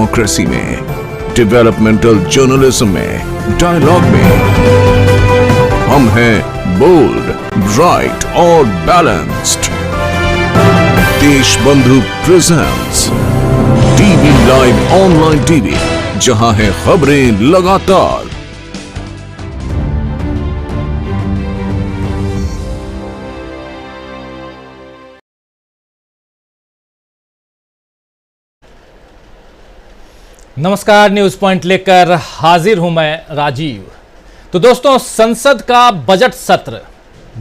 Democracy में, developmental journalism में, dialogue में हम हैं बोल्ड, ब्राइट और balanced. Deshbandhu presents TV live online TV, जहां है खबरें लगातार। नमस्कार, न्यूज पॉइंट लेकर हाजिर हूं मैं राजीव। तो दोस्तों, संसद का बजट सत्र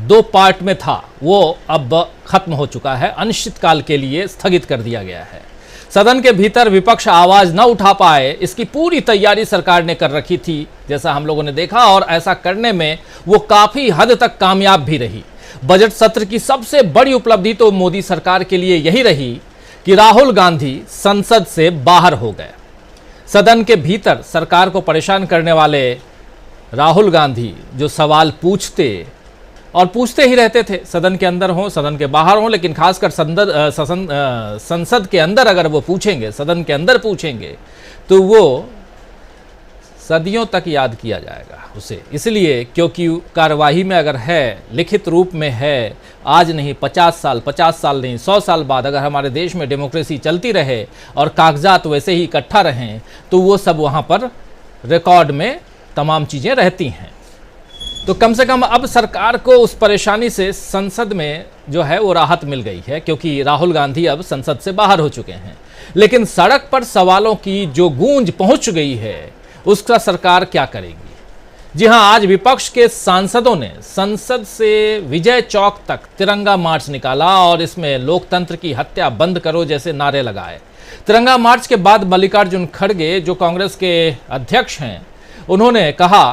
2 पार्ट में था, वो अब खत्म हो चुका है, अनिश्चितकाल के लिए स्थगित कर दिया गया है। सदन के भीतर विपक्ष आवाज न उठा पाए, इसकी पूरी तैयारी सरकार ने कर रखी थी, जैसा हम लोगों ने देखा, और ऐसा करने में वो काफी हद तक कामयाब भी रही। बजट सत्र की सबसे बड़ी उपलब्धि तो मोदी सरकार के लिए यही रही कि राहुल गांधी संसद से बाहर हो गए। सदन के भीतर सरकार को परेशान करने वाले राहुल गांधी जो सवाल पूछते और पूछते ही रहते थे, सदन के अंदर हों, सदन के बाहर हों, लेकिन खासकर संसद के अंदर अगर वो पूछेंगे, सदन के अंदर पूछेंगे, तो वो सदियों तक याद किया जाएगा उसे। इसलिए क्योंकि कार्यवाही में अगर है, लिखित रूप में है, आज नहीं 50 साल नहीं 100 साल बाद अगर हमारे देश में डेमोक्रेसी चलती रहे और कागजात वैसे ही इकट्ठा रहें, तो वो सब वहाँ पर रिकॉर्ड में तमाम चीज़ें रहती हैं। तो कम से कम अब सरकार को उस परेशानी से संसद में जो है वो राहत मिल गई है, क्योंकि राहुल गांधी अब संसद से बाहर हो चुके हैं। लेकिन सड़क पर सवालों की जो गूंज पहुंच गई है, उसका सरकार क्या करेगी? जी हां, आज विपक्ष के सांसदों ने संसद से विजय चौक तक तिरंगा मार्च निकाला और इसमें लोकतंत्र की हत्या बंद करो जैसे नारे लगाए। तिरंगा मार्च के बाद मल्लिकार्जुन खड़गे, जो कांग्रेस के अध्यक्ष हैं, उन्होंने कहा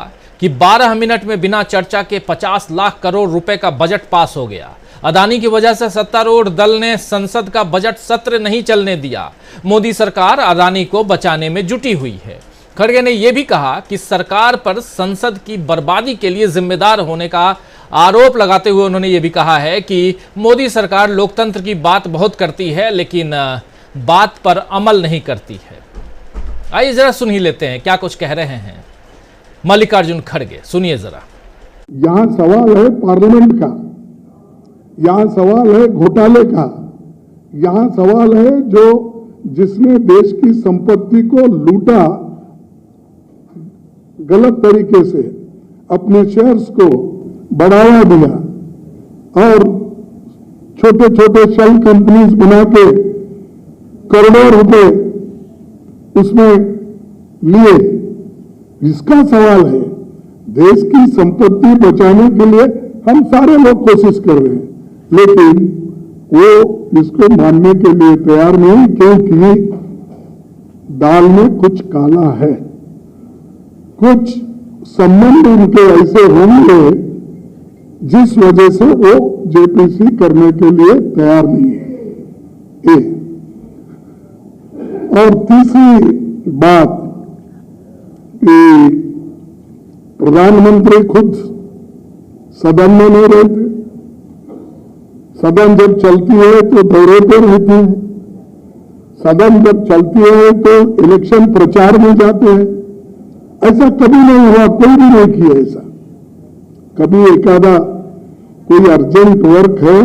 कि 12 मिनट में बिना चर्चा के 50 लाख करोड़ रुपए का बजट पास हो गया। अदानी की वजह से सत्तारूढ़ दल ने संसद का बजट सत्र नहीं चलने दिया। मोदी सरकार अदानी को बचाने में जुटी हुई है। खड़गे ने यह भी कहा कि सरकार पर संसद की बर्बादी के लिए जिम्मेदार होने का आरोप लगाते हुए उन्होंने ये भी कहा है कि मोदी सरकार लोकतंत्र की बात बहुत करती है, लेकिन बात पर अमल नहीं करती है। आइए जरा सुन ही लेते हैं क्या कुछ कह रहे हैं मल्लिकार्जुन खड़गे, सुनिए जरा। यहां सवाल है पार्लियामेंट का, यहां सवाल है घोटाले का, यहां सवाल है जो जिसने देश की संपत्ति को लूटा, गलत तरीके से अपने शेयर्स को बढ़ावा दिया और छोटे छोटे शेल कंपनीज बना के करोड़ों रुपए उसमें लिए, इसका सवाल है। देश की संपत्ति बचाने के लिए हम सारे लोग कोशिश कर रहे हैं, लेकिन वो इसको मानने के लिए तैयार नहीं, क्योंकि दाल में कुछ काला है। कुछ संबंध उनके ऐसे होंगे जिस वजह से वो जेपीसी करने के लिए तैयार नहीं है। और तीसरी बात कि प्रधानमंत्री खुद सदन में नहीं रहते, सदन जब चलती है तो दौरे पर रहती है, सदन जब चलती है तो इलेक्शन प्रचार में जाते हैं। ऐसा कभी नहीं हुआ, कोई भी नहीं किया ऐसा। कभी एकादा कोई अर्जेंट वर्क है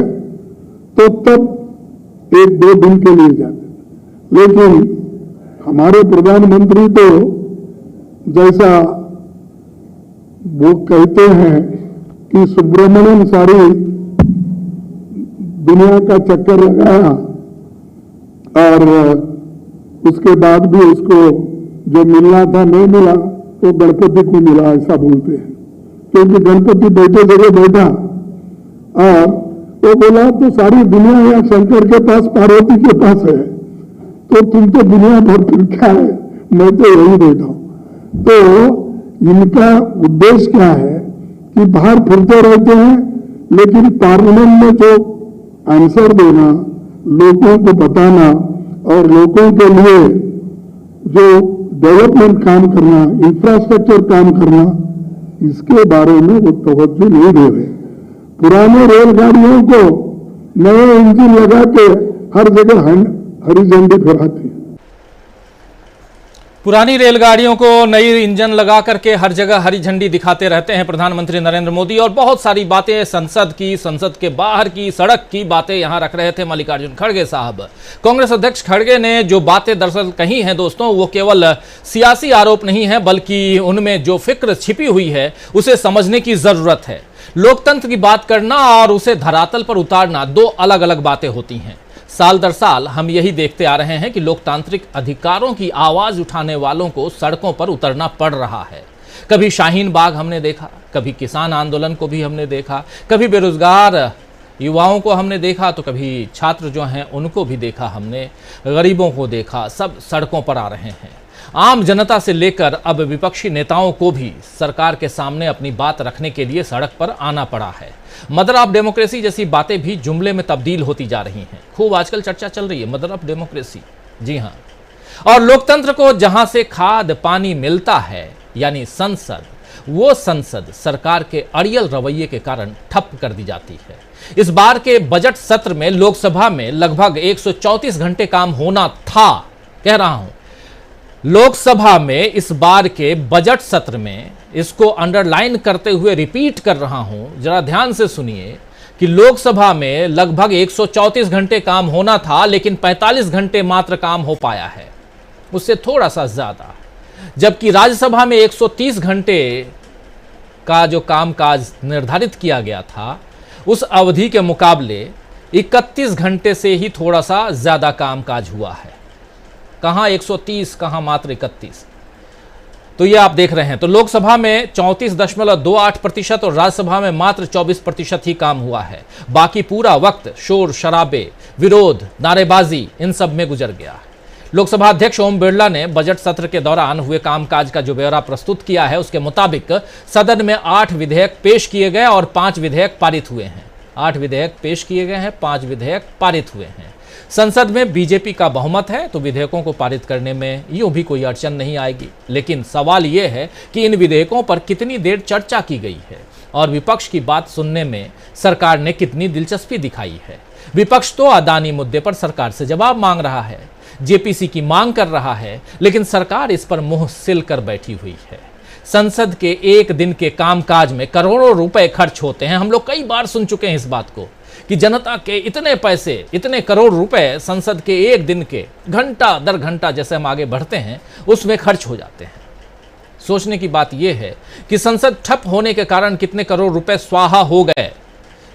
तो तब 1-2 दिन के लिए जाते, लेकिन हमारे प्रधानमंत्री तो जैसा वो कहते हैं कि सुब्रमण्यम सारी दुनिया का चक्कर लगाया और उसके बाद भी उसको जो मिलना था नहीं मिला, तो गणपति को मिला, ऐसा बोलते हैं। क्योंकि गणपति बैठे जगह बैठा और वो बोला तो सारी दुनिया या शंकर के पास, पार्वती के पास है, तो तुम तो दुनिया भर फिर क्या है, मैं तो यही बैठा हूं। तो इनका उद्देश्य क्या है कि बाहर फिरते रहते हैं, लेकिन पार्लियामेंट में जो आंसर देना, लोगों को बताना और लोगों के लिए जो डेवलपमेंट काम करना, इंफ्रास्ट्रक्चर काम करना, इसके बारे में वो तवज्जो नहीं दे रहे। पुराने रेलगाड़ियों को नए इंजन लगा के हर जगह हरी झंडी फहराते हैं। पुरानी रेलगाड़ियों को नई इंजन लगा करके हर जगह हरी झंडी दिखाते रहते हैं प्रधानमंत्री नरेंद्र मोदी, और बहुत सारी बातें संसद की, संसद के बाहर की, सड़क की बातें यहां रख रहे थे मल्लिकार्जुन खड़गे साहब। कांग्रेस अध्यक्ष खड़गे ने जो बातें दरअसल कही हैं दोस्तों, वो केवल सियासी आरोप नहीं है, बल्कि उनमें जो फिक्र छिपी हुई है उसे समझने की जरूरत है। लोकतंत्र की बात करना और उसे धरातल पर उतारना दो अलग अलग बातें होती हैं। साल दर साल हम यही देखते आ रहे हैं कि लोकतांत्रिक अधिकारों की आवाज उठाने वालों को सड़कों पर उतरना पड़ रहा है। कभी शाहीन बाग हमने देखा, कभी किसान आंदोलन को भी हमने देखा, कभी बेरोजगार युवाओं को हमने देखा, तो कभी छात्र जो हैं उनको भी देखा हमने, गरीबों को देखा। सब सड़कों पर आ रहे हैं। आम जनता से लेकर अब विपक्षी नेताओं को भी सरकार के सामने अपनी बात रखने के लिए सड़क पर आना पड़ा है। मदर ऑफ डेमोक्रेसी जैसी बातें भी जुमले में तब्दील होती जा रही हैं। खूब आजकल चर्चा चल रही है मदर ऑफ डेमोक्रेसी, जी हां। और लोकतंत्र को जहां से खाद पानी मिलता है यानी संसद, वो संसद सरकार के अड़ियल रवैये के कारण ठप कर दी जाती है। इस बार के बजट सत्र में लोकसभा में लगभग 134 घंटे काम होना था, कह रहा हूं लोकसभा में इस बार के बजट सत्र में, इसको अंडरलाइन करते हुए रिपीट कर रहा हूं, जरा ध्यान से सुनिए कि लोकसभा में लगभग 134 घंटे काम होना था, लेकिन 45 घंटे मात्र काम हो पाया है, उससे थोड़ा सा ज्यादा। जबकि राज्यसभा में 130 घंटे का जो कामकाज निर्धारित किया गया था, उस अवधि के मुकाबले 31 घंटे से ही थोड़ा सा ज्यादा कामकाज हुआ है। कहां 130, कहां मात्र 31। तो ये आप देख रहे हैं। तो लोकसभा में 34.28% और राज्यसभा में मात्र 24% ही काम हुआ है। बाकी पूरा वक्त शोर शराबे, विरोध, नारेबाजी, इन सब में गुजर गया। लोकसभा अध्यक्ष ओम बिरला ने बजट सत्र के दौरान हुए कामकाज का जो ब्यौरा प्रस्तुत किया है, उसके मुताबिक सदन में 8 विधेयक पेश किए गए और 5 विधेयक पारित हुए हैं। 8 विधेयक पेश किए गए हैं, 5 विधेयक पारित हुए हैं। संसद में बीजेपी का बहुमत है, तो विधेयकों को पारित करने में यूं भी कोई अड़चन नहीं आएगी। लेकिन सवाल यह है कि इन विधेयकों पर कितनी देर चर्चा की गई है और विपक्ष की बात सुनने में सरकार ने कितनी दिलचस्पी दिखाई है। विपक्ष तो अदानी मुद्दे पर सरकार से जवाब मांग रहा है, जेपीसी की मांग कर रहा है, लेकिन सरकार इस पर मुंह सिल कर बैठी हुई है। संसद के एक दिन के कामकाज में करोड़ों रुपए खर्च होते हैं। हम लोग कई बार सुन चुके हैं इस बात को कि जनता के इतने पैसे, इतने करोड़ रुपए संसद के एक दिन के घंटा दर घंटा जैसे हम आगे बढ़ते हैं उसमें खर्च हो जाते हैं। सोचने की बात यह है कि संसद ठप होने के कारण कितने करोड़ रुपए स्वाहा हो गए।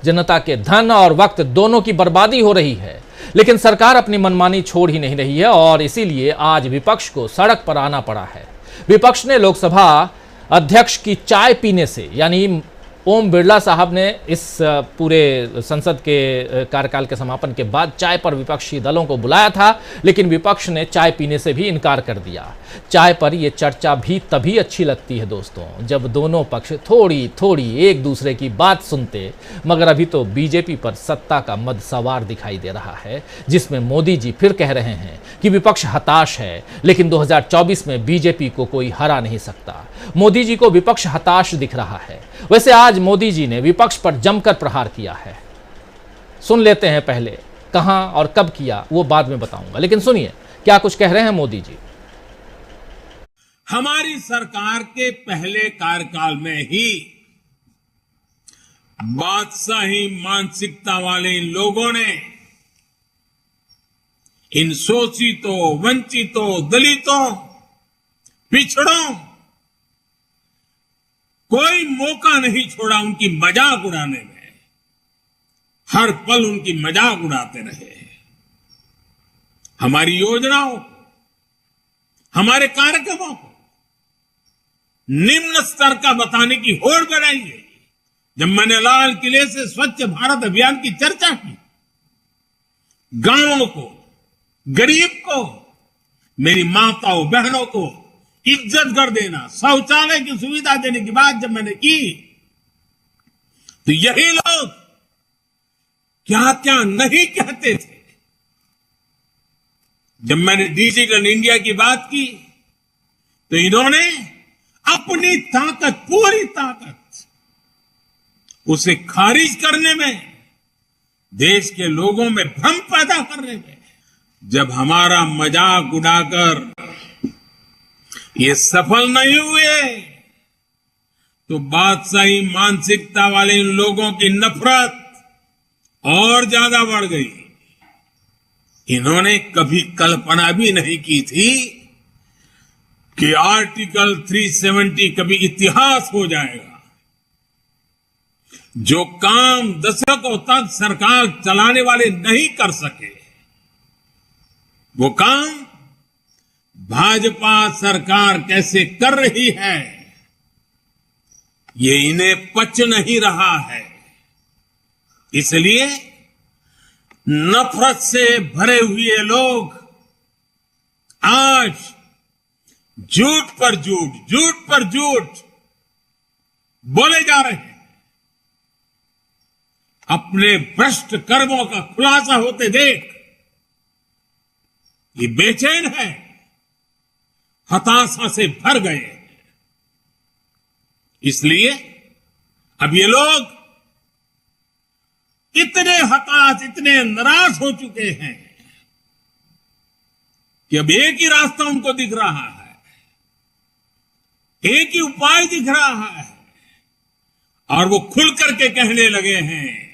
जनता के धन और वक्त दोनों की बर्बादी हो रही है, लेकिन सरकार अपनी मनमानी छोड़ ही नहीं रही है और इसीलिए आज विपक्ष को सड़क पर आना पड़ा है। विपक्ष ने लोकसभा अध्यक्ष की चाय पीने से, यानी ओम बिरला साहब ने इस पूरे संसद के कार्यकाल के समापन के बाद चाय पर विपक्षी दलों को बुलाया था, लेकिन विपक्ष ने चाय पीने से भी इनकार कर दिया। चाय पर यह चर्चा भी तभी अच्छी लगती है दोस्तों, जब दोनों पक्ष थोड़ी थोड़ी एक दूसरे की बात सुनते। मगर अभी तो बीजेपी पर सत्ता का मद सवार दिखाई दे रहा है, जिसमें मोदी जी फिर कह रहे हैं कि विपक्ष हताश है, लेकिन 2024 में बीजेपी को कोई हरा नहीं सकता। मोदी जी को विपक्ष हताश दिख रहा है। वैसे आज मोदी जी ने विपक्ष पर जमकर प्रहार किया है। सुन लेते हैं पहले, कहां और कब किया वो बाद में बताऊंगा, लेकिन सुनिए क्या कुछ कह रहे हैं मोदी जी। हमारी सरकार के पहले कार्यकाल में ही बादशाही मानसिकता वाले इन लोगों ने इन शोषितों, वंचितों, दलितों, पिछड़ों कोई मौका नहीं छोड़ा उनकी मजाक उड़ाने में। हर पल उनकी मजाक उड़ाते रहे। हमारी योजनाओं, हमारे कार्यक्रमों को निम्न स्तर का बताने की होड़ बढ़ाई है। जब मैंने लाल किले से स्वच्छ भारत अभियान की चर्चा की, गांवों को, गरीब को, मेरी माताओं बहनों को इज्जत कर देना, शौचालय की सुविधा देने की बात जब मैंने की, तो यही लोग क्या क्या नहीं कहते थे। जब मैंने डिजिटल इंडिया की बात की, तो इन्होंने अपनी ताकत, पूरी ताकत उसे खारिज करने में, देश के लोगों में भ्रम पैदा करने में, जब हमारा मजाक उड़ाकर ये सफल नहीं हुए तो बादशाही मानसिकता वाले इन लोगों की नफरत और ज्यादा बढ़ गई। इन्होंने कभी कल्पना भी नहीं की थी कि आर्टिकल 370 कभी इतिहास हो जाएगा। जो काम दशकों तक सरकार चलाने वाले नहीं कर सके, वो काम भाजपा सरकार कैसे कर रही है, ये इन्हें पच नहीं रहा है। इसलिए नफरत से भरे हुए लोग आज झूठ पर झूठ बोले जा रहे हैं। अपने भ्रष्ट कर्मों का खुलासा होते देख ये बेचैन है, हताशा से भर गए। इसलिए अब ये लोग इतने हताश, इतने नाराज हो चुके हैं कि अब एक ही रास्ता उनको दिख रहा है, एक ही उपाय दिख रहा है, और वो खुल करके कहने लगे हैं,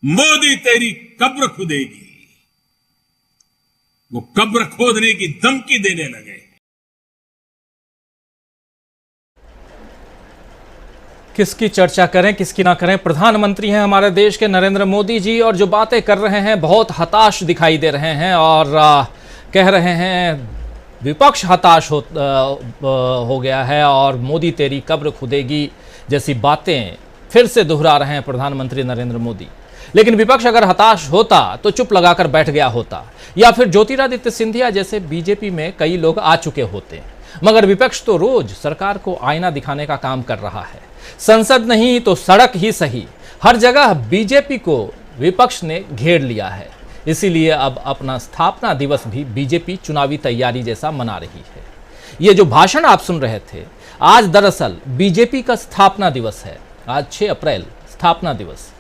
मोदी तेरी कब्र खुदेगी। वो कब्र खोदने की धमकी देने लगे। किसकी चर्चा करें, किसकी ना करें। प्रधानमंत्री हैं हमारे देश के नरेंद्र मोदी जी, और जो बातें कर रहे हैं बहुत हताश दिखाई दे रहे हैं, और कह रहे हैं विपक्ष हताश हो गया है और मोदी तेरी कब्र खुदेगी जैसी बातें फिर से दोहरा रहे हैं प्रधानमंत्री नरेंद्र मोदी। लेकिन विपक्ष अगर हताश होता तो चुप लगाकर बैठ गया होता, या फिर ज्योतिरादित्य सिंधिया जैसे बीजेपी में कई लोग आ चुके होते। मगर विपक्ष तो रोज सरकार को आईना दिखाने का काम कर रहा है। संसद नहीं तो सड़क ही सही, हर जगह बीजेपी को विपक्ष ने घेर लिया है। इसीलिए अब अपना स्थापना दिवस भी बीजेपी चुनावी तैयारी जैसा मना रही है। ये जो भाषण आप सुन रहे थे, आज दरअसल बीजेपी का स्थापना दिवस है। आज 6 अप्रैल स्थापना दिवस,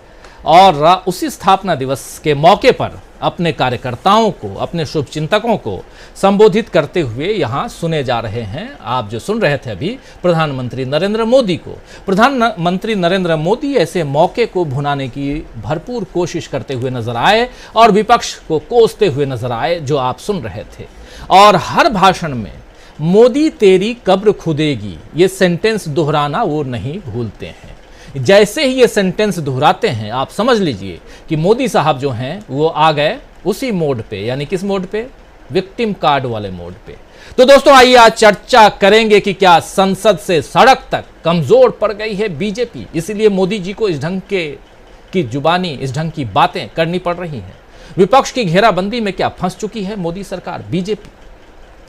और उसी स्थापना दिवस के मौके पर अपने कार्यकर्ताओं को, अपने शुभचिंतकों को संबोधित करते हुए यहाँ सुने जा रहे हैं। आप जो सुन रहे थे अभी प्रधानमंत्री नरेंद्र मोदी को, प्रधानमंत्री नरेंद्र मोदी ऐसे मौके को भुनाने की भरपूर कोशिश करते हुए नजर आए और विपक्ष को कोसते हुए नजर आए, जो आप सुन रहे थे। और हर भाषण में मोदी तेरी कब्र खुदेगी ये सेंटेंस दोहराना वो नहीं भूलते हैं। जैसे ही ये सेंटेंस दोहराते हैं, आप समझ लीजिए कि मोदी साहब जो हैं वो आ गए उसी मोड पे, यानी किस मोड पे? विक्टिम कार्ड वाले मोड पे। तो दोस्तों आइए आज चर्चा करेंगे कि क्या संसद से सड़क तक कमजोर पड़ गई है बीजेपी, इसीलिए मोदी जी को इस ढंग की जुबानी, इस ढंग की बातें करनी पड़ रही हैं। विपक्ष की घेराबंदी में क्या फंस चुकी है मोदी सरकार, बीजेपी?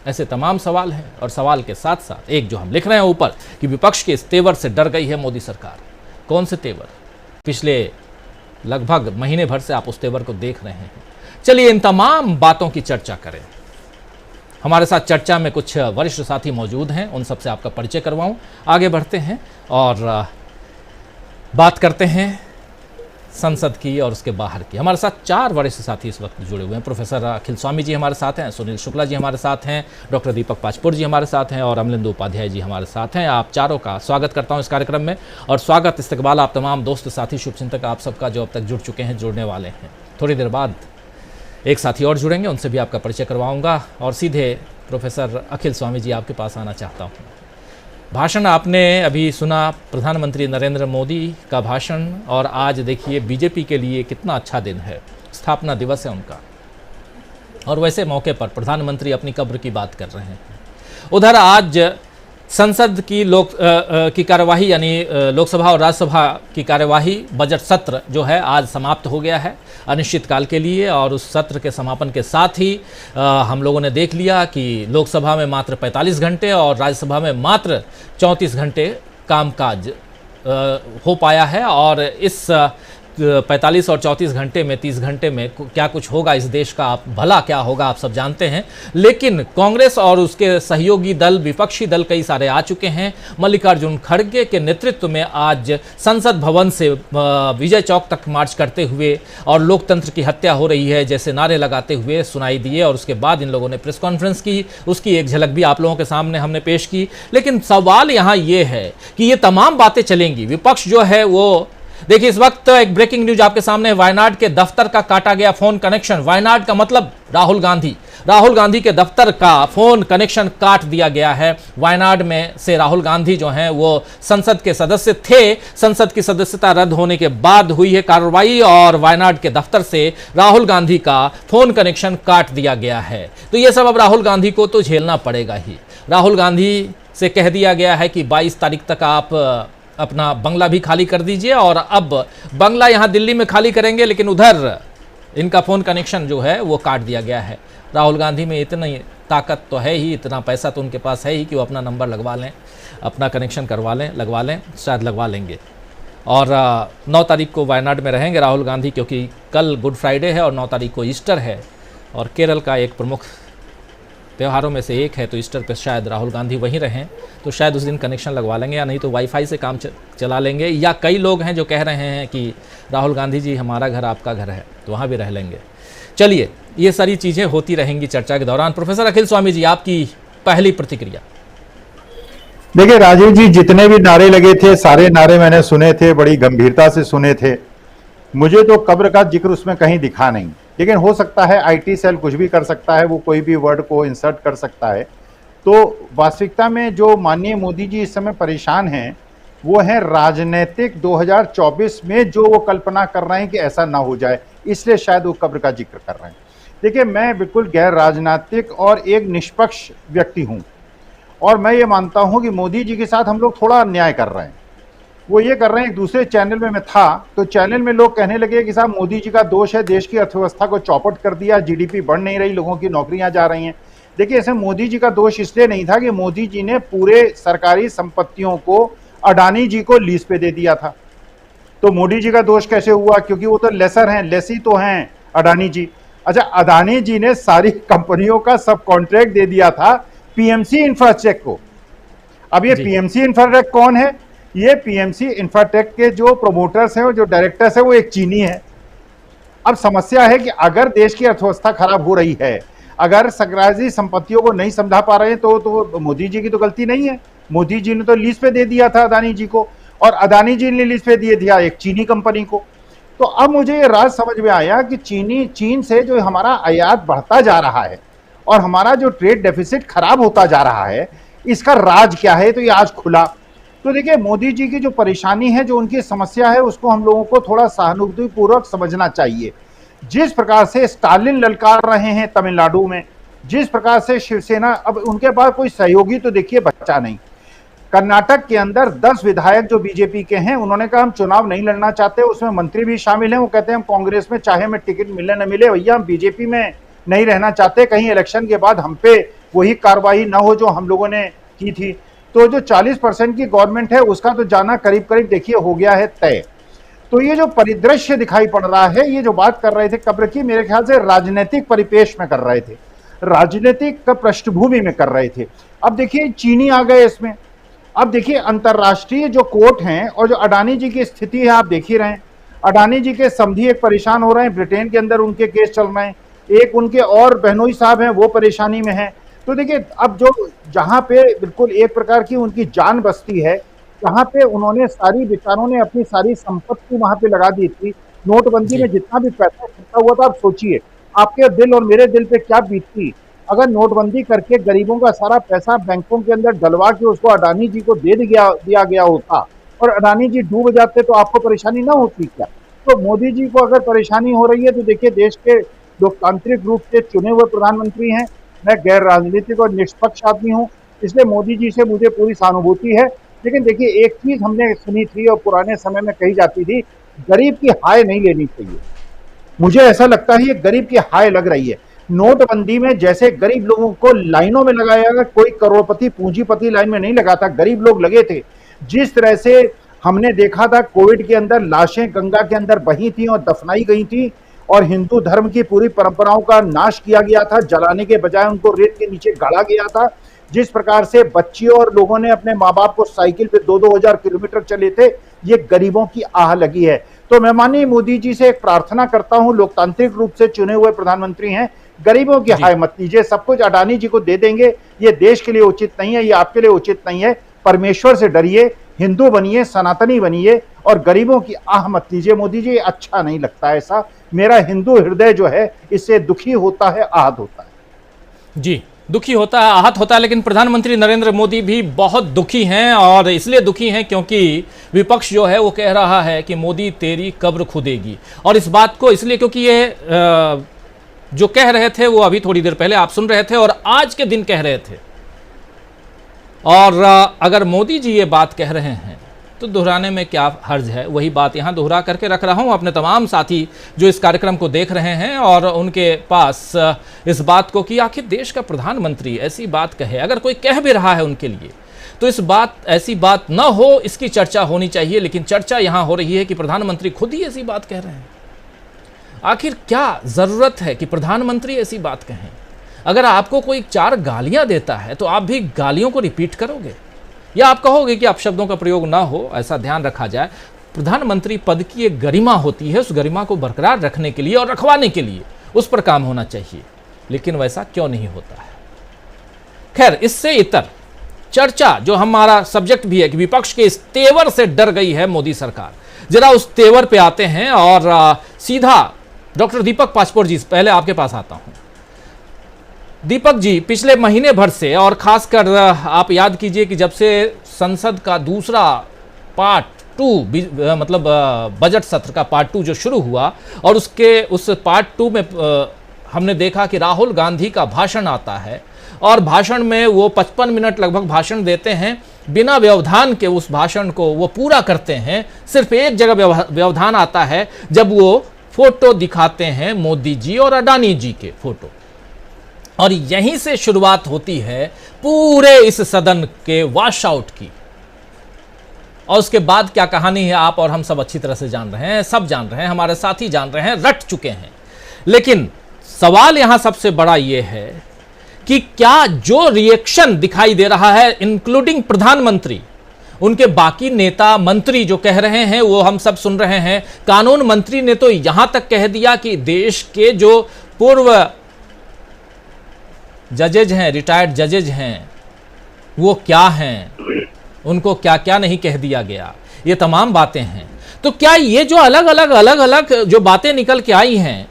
ऐसे तमाम सवाल हैं, और सवाल के साथ साथ एक जो हम लिख रहे हैं ऊपर कि विपक्ष के इस तेवर से डर गई है मोदी सरकार। कौन से तेवर? पिछले लगभग महीने भर से आप उस तेवर को देख रहे हैं। चलिए इन तमाम बातों की चर्चा करें। हमारे साथ चर्चा में कुछ वरिष्ठ साथी मौजूद हैं, उन सबसे आपका परिचय करवाऊं। आगे बढ़ते हैं और बात करते हैं संसद की और उसके बाहर की। हमारे साथ 4 वरिष्ठ साथी इस वक्त जुड़े हुए हैं। प्रोफेसर अखिल स्वामी जी हमारे साथ हैं, सुनील शुक्ला जी हमारे साथ हैं, डॉक्टर दीपक पाचपुर जी हमारे साथ हैं और अमलिंदु उपाध्याय जी हमारे साथ हैं। आप चारों का स्वागत करता हूं इस कार्यक्रम में, और स्वागत इस्तकबाल आप तमाम दोस्त साथी शुभचिंतक आप सबका जो अब तक जुड़ चुके हैं, जुड़ने वाले हैं। थोड़ी देर बाद एक साथी और जुड़ेंगे, उनसे भी आपका परिचय करवाऊँगा, और सीधे प्रोफेसर अखिल स्वामी जी आपके पास आना चाहता हूँ। भाषण आपने अभी सुना, प्रधानमंत्री नरेंद्र मोदी का भाषण, और आज देखिए बीजेपी के लिए कितना अच्छा दिन है, स्थापना दिवस है उनका, और वैसे मौके पर प्रधानमंत्री अपनी कब्र की बात कर रहे हैं। उधर आज संसद की कार्यवाही, यानी लोकसभा और राज्यसभा की कार्यवाही, बजट सत्र जो है आज समाप्त हो गया है अनिश्चितकाल के लिए, और उस सत्र के समापन के साथ ही हम लोगों ने देख लिया कि लोकसभा में मात्र 45 घंटे और राज्यसभा में मात्र 34 घंटे कामकाज हो पाया है। और इस 45 और 34 घंटे में, 30 घंटे में क्या कुछ होगा इस देश का, आप भला क्या होगा आप सब जानते हैं। लेकिन कांग्रेस और उसके सहयोगी दल, विपक्षी दल कई सारे आ चुके हैं। मल्लिकार्जुन खड़गे के नेतृत्व में आज संसद भवन से विजय चौक तक मार्च करते हुए और लोकतंत्र की हत्या हो रही है जैसे नारे लगाते हुए सुनाई दिए। और उसके बाद इन लोगों ने प्रेस कॉन्फ्रेंस की, उसकी एक झलक भी आप लोगों के सामने हमने पेश की। लेकिन सवाल यहाँ ये है कि ये तमाम बातें चलेंगी, विपक्ष जो है वो, देखिए इस वक्त एक ब्रेकिंग न्यूज आपके सामने, वायनाड के दफ्तर का काटा गया फोन कनेक्शन। वायनाड का मतलब राहुल गांधी, राहुल गांधी के दफ्तर का फोन कनेक्शन काट दिया गया है। वायनाड में से राहुल गांधी जो हैं वो संसद के सदस्य थे, संसद की सदस्यता रद्द होने के बाद हुई है कार्रवाई और वायनाड के दफ्तर से राहुल गांधी का फोन कनेक्शन काट दिया गया है। तो ये सब अब राहुल गांधी को तो झेलना पड़ेगा ही। राहुल गांधी से कह दिया गया है कि 22 तारीख तक आप अपना बंगला भी खाली कर दीजिए, और अब बंगला यहाँ दिल्ली में खाली करेंगे लेकिन उधर इनका फ़ोन कनेक्शन जो है वो काट दिया गया है। राहुल गांधी में इतनी ताकत तो है ही, इतना पैसा तो उनके पास है ही कि वो अपना नंबर लगवा लें, अपना कनेक्शन करवा लें, लगवा लें, शायद लगवा लेंगे। और 9 तारीख को वायनाड में रहेंगे राहुल गांधी, क्योंकि कल गुड फ्राइडे है और 9 तारीख को ईस्टर है और केरल का एक प्रमुख त्योहारों में से एक है, तो ईस्टर पे शायद राहुल गांधी वहीं रहें, तो शायद उस दिन कनेक्शन लगवा लेंगे, या नहीं तो वाईफाई से काम चला लेंगे। या कई लोग हैं जो कह रहे हैं कि राहुल गांधी जी हमारा घर आपका घर है, तो वहाँ भी रह लेंगे। चलिए, ये सारी चीज़ें होती रहेंगी चर्चा के दौरान। प्रोफेसर अखिल स्वामी जी, आपकी पहली प्रतिक्रिया। देखिए राजीव जी, जितने भी नारे लगे थे सारे नारे मैंने सुने थे, बड़ी गंभीरता से सुने थे। मुझे तो कब्र का जिक्र उसमें कहीं दिखा नहीं, लेकिन हो सकता है आईटी सेल कुछ भी कर सकता है, वो कोई भी वर्ड को इंसर्ट कर सकता है। तो वास्तविकता में जो माननीय मोदी जी इस समय परेशान हैं वो है राजनीतिक 2024 में जो वो कल्पना कर रहे हैं कि ऐसा ना हो जाए, इसलिए शायद वो कब्र का जिक्र कर रहे हैं। देखिए, मैं बिल्कुल गैर राजनीतिक और एक निष्पक्ष व्यक्ति हूँ, और मैं ये मानता हूँ कि मोदी जी के साथ हम लोग थोड़ा अन्याय कर रहे हैं। वो ये कर रहे हैं, एक दूसरे चैनल में मैं था तो चैनल में लोग कहने लगे कि साहब मोदी जी का दोष है, देश की अर्थव्यवस्था को चौपट कर दिया, जीडीपी बढ़ नहीं रही, लोगों की नौकरियां जा रही हैं। देखिए, ऐसे मोदी जी का दोष इसलिए नहीं था कि मोदी जी ने पूरे सरकारी संपत्तियों को अडानी जी को लीज पे दे दिया था। तो मोदी जी का दोष कैसे हुआ? क्योंकि वो तो लेसर हैं, लेसी तो हैं अडानी जी। अच्छा, अडानी जी ने सारी कंपनियों का सब कॉन्ट्रैक्ट दे दिया था पीएमसी इंफ्राटेक को। अब ये पीएमसी इंफ्राटेक कौन है? ये पीएमसी इंफ्राटेक के जो प्रोमोटर्स हैं और जो डायरेक्टर्स हैं वो एक चीनी है। अब समस्या है कि अगर देश की अर्थव्यवस्था खराब हो रही है, अगर सरकारी संपत्तियों को नहीं समझा पा रहे हैं, तो मोदी जी की तो गलती नहीं है। मोदी जी ने तो लीज पे दे दिया था अदानी जी को, और अदानी जी ने लीज पे दे दिया एक चीनी कंपनी को। तो अब मुझे ये राज समझ में आया कि चीन से जो हमारा आयात बढ़ता जा रहा है और हमारा जो ट्रेड डेफिसिट खराब होता जा रहा है, इसका राज क्या है, तो ये आज खुला। तो देखिए, मोदी जी की जो परेशानी है, जो उनकी समस्या है, उसको हम लोगों को थोड़ा सहानुभूतिपूर्वक समझना चाहिए। जिस प्रकार से स्टालिन ललकार रहे हैं तमिलनाडु में, जिस प्रकार से शिवसेना, अब उनके पास कोई सहयोगी तो देखिए बचा नहीं। कर्नाटक के अंदर 10 विधायक जो बीजेपी के हैं, उन्होंने कहा हम चुनाव नहीं लड़ना चाहते, उसमें मंत्री भी शामिल हैं। वो कहते हैं हम कांग्रेस में चाहे हमें टिकट मिले न मिले, भैया हम बीजेपी में नहीं रहना चाहते, कहीं इलेक्शन के बाद हम पे वही कार्रवाई न हो जो हम लोगों ने की थी। तो जो 40% की गवर्नमेंट है उसका तो जाना करीब करीब देखिए हो गया है तय। तो ये जो परिदृश्य दिखाई पड़ रहा है, ये जो बात कर रहे थे कब्र की, मेरे ख्याल से राजनीतिक परिपेश में कर रहे थे, राजनीतिक पृष्ठभूमि में कर रहे थे। अब देखिए चीनी आ गए इसमें। अब देखिए अंतर्राष्ट्रीय जो कोर्ट हैं और जो अडानी जी की स्थिति है आप देख ही रहे हैं। अडानी जी के समधी एक परेशान हो रहे हैं, ब्रिटेन के अंदर उनके केस चल रहे हैं, एक उनके और बहनोई साहब हैं वो परेशानी में हैं। तो देखिए, अब जो जहां पे बिल्कुल एक प्रकार की उनकी जान बसती है, जहां पे उन्होंने सारी विचारों ने अपनी सारी संपत्ति वहां पे लगा दी थी, नोटबंदी में जितना भी पैसा इकट्ठा हुआ था, आप सोचिए आपके दिल और मेरे दिल पे क्या बीतती अगर नोटबंदी करके गरीबों का सारा पैसा बैंकों के अंदर डलवा के उसको अडानी जी को दिया गया होता और अडानी जी डूब जाते, तो आपको परेशानी ना होती क्या? तो मोदी जी को अगर परेशानी हो रही है, तो देखिए देश के लोकतांत्रिक रूप से चुने हुए प्रधानमंत्री हैं, मैं गैर राजनीतिक और निष्पक्ष आदमी हूँ, इसलिए मोदी जी से मुझे पूरी सहानुभूति है। लेकिन देखिए, एक चीज हमने सुनी थी और पुराने समय में कही जाती थी, गरीब की हाय नहीं लेनी चाहिए। मुझे ऐसा लगता है ये गरीब की हाय लग रही है। नोटबंदी में जैसे गरीब लोगों को लाइनों में लगाया गया, कोई करोड़पति पूंजीपति लाइन में नहीं लगा था, गरीब लोग लगे थे। जिस तरह से हमने देखा था कोविड के अंदर लाशें गंगा के अंदर बही थी और दफनाई गई थी और हिंदू धर्म की पूरी परंपराओं का नाश किया गया था, जलाने के बजाय उनको रेत के नीचे गाड़ा गया था। जिस प्रकार से बच्चियों और लोगों ने अपने माँ बाप को साइकिल पे 2-2 हजार किलोमीटर चले थे, ये गरीबों की आह लगी है। तो मैं माननीय मोदी जी से एक प्रार्थना करता हूं, लोकतांत्रिक रूप से चुने हुए प्रधानमंत्री हैं, गरीबों की हाय मत लीजिए। सब कुछ अडानी जी को दे देंगे, ये देश के लिए उचित नहीं है, ये आपके लिए उचित नहीं है। परमेश्वर से डरिए, हिंदू बनिए, सनातनी बनिए और गरीबों की आह मत लीजिए। मोदी जी अच्छा नहीं लगता ऐसा। मेरा हिंदू हृदय जो है इससे दुखी होता है, आहत होता है। जी, दुखी होता है, आहत होता है। लेकिन प्रधानमंत्री नरेंद्र मोदी भी बहुत दुखी हैं और इसलिए दुखी हैं क्योंकि विपक्ष जो है वो कह रहा है कि मोदी तेरी कब्र खुदेगी। और इस बात को इसलिए क्योंकि ये जो कह रहे थे वो अभी थोड़ी देर पहले आप सुन रहे थे और आज के दिन कह रहे थे। और अगर मोदी जी ये बात कह रहे हैं तो दोहराने में क्या हर्ज है। वही बात यहाँ दोहरा करके रख रहा हूँ अपने तमाम साथी जो इस कार्यक्रम को देख रहे हैं और उनके पास इस बात को कि आखिर देश का प्रधानमंत्री ऐसी बात कहे, अगर कोई कह भी रहा है उनके लिए तो इस बात ऐसी बात न हो, इसकी चर्चा होनी चाहिए। लेकिन चर्चा यहाँ हो रही है कि प्रधानमंत्री खुद ही ऐसी बात कह रहे हैं। आखिर क्या ज़रूरत है कि प्रधानमंत्री ऐसी बात कहें? अगर आपको कोई 4 गालियां देता है तो आप भी गालियों को रिपीट करोगे या आप कहोगे कि आप शब्दों का प्रयोग ना हो, ऐसा ध्यान रखा जाए। प्रधानमंत्री पद की एक गरिमा होती है, उस गरिमा को बरकरार रखने के लिए और रखवाने के लिए उस पर काम होना चाहिए। लेकिन वैसा क्यों नहीं होता है? खैर, इससे इतर चर्चा जो हमारा सब्जेक्ट भी है कि विपक्ष के इस तेवर से डर गई है मोदी सरकार। जरा उस तेवर पे आते हैं और सीधा डॉक्टर दीपक पाचपोर जी, पहले आपके पास आता हूं। दीपक जी, पिछले महीने भर से और खासकर आप याद कीजिए कि जब से संसद का दूसरा पार्ट 2 मतलब बजट सत्र का पार्ट 2 जो शुरू हुआ और उस पार्ट 2 में हमने देखा कि राहुल गांधी का भाषण आता है और भाषण में वो 55 मिनट लगभग भाषण देते हैं। बिना व्यवधान के उस भाषण को वो पूरा करते हैं। सिर्फ एक जगह व्यवधान आता है जब वो फोटो दिखाते हैं मोदी जी और अडानी जी के फोटो, और यहीं से शुरुआत होती है पूरे इस सदन के वॉश आउट की। और उसके बाद क्या कहानी है आप और हम सब अच्छी तरह से जान रहे हैं, सब जान रहे हैं, हमारे साथी जान रहे हैं, रट चुके हैं। लेकिन सवाल यहां सबसे बड़ा यह है कि क्या जो रिएक्शन दिखाई दे रहा है, इंक्लूडिंग प्रधानमंत्री, उनके बाकी नेता मंत्री जो कह रहे हैं वो हम सब सुन रहे हैं। कानून मंत्री ने तो यहां तक कह दिया कि देश के जो पूर्व जजेज हैं, रिटायर्ड जजेज हैं, वो क्या हैं, उनको क्या क्या नहीं कह दिया गया। ये तमाम बातें हैं। तो क्या ये जो अलग अलग जो बातें निकल के आई हैं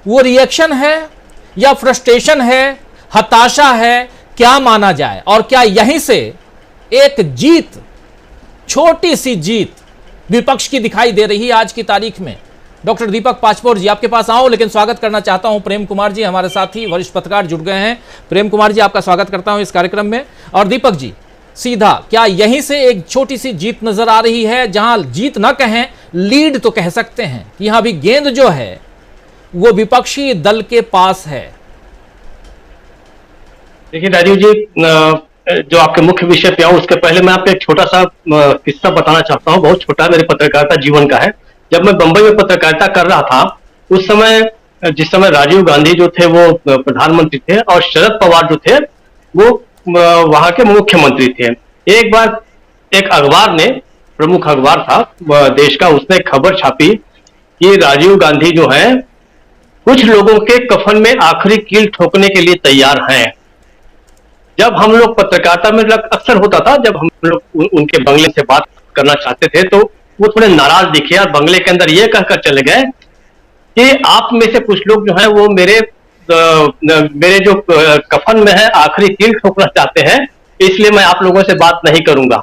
वो रिएक्शन है या फ्रस्ट्रेशन है, हताशा है, क्या माना जाए? और क्या यहीं से एक जीत, छोटी सी जीत विपक्ष की दिखाई दे रही है आज की तारीख में? डॉक्टर दीपक पाचपोर जी, आपके पास आऊं, लेकिन स्वागत करना चाहता हूं प्रेम कुमार जी, हमारे साथी वरिष्ठ पत्रकार जुड़ गए हैं। प्रेम कुमार जी, आपका स्वागत करता हूं इस कार्यक्रम में। और दीपक जी, सीधा क्या यहीं से एक छोटी सी जीत नजर आ रही है, जहां जीत ना कहें, लीड तो कह सकते हैं, कि यहां भी गेंद जो है वो विपक्षी दल के पास है? देखिए राजीव जी, जो आपके मुख्य विषय पे आऊं उसके पहले मैं आपको एक छोटा सा किस्सा बताना चाहता हूं। बहुत छोटा, मेरे पत्रकारिता जीवन का है। जब मैं बंबई में पत्रकारिता कर रहा था उस समय, जिस समय राजीव गांधी जो थे वो प्रधानमंत्री थे और शरद पवार जो थे वो वहां के मुख्यमंत्री थे। एक बार एक अखबार ने, प्रमुख अखबार था देश का, उसने खबर छापी कि राजीव गांधी जो है कुछ लोगों के कफन में आखिरी कील ठोकने के लिए तैयार हैं। जब हम लोग पत्रकारिता में अक्सर होता था, जब हम लोग उनके बंगले से बात करना चाहते थे तो वो थोड़े नाराज दिखे और बंगले के अंदर ये कहकर चले गए कि आप में से कुछ लोग जो है वो मेरे जो कफन में है आखिरी कील ठोकना चाहते हैं, इसलिए मैं आप लोगों से बात नहीं करूंगा।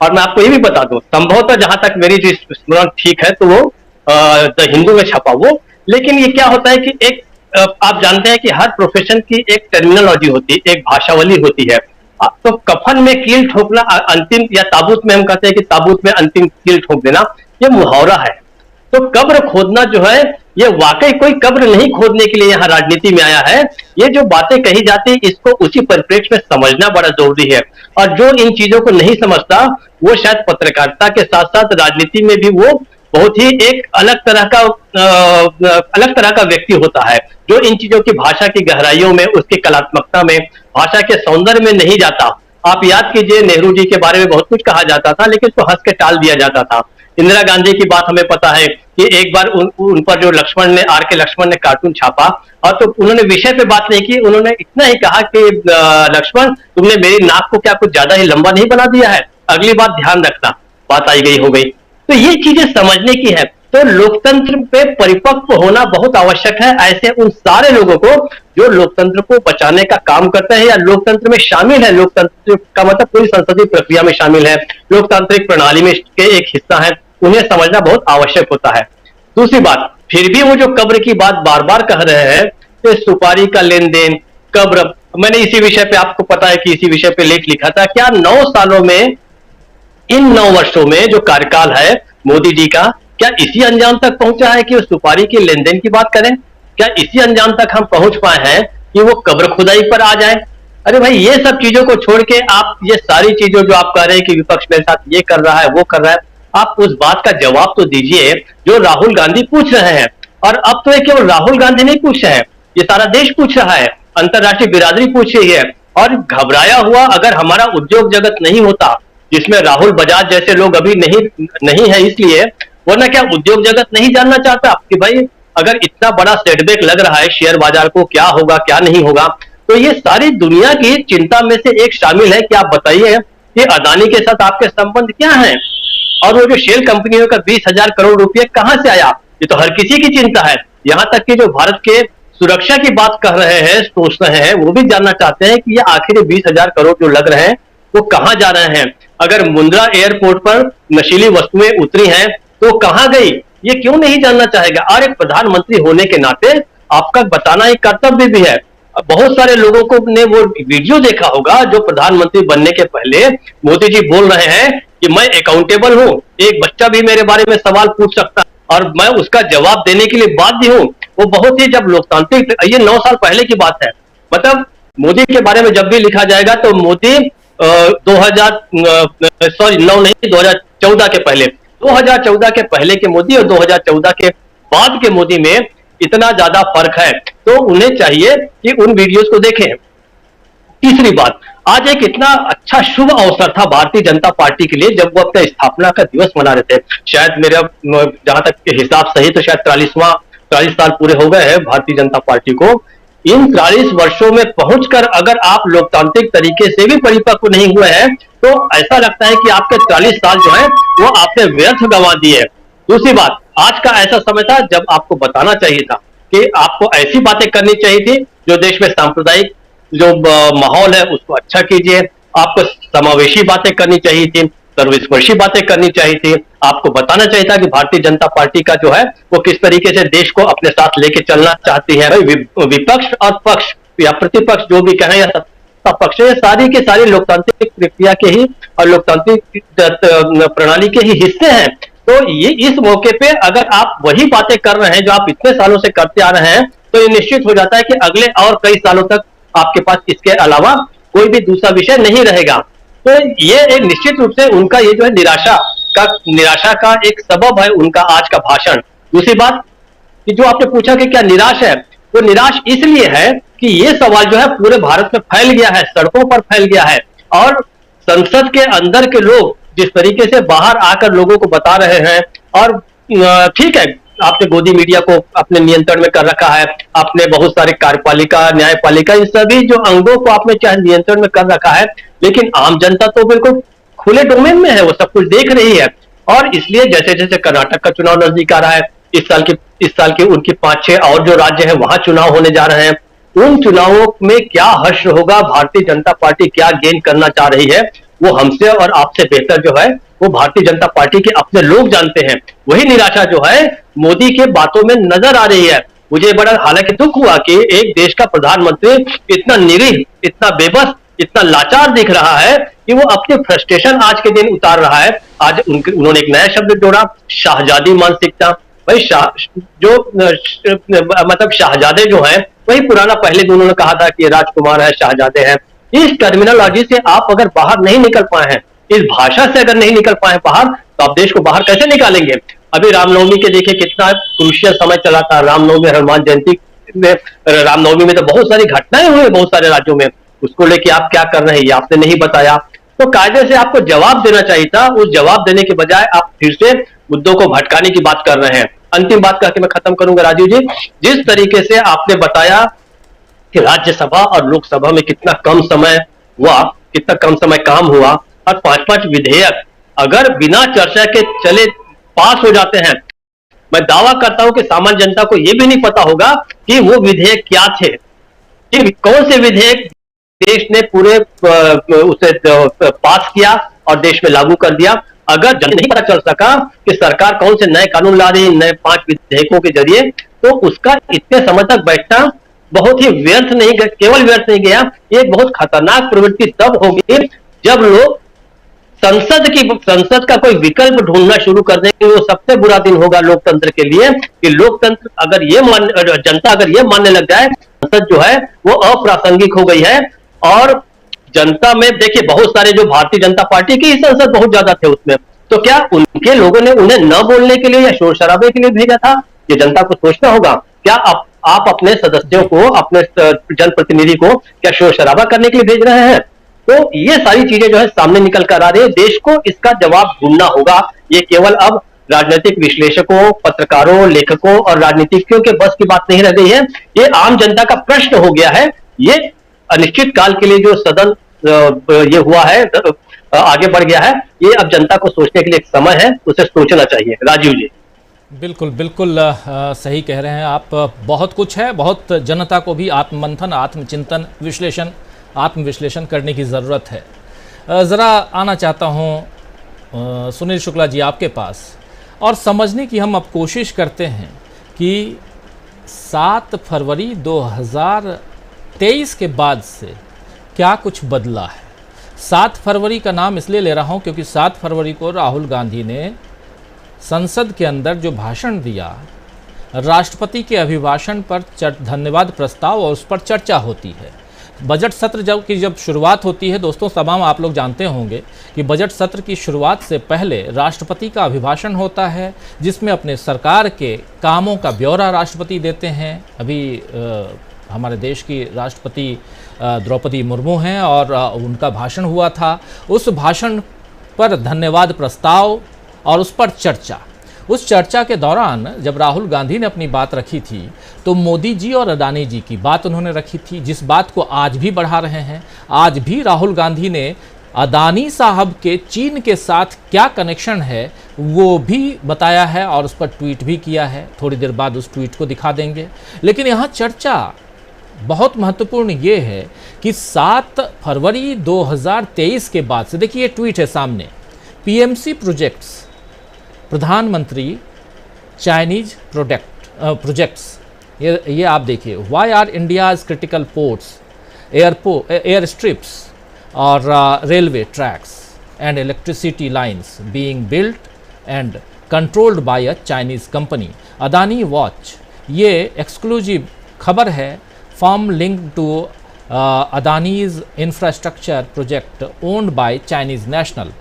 और मैं आपको ये भी बता दूं, संभवतः जहां तक मेरी जो स्मरण ठीक है तो वो द हिंदू में छपा वो। लेकिन ये क्या होता है कि एक आप जानते हैं कि हर प्रोफेशन की एक टर्मिनोलॉजी होती है, एक भाषावली होती है। तो कफन में कील ठोकना, अंतिम, या ताबूत में हम कहते हैं कि ताबूत में अंतिम कील ठोक देना, ये मुहावरा है। तो कब्र खोदना जो है ये वाकई कोई कब्र नहीं खोदने के लिए यहाँ राजनीति में आया है। ये जो बातें कही जाती है इसको उसी परिप्रेक्ष्य में समझना बड़ा जरूरी है। और जो इन चीजों को नहीं समझता वो शायद पत्रकारिता के साथ साथ राजनीति में भी वो बहुत ही एक अलग तरह का व्यक्ति होता है, जो इन चीजों की भाषा की गहराइयों में, उसकी कलात्मकता में, भाषा के सौंदर्य में नहीं जाता। आप याद कीजिए, नेहरू जी के बारे में बहुत कुछ कहा जाता था लेकिन उसको हंस के टाल दिया जाता था। इंदिरा गांधी की बात हमें पता है कि एक बार उन पर जो आर के लक्ष्मण ने कार्टून छापा, और तो उन्होंने विषय पे बात नहीं की, उन्होंने इतना ही कहा कि लक्ष्मण तुमने मेरी नाक को क्या कुछ ज्यादा ही लंबा नहीं बना दिया है, अगली बात ध्यान रखना। बात आई गई हो गई। तो ये चीजें समझने की है। तो लोकतंत्र पे परिपक्व होना बहुत आवश्यक है ऐसे उन सारे लोगों को जो लोकतंत्र को बचाने का काम करते हैं या लोकतंत्र में शामिल है। लोकतंत्र का मतलब पूरी संसदीय प्रक्रिया में शामिल है, लोकतांत्रिक प्रणाली में के एक हिस्सा है, उन्हें समझना बहुत आवश्यक होता है। दूसरी बात, फिर भी वो जो कब्र की बात बार बार कह रहे हैं कि सुपारी का लेन देन, कब्र, मैंने इसी विषय पे, आपको पता है कि इसी विषय पे लेख लिखा था। क्या 9 सालों में, इन 9 वर्षों में जो कार्यकाल है मोदी जी का, क्या इसी अंजाम तक पहुंचा है कि वो सुपारी के लेन देन की बात करें? क्या इसी अंजाम तक हम पहुंच पाए हैं कि वो कब्र खुदाई पर आ जाए? अरे भाई, ये सब चीजों को छोड़ के आप ये सारी चीजों जो आप कह रहे हैं कि विपक्ष मेरे साथ ये कर रहा है वो कर रहा है, आप उस बात का जवाब तो दीजिए जो राहुल गांधी पूछ रहे हैं। और अब तो केवल राहुल गांधी नहीं पूछ रहे हैं, ये सारा देश पूछ रहा है, अंतर्राष्ट्रीय बिरादरी पूछ रही है। और घबराया हुआ अगर हमारा उद्योग जगत नहीं होता, जिसमें राहुल बजाज जैसे लोग अभी नहीं है इसलिए, वरना क्या उद्योग जगत नहीं जानना चाहता कि भाई अगर इतना बड़ा सेटबैक लग रहा है शेयर बाजार को, क्या होगा क्या नहीं होगा? तो ये सारी दुनिया की चिंता में से एक शामिल है कि आप बताइए कि अदानी के साथ आपके संबंध क्या हैं, और वो जो शेल कंपनियों का 20,000 करोड़ रुपये कहां से आया, ये तो हर किसी की चिंता है। यहां तक कि जो भारत के सुरक्षा की बात कर रहे हैं, सोच रहे हैं, वो भी जानना चाहते हैं कि ये आखिर 20,000 करोड़ जो लग रहे हैं वो कहां जा रहे हैं। अगर मुंद्रा एयरपोर्ट पर नशीली वस्तुएं उतरी हैं तो कहां गई, ये क्यों नहीं जानना चाहेगा? और एक प्रधानमंत्री होने के नाते आपका बताना एक कर्तव्य भी है। बहुत सारे लोगों को ने वो वीडियो देखा होगा जो प्रधानमंत्री बनने के पहले मोदी जी बोल रहे हैं कि मैं अकाउंटेबल हूं, एक बच्चा भी मेरे बारे में सवाल पूछ सकता और मैं उसका जवाब देने के लिए बाध्य हूं। वो बहुत ही, जब लोकतांत्रिक, ये 9 साल पहले की बात है। मतलब मोदी के बारे में जब भी लिखा जाएगा तो मोदी 2014 के पहले, 2014 के पहले के मोदी और 2014 के बाद के मोदी में इतना ज्यादा फर्क है, तो उन्हें चाहिए कि उन वीडियोस को देखें। तीसरी बात, आज एक इतना अच्छा शुभ अवसर था भारतीय जनता पार्टी के लिए जब वो अपने स्थापना का दिवस मना रहे थे। शायद मेरा जहां तक के हिसाब सही तो शायद 43 साल पूरे हो गए हैं भारतीय जनता पार्टी को। इन 43 वर्षों में पहुंचकर अगर आप लोकतांत्रिक तरीके से भी परिपक्व नहीं हुए हैं तो ऐसा लगता है कि आपके 43 साल जो है वो आपने व्यर्थ गंवा दिए। दूसरी बात, आज का ऐसा समय था जब आपको बताना चाहिए था कि आपको ऐसी बातें करनी चाहिए थी जो देश में सांप्रदायिक जो माहौल है उसको अच्छा कीजिए, आपको समावेशी बातें करनी चाहिए थी, सर्वस्पर्शी बातें करनी चाहिए थी। आपको बताना चाहिए था कि भारतीय जनता पार्टी का जो है वो किस तरीके से देश को अपने साथ लेके चलना चाहती है। विपक्ष और पक्ष या प्रतिपक्ष जो भी कहें या सत्ता पक्ष, ये सारी के सारी लोकतांत्रिक प्रक्रिया के ही और लोकतांत्रिक प्रणाली के ही हिस्से हैं। तो ये इस मौके पे अगर आप वही बातें कर रहे हैं जो आप इतने सालों से करते आ रहे हैं तो ये निश्चित हो जाता है कि अगले और कई सालों तक आपके पास इसके अलावा कोई भी दूसरा विषय नहीं रहेगा। तो ये एक निश्चित रूप से उनका ये जो है निराशा का एक सबब है उनका आज का भाषण। दूसरी बात कि जो आपने पूछा कि क्या निराश है, वो निराश इसलिए है कि ये सवाल जो है पूरे भारत में फैल गया है, सड़कों पर फैल गया है, और संसद के अंदर के लोग जिस तरीके से बाहर आकर लोगों को बता रहे हैं, और ठीक है आपने गोदी मीडिया को अपने नियंत्रण में कर रखा है, आपने बहुत सारे कार्यपालिका, न्यायपालिका, इन सभी जो अंगों को आपने चाहे नियंत्रण में कर रखा है, लेकिन आम जनता तो बिल्कुल खुले डोमेन में है, वो सब कुछ देख रही है। और इसलिए जैसे जैसे कर्नाटक का चुनाव नजदीक आ रहा है, इस साल की उनकी 5-6 और जो राज्य है वहां चुनाव होने जा रहे हैं, उन चुनावों में क्या हश्र होगा, भारतीय जनता पार्टी क्या गेन करना चाह रही है, वो हमसे और आपसे बेहतर जो है वो भारतीय जनता पार्टी के अपने लोग जानते हैं। वही निराशा जो है मोदी के बातों में नजर आ रही है। मुझे बड़ा हालांकि दुख हुआ कि एक देश का प्रधानमंत्री इतना निरीह, इतना बेबस, इतना लाचार दिख रहा है कि वो अपनी फ्रस्ट्रेशन आज के दिन उतार रहा है। आज उन्होंने एक नया शब्द जोड़ा, शाहजादी मानसिकता। भाई मतलब शाहजादे जो हैं वही पुराना, पहले भी उन्होंने कहा था कि राजकुमार है, शाहजादे हैं। इस टर्मिनोलॉजी से आप अगर बाहर नहीं निकल पाए हैं, इस भाषा से अगर नहीं निकल पाए बाहर, तो आप देश को बाहर कैसे निकालेंगे? अभी रामनवमी के देखिए कितना क्रूशियल समय चला था, रामनवमी, हनुमान जयंती में, रामनवमी में तो बहुत सारी घटनाएं हुई बहुत सारे राज्यों में, उसको लेके आप क्या कर रहे हैं ये आपने नहीं बताया। तो कायदे से आपको जवाब देना चाहिए था, उस जवाब देने के बजाय आप फिर से मुद्दों को भटकाने की बात कर रहे हैं। अंतिम बात करके मैं खत्म करूंगा राजीव जी, जिस तरीके से आपने बताया कि राज्यसभा और लोकसभा में कितना कम समय हुआ, कितना कम समय काम हुआ, और 5-5 विधेयक अगर बिना चर्चा के चले पास हो जाते हैं, मैं दावा करता हूं कि सामान्य जनता को यह भी नहीं पता होगा कि वो विधेयक क्या थे, कि कौन से विधेयक देश ने पूरे उसे पास किया और देश में लागू कर दिया। अगर जल्दी नहीं पता चल सका कि सरकार कौन से नए कानून ला रही है नए 5 विधेयकों के जरिए, तो उसका इतने समय तक बैठना बहुत ही व्यर्थ नहीं, केवल व्यर्थ नहीं गया, ये बहुत खतरनाक प्रवृत्ति तब होगी जब लोग संसद का कोई विकल्प ढूंढना शुरू कर देंगे। वो सबसे बुरा दिन होगा लोकतंत्र के लिए, कि लोकतंत्र अगर जनता अगर ये मानने लग जाए संसद जो है वो अप्रासंगिक हो गई है। और जनता में देखिए बहुत सारे जो भारतीय जनता पार्टी की संसद बहुत ज्यादा थे उसमें, तो क्या उनके लोगों ने उन्हें न बोलने के लिए या शोर शराबे के लिए भेजा था? ये जनता को सोचना होगा। क्या आप अपने सदस्यों को, अपने जनप्रतिनिधि को क्या शोर शराबा करने के लिए भेज रहे हैं? तो ये सारी चीजें जो है सामने निकल कर आ रही है, देश को इसका जवाब ढूंढना होगा। ये केवल अब राजनीतिक विश्लेषकों, पत्रकारों, लेखकों और राजनीतिज्ञों के बस की बात नहीं रह गई है, ये आम जनता का प्रश्न हो गया है। ये अनिश्चित काल के लिए जो सदन ये हुआ है, आगे बढ़ गया है, ये अब जनता को सोचने के लिए एक समय है, उसे सोचना चाहिए। राजीव जी बिल्कुल बिल्कुल सही कह रहे हैं आप। बहुत कुछ है, बहुत जनता को भी आत्ममंथन, आत्मचिंतन, आत्मविश्लेषण करने की ज़रूरत है। ज़रा आना चाहता हूँ सुनील शुक्ला जी आपके पास, और समझने की हम अब कोशिश करते हैं कि 7 फरवरी 2023 के बाद से क्या कुछ बदला है। 7 फरवरी का नाम इसलिए ले रहा हूँ क्योंकि 7 फरवरी को राहुल गांधी ने संसद के अंदर जो भाषण दिया, राष्ट्रपति के अभिभाषण पर धन्यवाद प्रस्ताव और उस पर चर्चा होती है। बजट सत्र जब शुरुआत होती है दोस्तों, तमाम आप लोग जानते होंगे कि बजट सत्र की शुरुआत से पहले राष्ट्रपति का अभिभाषण होता है, जिसमें अपने सरकार के कामों का ब्यौरा राष्ट्रपति देते हैं। अभी हमारे देश की राष्ट्रपति द्रौपदी मुर्मू हैं और उनका भाषण हुआ था। उस भाषण पर धन्यवाद प्रस्ताव और उस पर चर्चा, उस चर्चा के दौरान जब राहुल गांधी ने अपनी बात रखी थी तो मोदी जी और अडानी जी की बात उन्होंने रखी थी, जिस बात को आज भी बढ़ा रहे हैं। आज भी राहुल गांधी ने अडानी साहब के चीन के साथ क्या कनेक्शन है वो भी बताया है और उस पर ट्वीट भी किया है। थोड़ी देर बाद उस ट्वीट को दिखा देंगे। लेकिन यहाँ चर्चा बहुत महत्वपूर्ण ये है कि 7 फरवरी 2023 के बाद से, देखिए ये ट्वीट है सामने, पीएमसी प्रोजेक्ट्स, प्रधानमंत्री चाइनीज प्रोजेक्ट्स, ये आप देखिए, why are India's critical ports, airstrips और railway tracks and electricity lines being built and controlled by a Chinese company, Adani watch. ये एक्सक्लूसिव खबर है, firm linked to Adani's infrastructure project owned by Chinese national.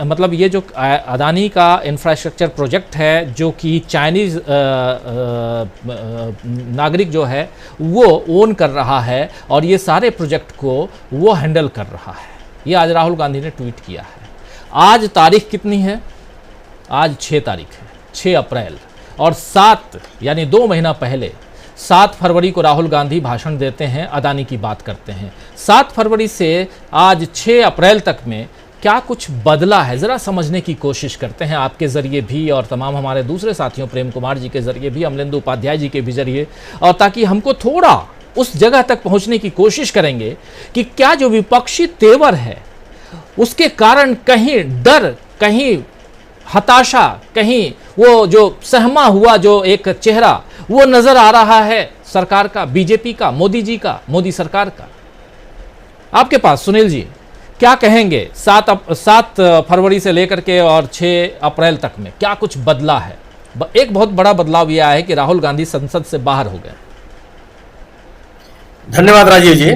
मतलब ये जो अदानी का infrastructure project है जो कि चाइनीज़ नागरिक जो है वो ओन कर रहा है और ये सारे प्रोजेक्ट को वो हैंडल कर रहा है। ये आज राहुल गांधी ने ट्वीट किया है। आज तारीख कितनी है? आज 6 तारीख है, 6 अप्रैल। और 7 यानी 2 महीना पहले 7 फरवरी को राहुल गांधी भाषण देते हैं, अदानी की बात करते हैं। 7 फरवरी से आज 6 अप्रैल तक में क्या कुछ बदला है, ज़रा समझने की कोशिश करते हैं आपके ज़रिए भी और तमाम हमारे दूसरे साथियों प्रेम कुमार जी के ज़रिए भी, अमलेंदु उपाध्याय जी के भी ज़रिए, और ताकि हमको थोड़ा उस जगह तक पहुंचने की कोशिश करेंगे कि क्या जो विपक्षी तेवर है उसके कारण कहीं डर, कहीं हताशा, कहीं वो जो सहमा हुआ जो एक चेहरा वो नज़र आ रहा है सरकार का, बीजेपी का, मोदी जी का, मोदी सरकार का। आपके पास सुनील जी क्या कहेंगे 7 फरवरी से लेकर के और 6 अप्रैल तक में क्या कुछ बदला है? एक बहुत बड़ा बदलाव यह आया है कि राहुल गांधी संसद से बाहर हो गए। धन्यवाद राजीव जी।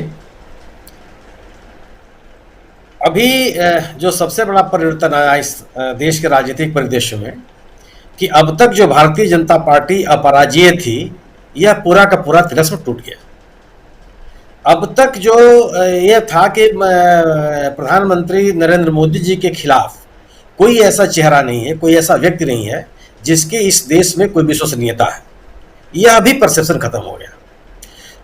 अभी जो सबसे बड़ा परिवर्तन आया इस देश के राजनीतिक परिदृश्य में कि अब तक जो भारतीय जनता पार्टी अपराजय थी, यह पूरा का पूरा तिरस्म टूट गया। अब तक जो यह था कि प्रधानमंत्री नरेंद्र मोदी जी के खिलाफ कोई ऐसा चेहरा नहीं है, कोई ऐसा व्यक्ति नहीं है जिसके इस देश में कोई विश्वसनीयता है, यह अभी परसेप्शन खत्म हो गया।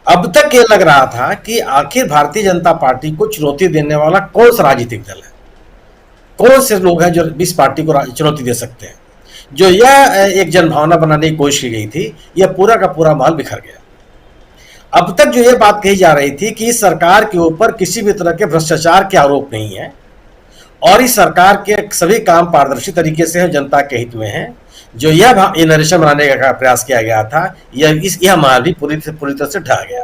अब तक ये लग रहा था कि आखिर भारतीय जनता पार्टी को चुनौती देने वाला कौन सा राजनीतिक दल है, कौन से लोग हैं जो इस पार्टी को चुनौती दे सकते हैं। जो यह एक जनभावना बनाने की कोशिश की गई थी, यह पूरा का पूरा माहौल बिखर गया। अब तक जो यह बात कही जा रही थी कि इस सरकार के ऊपर किसी भी तरह के भ्रष्टाचार के आरोप नहीं है और इस सरकार के सभी काम पारदर्शी तरीके से जनता के हित में है, जो यह नरेशन बनाने का प्रयास किया गया था, यह माहौल भी पूरी तरह से ढह गया।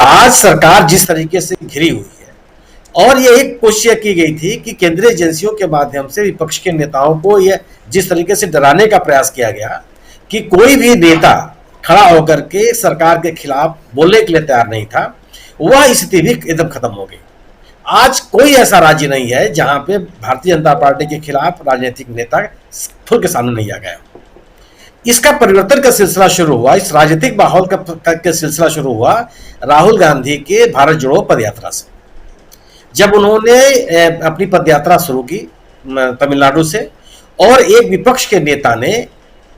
आज सरकार जिस तरीके से घिरी हुई है और यह एक कोशिश की गई थी कि केंद्रीय एजेंसियों के माध्यम से विपक्ष के नेताओं को यह जिस तरीके से डराने का प्रयास किया गया कि कोई भी नेता खड़ा होकर के सरकार के खिलाफ बोलने के लिए तैयार नहीं था, वह स्थिति भी एकदम खत्म हो गई। आज कोई ऐसा राज्य नहीं है जहां पे भारतीय जनता पार्टी के खिलाफ राजनीतिक नेता खुल के सामने नहीं आ गया। इसका परिवर्तन का सिलसिला शुरू हुआ, इस राजनीतिक माहौल का सिलसिला शुरू हुआ राहुल गांधी के भारत जोड़ो पदयात्रा से। जब उन्होंने अपनी पदयात्रा शुरू की तमिलनाडु से और एक विपक्ष के नेता ने,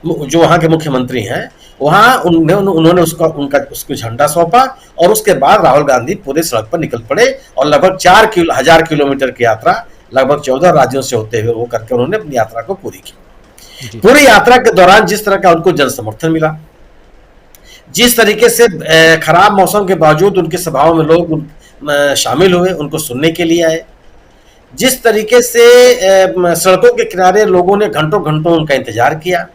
जो वहां के मुख्यमंत्री हैं, वहां उन्होंने उसको झंडा सौंपा और उसके बाद राहुल गांधी पूरे सड़क पर निकल पड़े और लगभग 4,000 किलोमीटर की यात्रा लगभग 14 राज्यों से होते हुए वो करके उन्होंने अपनी यात्रा को पूरी की। पूरी यात्रा के दौरान जिस तरह का उनको जन समर्थन मिला, जिस तरीके से खराब मौसम के बावजूद उनके सभाओं में लोग शामिल हुए, उनको सुनने के लिए आए, जिस तरीके से सड़कों के किनारे लोगों ने घंटों घंटों उनका इंतजार किया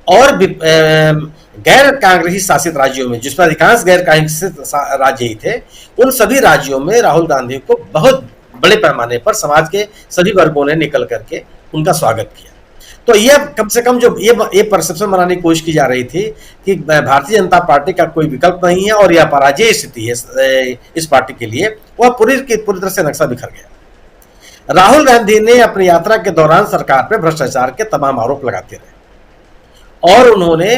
और गैर कांग्रेसी शासित राज्यों में, जिसमें अधिकांश गैर कांग्रेसी राज्य ही थे, उन सभी राज्यों में राहुल गांधी को बहुत बड़े पैमाने पर समाज के सभी वर्गों ने निकल करके उनका स्वागत किया। तो यह कम से कम जो ये परसेप्शन बनाने की कोशिश की जा रही थी कि भारतीय जनता पार्टी का कोई विकल्प नहीं है और यह पराजय स्थिति है इस पार्टी के लिए, वह पूरी तरह से नक्शा बिखर गया। राहुल गांधी ने अपनी यात्रा के दौरान सरकार पर भ्रष्टाचार के तमाम आरोप लगाते रहे और उन्होंने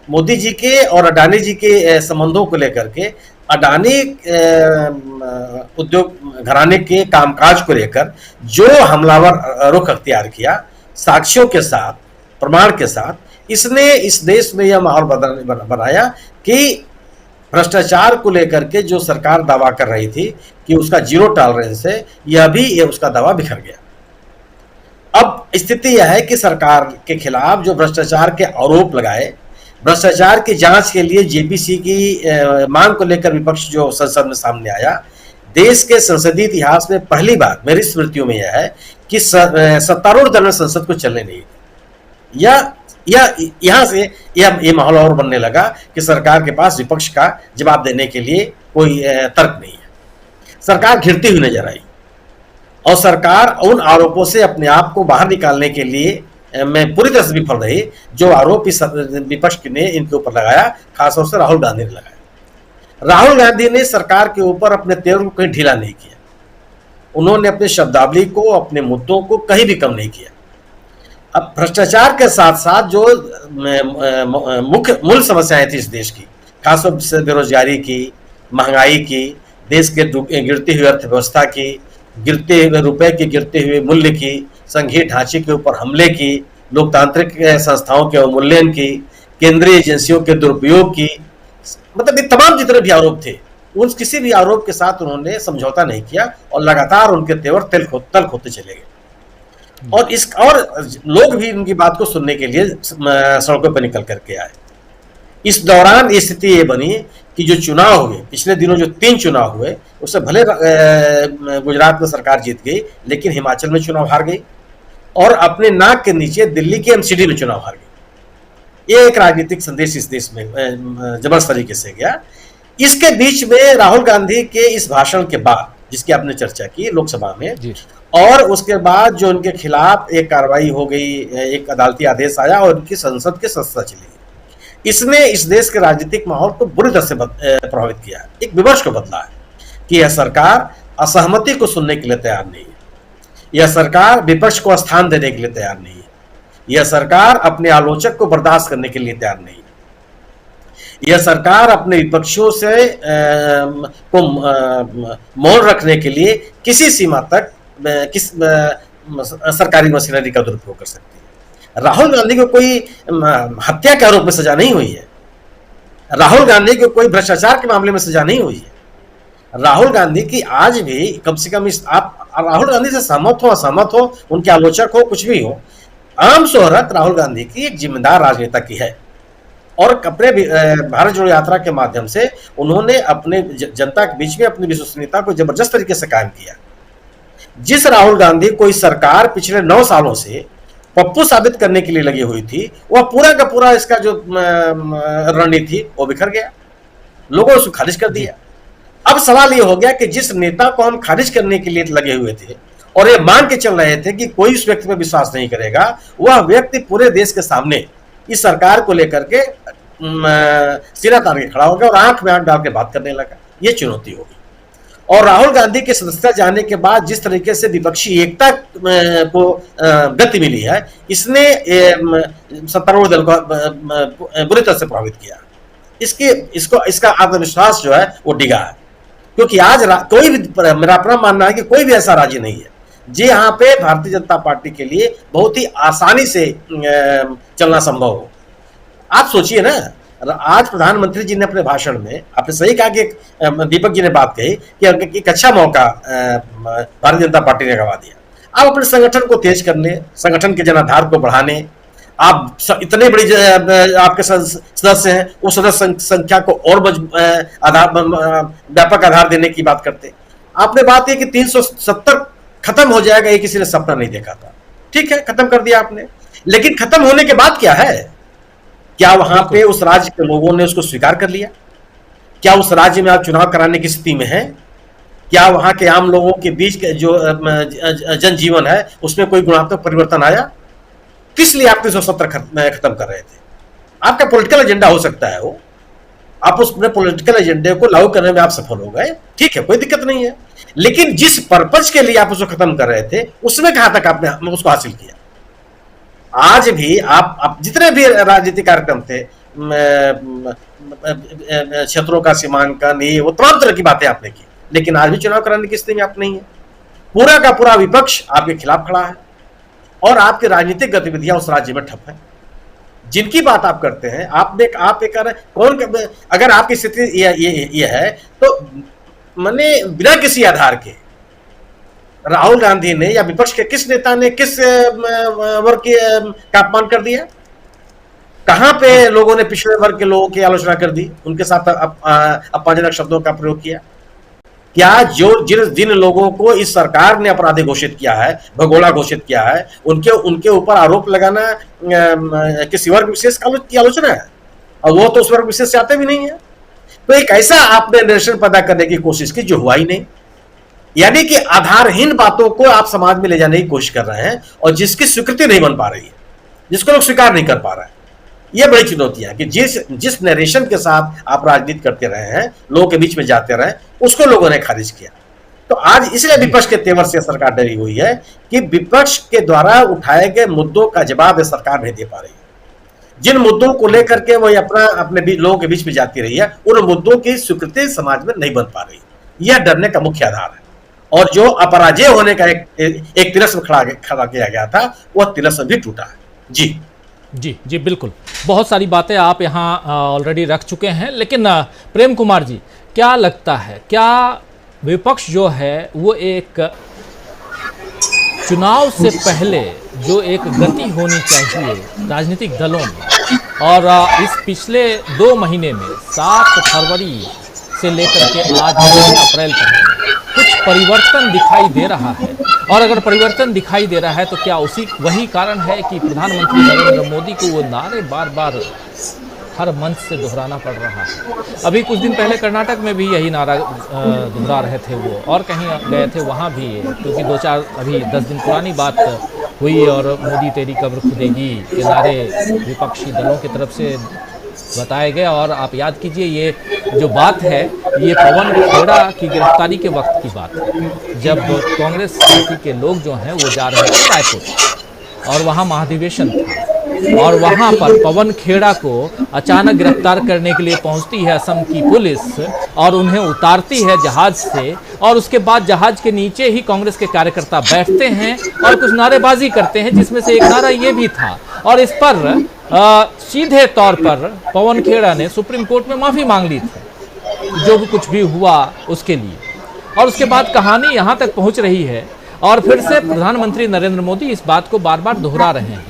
मोदी जी के और अडानी जी के संबंधों को लेकर के अडानी उद्योग घराने के कामकाज को लेकर जो हमलावर रुख अख्तियार किया, साक्ष्यों के साथ, प्रमाण के साथ, इसने इस देश में यह माहौल बनाया कि भ्रष्टाचार को लेकर के जो सरकार दावा कर रही थी कि उसका जीरो टॉलरेंस है, यह भी उसका दावा बिखर गया। अब स्थिति यह है कि सरकार के खिलाफ जो भ्रष्टाचार के आरोप लगाए, भ्रष्टाचार की जांच के लिए जेपीसी की मांग को लेकर विपक्ष जो संसद में सामने आया, देश के संसदीय इतिहास में पहली बार मेरी स्मृतियों में यह है कि सत्तारूढ़ दल ने संसद को चलने नहीं दिया। यहाँ से यह माहौल और बनने लगा कि सरकार के पास विपक्ष का जवाब देने के लिए कोई तर्क नहीं है। सरकार घिरती हुई नजर आई और सरकार उन आरोपों से अपने आप को बाहर निकालने के लिए मैं पूरी तरह से विफल रही जो आरोप इस विपक्ष ने इनके ऊपर लगाया, खासतौर से राहुल गांधी ने लगाया। राहुल गांधी ने सरकार के ऊपर अपने तेवर को कहीं ढीला नहीं किया, उन्होंने अपने शब्दावली को, अपने मुद्दों को कहीं भी कम नहीं किया। अब भ्रष्टाचार के साथ साथ जो मुख्य मूल समस्याएं थी इस देश की, खासतौर से बेरोजगारी की, महंगाई की, देश के गिरती हुई अर्थव्यवस्था की, गिरते हुए रुपए के गिरते हुए मूल्य की, संघीय ढांचे के ऊपर हमले की, लोकतांत्रिक संस्थाओं के अवमूल्यन की, केंद्रीय एजेंसियों के दुरुपयोग की, मतलब ये तमाम जितने भी आरोप थे, उन किसी भी आरोप के साथ उन्होंने समझौता नहीं किया और लगातार उनके तेवर तल्ख होते चले गए। और लोग भी उनकी बात को सुनने के लिए सड़कों पर निकल करके आए। इस दौरान ये स्थिति ये बनी कि जो चुनाव हुए, पिछले दिनों जो 3 चुनाव हुए, उससे भले गुजरात में सरकार जीत गई, लेकिन हिमाचल में चुनाव हार गई और अपने नाक के नीचे दिल्ली के एमसीडी में चुनाव हार गई। ये एक राजनीतिक संदेश इस देश में जबरदस्त तरीके से गया। इसके बीच में राहुल गांधी के इस भाषण के बाद जिसकी आपने चर्चा की लोकसभा में, जी। और उसके बाद जो उनके खिलाफ एक कार्रवाई हो गई, एक अदालती आदेश आया और उनकी संसद की सदस्यता चली गई। इसने इस देश के राजनीतिक माहौल को बुरी तरह से प्रभावित किया है, एक विमर्श को बदला है कि यह सरकार असहमति को सुनने के लिए तैयार नहीं है, यह सरकार विपक्ष को स्थान देने के लिए तैयार नहीं है, यह सरकार अपने आलोचक को बर्दाश्त करने के लिए तैयार नहीं है, यह सरकार अपने विपक्षियों से को मौन रखने के लिए किसी सीमा तक सरकारी मशीनरी का दुरुपयोग कर सकती है। राहुल गांधी को कोई हत्या के आरोप में सजा नहीं हुई है, राहुल गांधी को कोई भ्रष्टाचार के मामले में सजा नहीं हुई है। राहुल गांधी की आज भी कम से कम आप राहुल गांधी से सहमत हो असहमत हो, उनके आलोचक हो, कुछ भी हो, आम शोहरत राहुल गांधी की एक जिम्मेदार राजनेता की है और अपने भारत जोड़ो यात्रा के माध्यम से उन्होंने अपने जनता के बीच में अपनी विश्वसनीयता को जबरदस्त तरीके से कायम किया। जिस राहुल गांधी को इस सरकार पिछले 9 सालों से पप्पू साबित करने के लिए लगी हुई थी, वह पूरा का पूरा इसका जो रणनीति थी वो बिखर गया, लोगों ने उसको खारिज कर दिया। अब सवाल ये हो गया कि जिस नेता को हम खारिज करने के लिए लगे हुए थे और ये मान के चल रहे थे कि कोई उस व्यक्ति पर विश्वास नहीं करेगा, वह व्यक्ति पूरे देश के सामने इस सरकार को लेकर के सिरा तान के खड़ा हो गया और आंख में आंख डाल के बात करने लगा। ये चुनौती होगी। और राहुल गांधी के सदस्यता जाने के बाद जिस तरीके से विपक्षी एकता को गति मिली है, इसने सत्तारूढ़ दल को बुरी तरह से प्रभावित किया। इसका आत्मविश्वास जो है वो डिगा है, क्योंकि आज कोई भी, मेरा अपना मानना है कि कोई भी ऐसा राज्य नहीं है जी यहाँ पे भारतीय जनता पार्टी के लिए बहुत ही आसानी से चलना संभव हो। आप सोचिए ना, आज प्रधानमंत्री जी ने अपने भाषण में, आपने सही कहा कि दीपक जी ने बात कही कि एक अच्छा मौका भारतीय जनता पार्टी ने गंवा दिया। आप अपने संगठन को तेज करने, संगठन के जनाधार को बढ़ाने, आप इतने बड़ी आपके सदस्य हैं, उस सदस्य संख्या को और व्यापक आधार देने की बात करते। आपने बात की कि 370 खत्म हो जाएगा, ये किसी ने सपना नहीं देखा था। ठीक है, खत्म कर दिया आपने, लेकिन खत्म होने के बाद क्या है? क्या वहां पे उस राज्य के लोगों ने उसको स्वीकार कर लिया? क्या उस राज्य में आप चुनाव कराने की स्थिति में हैं? क्या वहां के आम लोगों के बीच के जो जनजीवन है उसमें कोई गुणात्मक परिवर्तन आया? किस लिए आप 370 खत्म कर रहे थे? आपका पॉलिटिकल एजेंडा हो सकता है वो, आप उस पॉलिटिकल एजेंडे को लागू करने में आप सफल हो गए, ठीक है, कोई दिक्कत नहीं है, लेकिन जिस पर्पज के लिए आप उसको खत्म कर रहे थे उसमें कहां तक आपने उसको हासिल किया? आज भी आप जितने भी राजनीतिक कार्यक्रम थे, क्षेत्रों का सीमांकन, ये वो तमाम तरह की बातें आपने की, लेकिन आज भी चुनाव कराने की स्थिति में आप नहीं है। पूरा का पूरा विपक्ष आपके खिलाफ खड़ा है और आपकी राजनीतिक गतिविधियां उस राज्य में ठप है। जिनकी बात आप करते हैं, अगर आपकी स्थिति ये है तो मैंने बिना किसी आधार के राहुल गांधी ने या विपक्ष के किस नेता ने किस वर्ग का अपमान कर दिया? कहां पे लोगों ने पिछड़े वर्ग के लोगों की आलोचना कर दी, उनके साथ अपमानजनक शब्दों का प्रयोग किया? क्या जिन लोगों को इस सरकार ने अपराधी घोषित किया है, भगोड़ा घोषित किया है, उनके ऊपर आरोप लगाना किसी वर्ग विशेष की आलोचना है? और वो तो उस वर्ग विशेष से आते भी नहीं है। तो एक ऐसा आपने निदर्शन पैदा करने की कोशिश की जो हुआ ही नहीं, यानी कि आधारहीन बातों को आप समाज में ले जाने की कोशिश कर रहे हैं और जिसकी स्वीकृति नहीं बन पा रही है, जिसको लोग स्वीकार नहीं कर पा रहे हैं। यह बड़ी चुनौतियां है कि जिस नरेशन के साथ आप राजनीति करते रहे हैं, लोगों के बीच में जाते रहे, उसको लोगों ने खारिज किया। तो आज इसलिए विपक्ष के तेवर से सरकार डरी हुई है कि विपक्ष के द्वारा उठाए गए मुद्दों का जवाब यह सरकार नहीं दे पा रही है। जिन मुद्दों को लेकर के वो अपने लोगों के बीच में जाती रही है, उन मुद्दों की स्वीकृति समाज में नहीं बन पा रही। यह डरने का मुख्य आधार है। और जो अपराजय होने का एक तिलस्म खड़ा किया गया था, वह तिलस्म भी टूटा है। जी जी जी, बिल्कुल। बहुत सारी बातें आप यहाँ ऑलरेडी रख चुके हैं, लेकिन प्रेम कुमार जी, क्या लगता है, क्या विपक्ष जो है वो एक चुनाव से पहले जो एक गति होनी चाहिए राजनीतिक दलों में, और इस पिछले 2 महीने में 7 फरवरी से लेकर के आज 6 अप्रैल तक कुछ परिवर्तन दिखाई दे रहा है? और अगर परिवर्तन दिखाई दे रहा है तो क्या वही कारण है कि प्रधानमंत्री नरेंद्र मोदी को वो नारे बार बार हर मंच से दोहराना पड़ रहा है। अभी कुछ दिन पहले कर्नाटक में भी यही नारा दोहरा रहे थे वो, और कहीं गए थे वहाँ भी, क्योंकि 10 दिन पुरानी बात हुई और मोदी तेरी कब्र खुदेगी के नारे विपक्षी दलों की तरफ से बताए गए। और आप याद कीजिए, ये जो बात है ये पवन खेड़ा की गिरफ्तारी के वक्त की बात है, जब कांग्रेस पार्टी के लोग जो हैं वो जा रहे थे रायपुर और वहाँ महाधिवेशन था, और वहाँ पर पवन खेड़ा को अचानक गिरफ्तार करने के लिए पहुँचती है असम की पुलिस और उन्हें उतारती है जहाज से, और उसके बाद जहाज के नीचे ही कांग्रेस के कार्यकर्ता बैठते हैं और कुछ नारेबाजी करते हैं, जिसमें से एक नारा ये भी था। और इस पर सीधे तौर पर पवन खेड़ा ने सुप्रीम कोर्ट में माफ़ी मांग ली थी, जो भी कुछ भी हुआ उसके लिए। और उसके बाद कहानी यहाँ तक पहुँच रही है और फिर से प्रधानमंत्री नरेंद्र मोदी इस बात को बार बार दोहरा रहे हैं।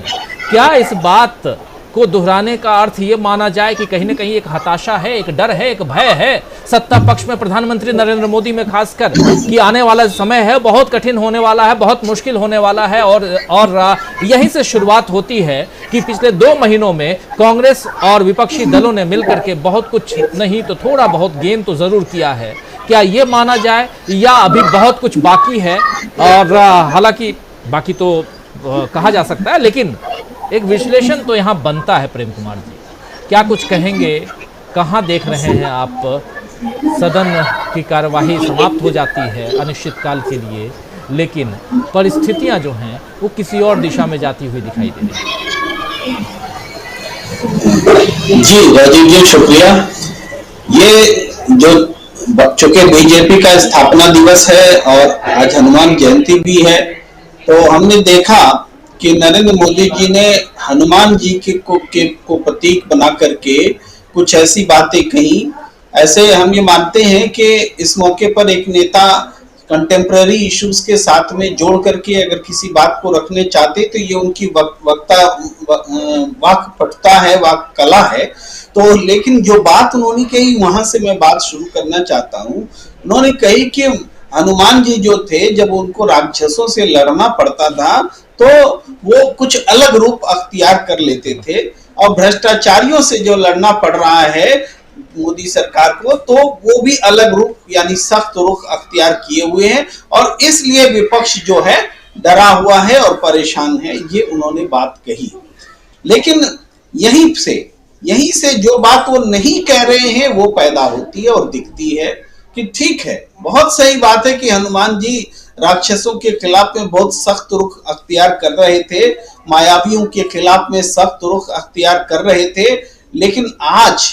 क्या इस बात को दोहराने का अर्थ ये माना जाए कि कहीं ना कहीं एक हताशा है, एक डर है, एक भय है सत्ता पक्ष में प्रधानमंत्री नरेंद्र मोदी में खासकर, कि आने वाला समय है बहुत कठिन होने वाला है, बहुत मुश्किल होने वाला है। और यहीं से शुरुआत होती है कि पिछले 2 महीनों में कांग्रेस और विपक्षी दलों ने मिलकर के बहुत कुछ नहीं तो थोड़ा बहुत गेम तो जरूर किया है। क्या ये माना जाए या अभी बहुत कुछ बाकी है? और हालांकि बाकी तो कहा जा सकता है, लेकिन एक विश्लेषण तो यहाँ बनता है। प्रेम कुमार जी, क्या कुछ कहेंगे? कहाँ देख रहे हैं आप? सदन की कार्यवाही समाप्त हो जाती है अनिश्चितकाल के लिए, लेकिन परिस्थितियाँ जो हैं वो किसी और दिशा में जाती हुई दिखाई दे रही हैं। जी राजीव जी, शुक्रिया। ये जो चूंकि बीजेपी का स्थापना दिवस है और आज हनुमान जयंती भी है, तो हमने देखा कि नरेंद्र मोदी जी ने हनुमान जी को प्रतीक बना करके कुछ ऐसी बातें कही। ऐसे हम ये मानते हैं कि इस मौके पर एक नेता कंटेम्प्रेरी इश्यूज के साथ में जोड़ करके अगर किसी बात को रखने चाहते तो ये उनकी वाक पटुता है, वाक कला है। तो लेकिन जो बात उन्होंने कही, वहां से मैं बात शुरू करना चाहता हूँ। उन्होंने कही कि हनुमान जी जो थे, जब उनको राक्षसों से लड़ना पड़ता था तो वो कुछ अलग रूप अख्तियार कर लेते थे, और भ्रष्टाचारियों से जो लड़ना पड़ रहा है मोदी सरकार को, तो वो भी अलग रूप यानी सख्त रुख अख्तियार किए हुए हैं, और इसलिए विपक्ष जो है डरा हुआ है और परेशान है। ये उन्होंने बात कही। लेकिन यहीं से जो बात वो नहीं कह रहे हैं वो पैदा होती है और दिखती है कि ठीक है, बहुत सही बात है कि हनुमान जी राक्षसों के खिलाफ में बहुत सख्त रुख अख्तियार कर रहे थे, मायावियों के खिलाफ में सख्त रुख अख्तियार कर रहे थे। लेकिन आज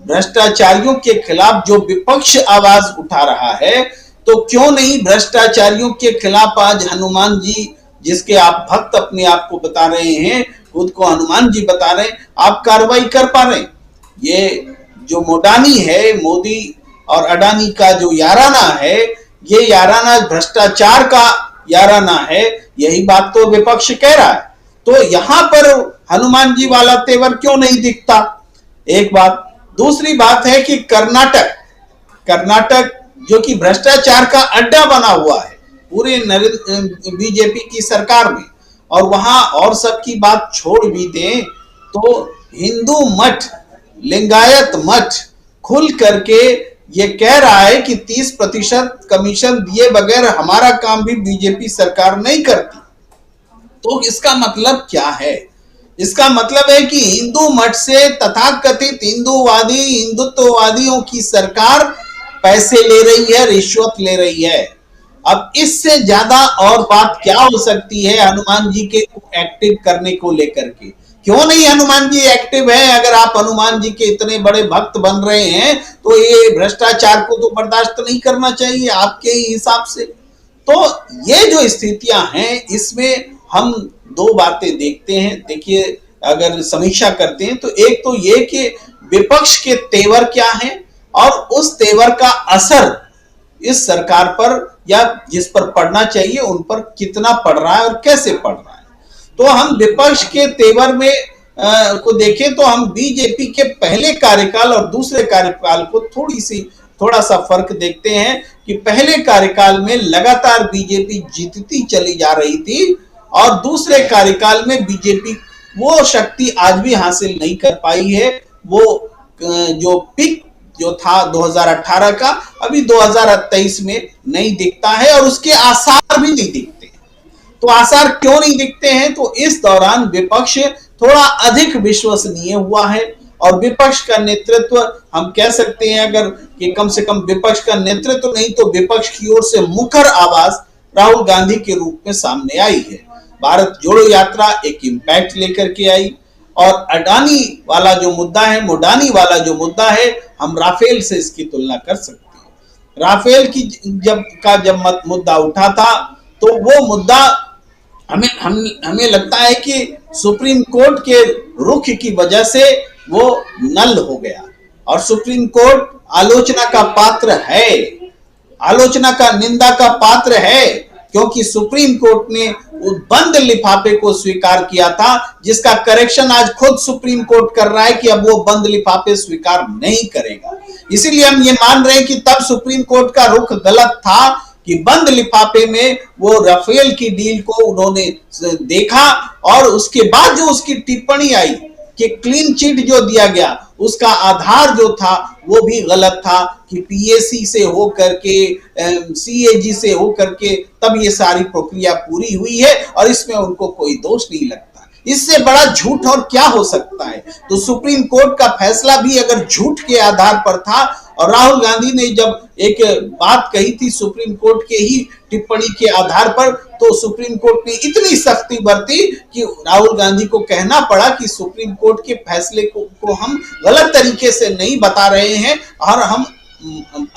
भ्रष्टाचारियों के खिलाफ जो विपक्ष आवाज उठा रहा है, तो क्यों नहीं भ्रष्टाचारियों के खिलाफ आज हनुमान जी, जिसके आप भक्त अपने आप को बता रहे हैं, खुद को हनुमान जी बता रहे हैं, आप कार्रवाई कर पा रहे हैं? ये जो मोडानी है, मोदी और अडानी का जो याराना है, ये याराना भ्रष्टाचार का याराना है, यही बात तो विपक्ष कह रहा है। तो यहां पर हनुमान जी वाला तेवर क्यों नहीं दिखता? एक बात। दूसरी बात है कि कर्नाटक जो कि भ्रष्टाचार का अड्डा बना हुआ है पूरे बीजेपी की सरकार में, और वहां और सबकी बात छोड़ भी दें तो हिंदू मठ, लिंगायत मठ खुल करके ये कह रहा है कि 30% कमीशन दिए बगैर हमारा काम भी बीजेपी सरकार नहीं करती। तो इसका मतलब क्या है? इसका मतलब है कि हिंदू मठ से तथाकथित हिंदुत्ववादियों की सरकार पैसे ले रही है, रिश्वत ले रही है। अब इससे ज्यादा और बात क्या हो सकती है हनुमान जी के एक्टिव करने को लेकर के? क्यों नहीं हनुमान जी एक्टिव है? अगर आप हनुमान जी के इतने बड़े भक्त बन रहे हैं तो ये भ्रष्टाचार को तो बर्दाश्त नहीं करना चाहिए आपके हिसाब से। तो ये जो स्थितियां हैं, इसमें हम 2 बातें देखते हैं। देखिए, अगर समीक्षा करते हैं तो एक तो ये कि विपक्ष के तेवर क्या हैं और उस तेवर का असर इस सरकार पर या जिस पर पड़ना चाहिए उन पर कितना पड़ रहा है और कैसे पड़ रहा है। तो हम विपक्ष के तेवर में को देखें तो हम बीजेपी के पहले कार्यकाल और दूसरे कार्यकाल को थोड़ा सा फर्क देखते हैं कि पहले कार्यकाल में लगातार बीजेपी जीतती चली जा रही थी और दूसरे कार्यकाल में बीजेपी वो शक्ति आज भी हासिल नहीं कर पाई है। वो जो पिक जो था 2018 का अभी 2023 में नहीं दिखता है और उसके आसार भी नहीं दिखते हैं। तो आसार क्यों नहीं दिखते हैं? तो इस दौरान विपक्ष थोड़ा अधिक विश्वसनीय हुआ है और विपक्ष का नेतृत्व हम कह सकते हैं अगर कि कम से कम विपक्ष का नेतृत्व नहीं तो विपक्ष की ओर से मुखर आवाज राहुल गांधी के रूप में सामने आई है। भारत जोड़ो यात्रा एक इम्पैक्ट लेकर के आई और अडानी वाला जो मुद्दा है, मोडानी वाला जो मुद्दा है, हम राफेल से इसकी तुलना कर सकते हैं। राफेल की जब मुद्दा उठा था तो वो मुद्दा हमें लगता है कि सुप्रीम कोर्ट के रुख की वजह से वो नल हो गया और सुप्रीम कोर्ट आलोचना का पात्र है, आलोचना का निंदा का पात्र है, क्योंकि सुप्रीम कोर्ट ने बंद लिफाफे को स्वीकार किया था जिसका करेक्शन आज खुद सुप्रीम कोर्ट कर रहा है कि अब वो बंद लिफाफे स्वीकार नहीं करेगा। इसीलिए हम ये मान रहे हैं कि तब सुप्रीम कोर्ट का रुख गलत था कि बंद लिफाफे में वो राफेल की डील को उन्होंने देखा और उसके बाद जो उसकी टिप्पणी आई कि क्लीन चिट जो दिया गया उसका आधार जो था वो भी गलत था कि पीएसी से होकर के सीएजी से होकर के तब ये सारी प्रक्रिया पूरी हुई है और इसमें उनको कोई दोष नहीं लगता। इससे बड़ा झूठ और क्या हो सकता है? तो सुप्रीम कोर्ट का फैसला भी अगर झूठ के आधार पर था और राहुल गांधी ने जब एक बात कही थी सुप्रीम कोर्ट के ही टिप्पणी के आधार पर तो सुप्रीम कोर्ट ने इतनी सख्ती बरती कि राहुल गांधी को कहना पड़ा कि सुप्रीम कोर्ट के फैसले को हम गलत तरीके से नहीं बता रहे हैं और हम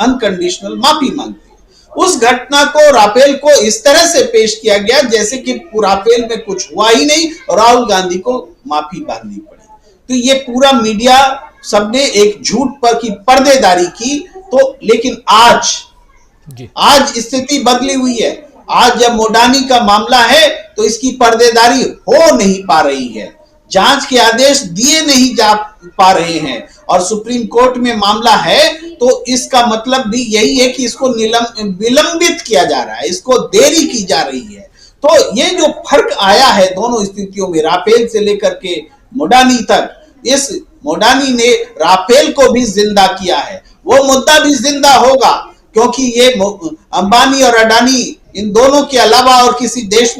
अनकंडीशनल माफी मांगते हैं। उस घटना को राफेल को इस तरह से पेश किया गया जैसे कि राफेल में कुछ हुआ ही नहीं और राहुल गांधी को माफी मांगनी पड़ी। तो ये पूरा मीडिया सबने एक झूठ पर की पर्देदारी की। तो लेकिन आज स्थिति बदली हुई है। आज जब मोडानी का मामला है तो इसकी पर्देदारी हो नहीं पा रही है, जांच के आदेश दिए नहीं जा पा रहे हैं और सुप्रीम कोर्ट में मामला है तो इसका मतलब भी यही है कि इसको विलंबित किया जा रहा है, इसको देरी की जा रही है। तो ये जो फर्क आया है दोनों स्थितियों में, राफेल से लेकर के मोडानी तक, इस मोडानी ने राफेल को भी जिंदा किया है, वो मुद्दा भी जिंदा होगा क्योंकि ये अंबानी और अडानी इन दोनों के अलावा और किसी देश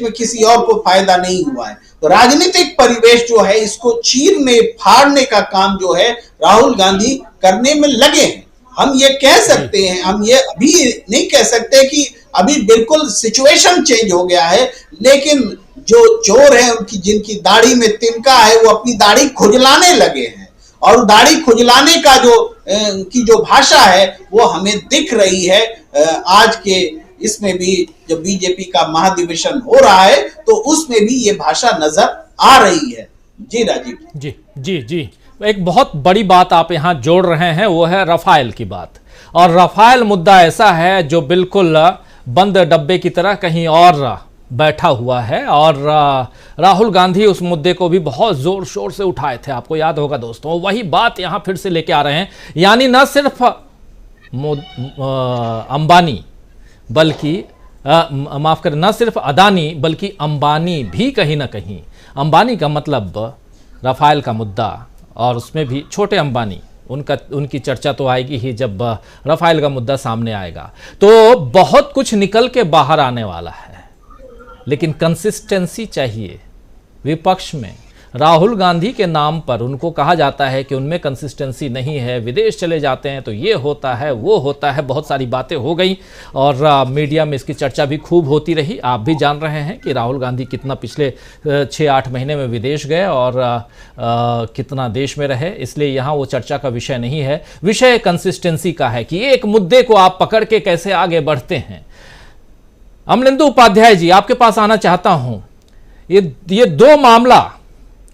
में किसी और को फायदा नहीं हुआ है। तो राजनीतिक परिवेश जो है इसको चीरने फाड़ने का काम जो है राहुल गांधी करने में लगे हैं। हम ये कह सकते हैं, हम ये अभी नहीं कह सकते कि अभी बिल्कुल सिचुएशन चेंज हो गया है, लेकिन जो चोर है उनकी जिनकी दाढ़ी में तिनका है वो अपनी दाढ़ी खुजलाने लगे हैं और दाढ़ी खुजलाने का जो भाषा है वो हमें दिख रही है। आज के इसमें भी जब बीजेपी का महाधिवेशन हो रहा है तो उसमें भी ये भाषा नजर आ रही है। जी राजीव जी जी जी, एक बहुत बड़ी बात आप यहां जोड़ रहे हैं, वो है रफाल की बात। और रफाल मुद्दा ऐसा है जो बिल्कुल बंद डब्बे की तरह कहीं और बैठा हुआ है और राहुल गांधी उस मुद्दे को भी बहुत जोर शोर से उठाए थे। आपको याद होगा दोस्तों, वही बात यहां फिर से लेके आ रहे हैं। यानी न सिर्फ अंबानी बल्कि माफ करें, न सिर्फ अदानी बल्कि अंबानी भी कहीं ना कहीं, अंबानी का मतलब रफाल का मुद्दा और उसमें भी छोटे अंबानी, उनकी चर्चा तो आएगी ही जब रफाल का मुद्दा सामने आएगा। तो बहुत कुछ निकल के बाहर आने वाला है, लेकिन कंसिस्टेंसी चाहिए विपक्ष में। राहुल गांधी के नाम पर उनको कहा जाता है कि उनमें कंसिस्टेंसी नहीं है, विदेश चले जाते हैं तो ये होता है वो होता है, बहुत सारी बातें हो गई और मीडिया में इसकी चर्चा भी खूब होती रही। आप भी जान रहे हैं कि राहुल गांधी कितना पिछले 6-8 महीने में विदेश गए और कितना देश में रहे, इसलिए यहाँ वो चर्चा का विषय नहीं है। विषय कंसिस्टेंसी का है कि एक मुद्दे को आप पकड़ के कैसे आगे बढ़ते हैं। अमलेंदु उपाध्याय जी, आपके पास आना चाहता हूं। ये दो मामला,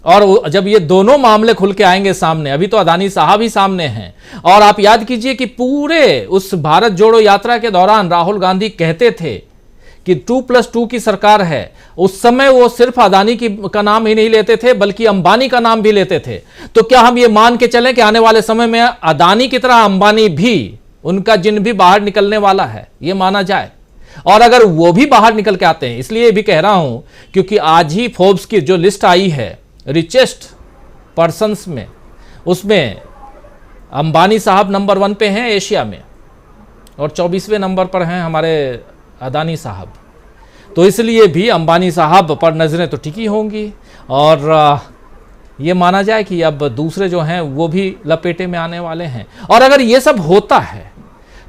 और जब ये दोनों मामले खुल के आएंगे सामने, अभी तो अदानी साहब ही सामने हैं, और आप याद कीजिए कि पूरे उस भारत जोड़ो यात्रा के दौरान राहुल गांधी कहते थे कि 2+2 की सरकार है। उस समय वो सिर्फ अदानी का नाम ही नहीं लेते थे बल्कि अंबानी का नाम भी लेते थे। तो क्या हम ये मान के चलें कि आने वाले समय में अदानी की तरह अंबानी भी, उनका जिन भी बाहर निकलने वाला है, ये माना जाए? और अगर वो भी बाहर निकल के आते हैं, इसलिए भी कह रहा हूं क्योंकि आज ही फोर्ब्स की जो लिस्ट आई है रिचेस्ट पर्सन्स में, उसमें अंबानी साहब नंबर 1 पे हैं एशिया में और 24वें नंबर पर हैं हमारे अदानी साहब। तो इसलिए भी अंबानी साहब पर नजरें तो टिकी होंगी और ये माना जाए कि अब दूसरे जो हैं वो भी लपेटे में आने वाले हैं। और अगर ये सब होता है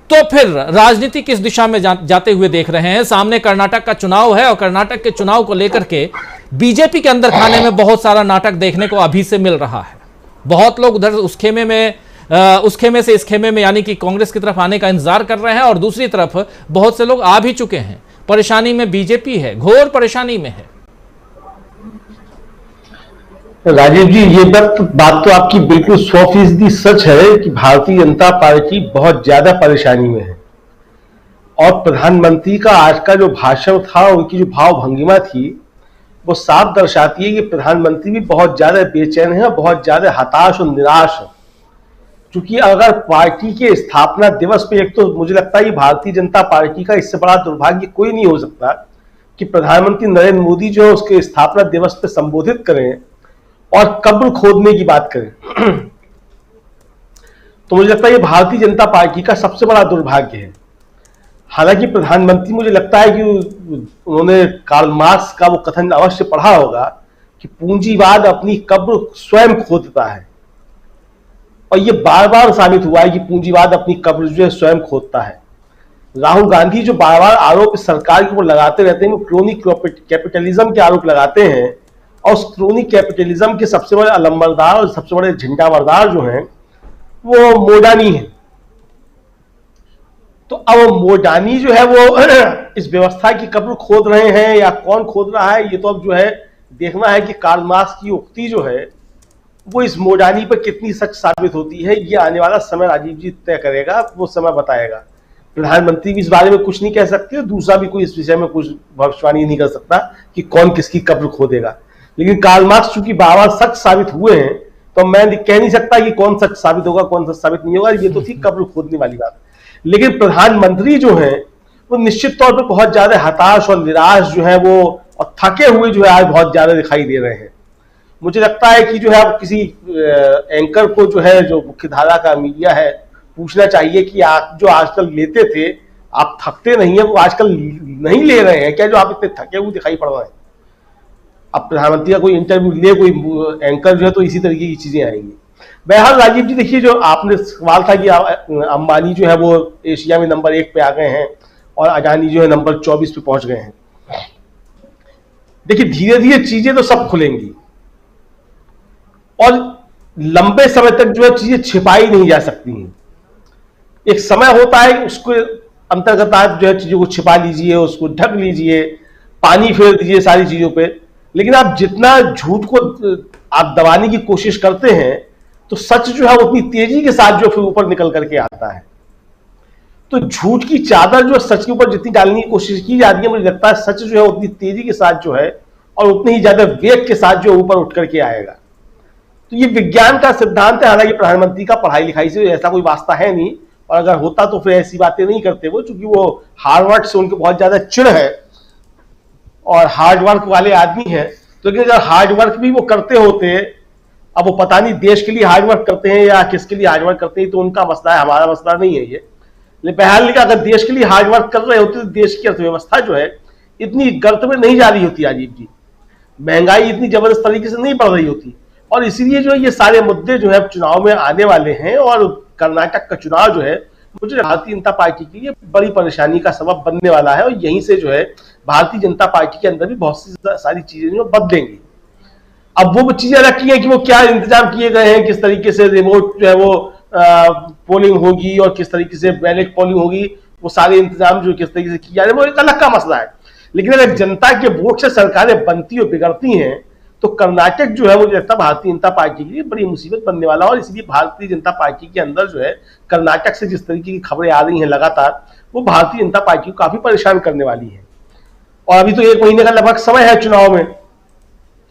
तो फिर राजनीति किस दिशा में जाते हुए देख रहे हैं? सामने कर्नाटक का चुनाव है और कर्नाटक के चुनाव को लेकर के बीजेपी के अंदर खाने में बहुत सारा नाटक देखने को अभी से मिल रहा है। बहुत लोग उधर उस खेमे से इस खेमे में यानी कि कांग्रेस की तरफ आने का इंतजार कर रहे हैं और दूसरी तरफ बहुत से लोग आ भी चुके हैं। परेशानी में बीजेपी है, घोर परेशानी में है। राजीव जी, ये बात तो आपकी बिल्कुल 100% सच है कि भारतीय जनता पार्टी बहुत ज्यादा परेशानी में है। और प्रधानमंत्री का आज का जो भाषण था, उनकी जो भाव भंगिमा थी, वो साफ दर्शाती है कि प्रधानमंत्री भी बहुत ज्यादा बेचैन है, बहुत ज्यादा हताश और निराश है। क्योंकि अगर पार्टी के स्थापना दिवस पे, एक तो मुझे लगता है कि भारतीय जनता पार्टी का इससे बड़ा दुर्भाग्य कोई नहीं हो सकता कि प्रधानमंत्री नरेंद्र मोदी जो है उसके स्थापना दिवस पे संबोधित करें और कब्र खोदने की बात करें। तो मुझे लगता है ये भारतीय जनता पार्टी का सबसे बड़ा दुर्भाग्य है। हालांकि प्रधानमंत्री, मुझे लगता है कि उन्होंने कार्ल मार्क्स का वो कथन अवश्य पढ़ा होगा कि पूंजीवाद अपनी कब्र स्वयं खोदता है। और ये बार बार साबित हुआ है कि पूंजीवाद अपनी कब्र जो है स्वयं खोदता है। राहुल गांधी जो बार बार आरोप सरकार के ऊपर लगाते रहते हैं, वो क्रोनी कैपिटलिज्म के आरोप लगाते हैं और उस क्रोनी कैपिटलिज्म के सबसे बड़े अलंबरदार और सबसे बड़े झंडाबरदार जो हैं वो मोडानी है। तो अब मोडानी जो है वो इस व्यवस्था की कब्र खोद रहे हैं या कौन खोद रहा है, ये तो अब जो है देखना है कि कार्ल मार्क्स की उक्ति जो है वो इस मोडानी पर कितनी सच साबित होती है। ये आने वाला समय राजीव जी तय करेगा, वो समय बताएगा। प्रधानमंत्री भी इस बारे में कुछ नहीं कह सकते और दूसरा भी कोई इस विषय में कुछ भविष्यवाणी नहीं कर सकता कि कौन किसकी कब्र खोदेगा। लेकिन कार्ल मार्क्स चूंकि बार सच साबित हुए हैं, तो मैं कह नहीं सकता कि कौन सच साबित होगा कौन सच साबित नहीं होगा। ये तो थी कब्र खोदने वाली बात। लेकिन प्रधानमंत्री जो है वो निश्चित तौर पर बहुत ज्यादा हताश और निराश जो है वो और थके हुए जो है आज बहुत ज्यादा दिखाई दे रहे हैं। मुझे लगता है कि जो है आप किसी एंकर को जो है, जो मुख्यधारा का मीडिया है, पूछना चाहिए कि आप जो आजकल लेते थे, आप थकते नहीं है, वो आजकल नहीं ले रहे हैं क्या जो आप इतने थके हुए दिखाई पड़ रहे हैं? अब प्रधानमंत्री का कोई इंटरव्यू ले कोई एंकर जो है तो इसी तरीके की चीजें आएंगी। बहरहाल राजीव जी, देखिए जो आपने सवाल था कि अंबानी जो है वो एशिया में नंबर 1 पे आ गए हैं और अडानी जो है नंबर 24 पे पहुंच गए हैं। देखिए धीरे धीरे चीजें तो सब खुलेंगी और लंबे समय तक जो है चीजें छिपाई नहीं जा सकती हैं। एक समय होता है, उसको अंतर्गत आप जो है चीजों को छिपा लीजिए, उसको ढक लीजिए, पानी फेर दीजिए सारी चीजों पे। लेकिन आप जितना झूठ को आप दबाने की कोशिश करते हैं तो सच जो है उतनी तेजी के साथ जो फिर ऊपर निकल करके आता है। तो झूठ की चादर जो सच के ऊपर जितनी डालने की कोशिश की जाती है, मुझे लगता है सच जो है उतनी तेजी के साथ जो है और उतनी ही ज्यादा वेग के साथ जो ऊपर उठ करके आएगा। तो ये विज्ञान का सिद्धांत है। हालांकि प्रधानमंत्री का पढ़ाई लिखाई से ऐसा कोई वास्ता है नहीं, और अगर होता तो फिर ऐसी बातें नहीं करते वो, क्योंकि वो हार्वर्ड से उनके बहुत ज्यादा चिढ़ है और हार्ड वर्क वाले आदमी हैं। तो लेकिन अगर हार्ड वर्क भी वो करते होते, अब वो पता नहीं देश के लिए हार्ड वर्क करते हैं या किसके लिए हार्ड वर्क करते हैं, तो उनका मसला है, हमारा मसला नहीं है ये। लेकिन बहरहाल अगर देश के लिए हार्ड वर्क कर रहे होते तो देश की अर्थव्यवस्था जो है इतनी गर्त में नहीं जा रही होती राजीव जी, महंगाई इतनी जबरदस्त तरीके से नहीं बढ़ रही होती। और इसीलिए जो ये सारे मुद्दे जो है चुनाव में आने वाले हैं, और कर्नाटक का चुनाव जो है मुझे भारतीय जनता पार्टी के लिए बड़ी परेशानी का सबब बनने वाला है। और यहीं से जो है भारतीय जनता पार्टी के अंदर भी बहुत सी सारी चीजें जो बदलेंगी। अब वो चीजें रखी हैं कि वो क्या इंतजाम किए गए हैं, किस तरीके से रिमोट जो है वो पोलिंग होगी और किस तरीके से बैलेट पोलिंग होगी, वो सारे इंतजाम जो किस तरीके से किए जा रहे हैं वो एक अलग का मसला है। लेकिन अगर जनता के वोट से सरकारें बनती और बिगड़ती हैं तो कर्नाटक जो है मुझे लगता है भारतीय जनता पार्टी के लिए बड़ी मुसीबत बनने वाला। और इसलिए भारतीय जनता पार्टी के अंदर जो है कर्नाटक से जिस तरीके की खबरें आ रही हैं लगातार, वो भारतीय जनता पार्टी को काफी परेशान करने वाली है। और अभी तो 1 महीने का लगभग समय है चुनाव में,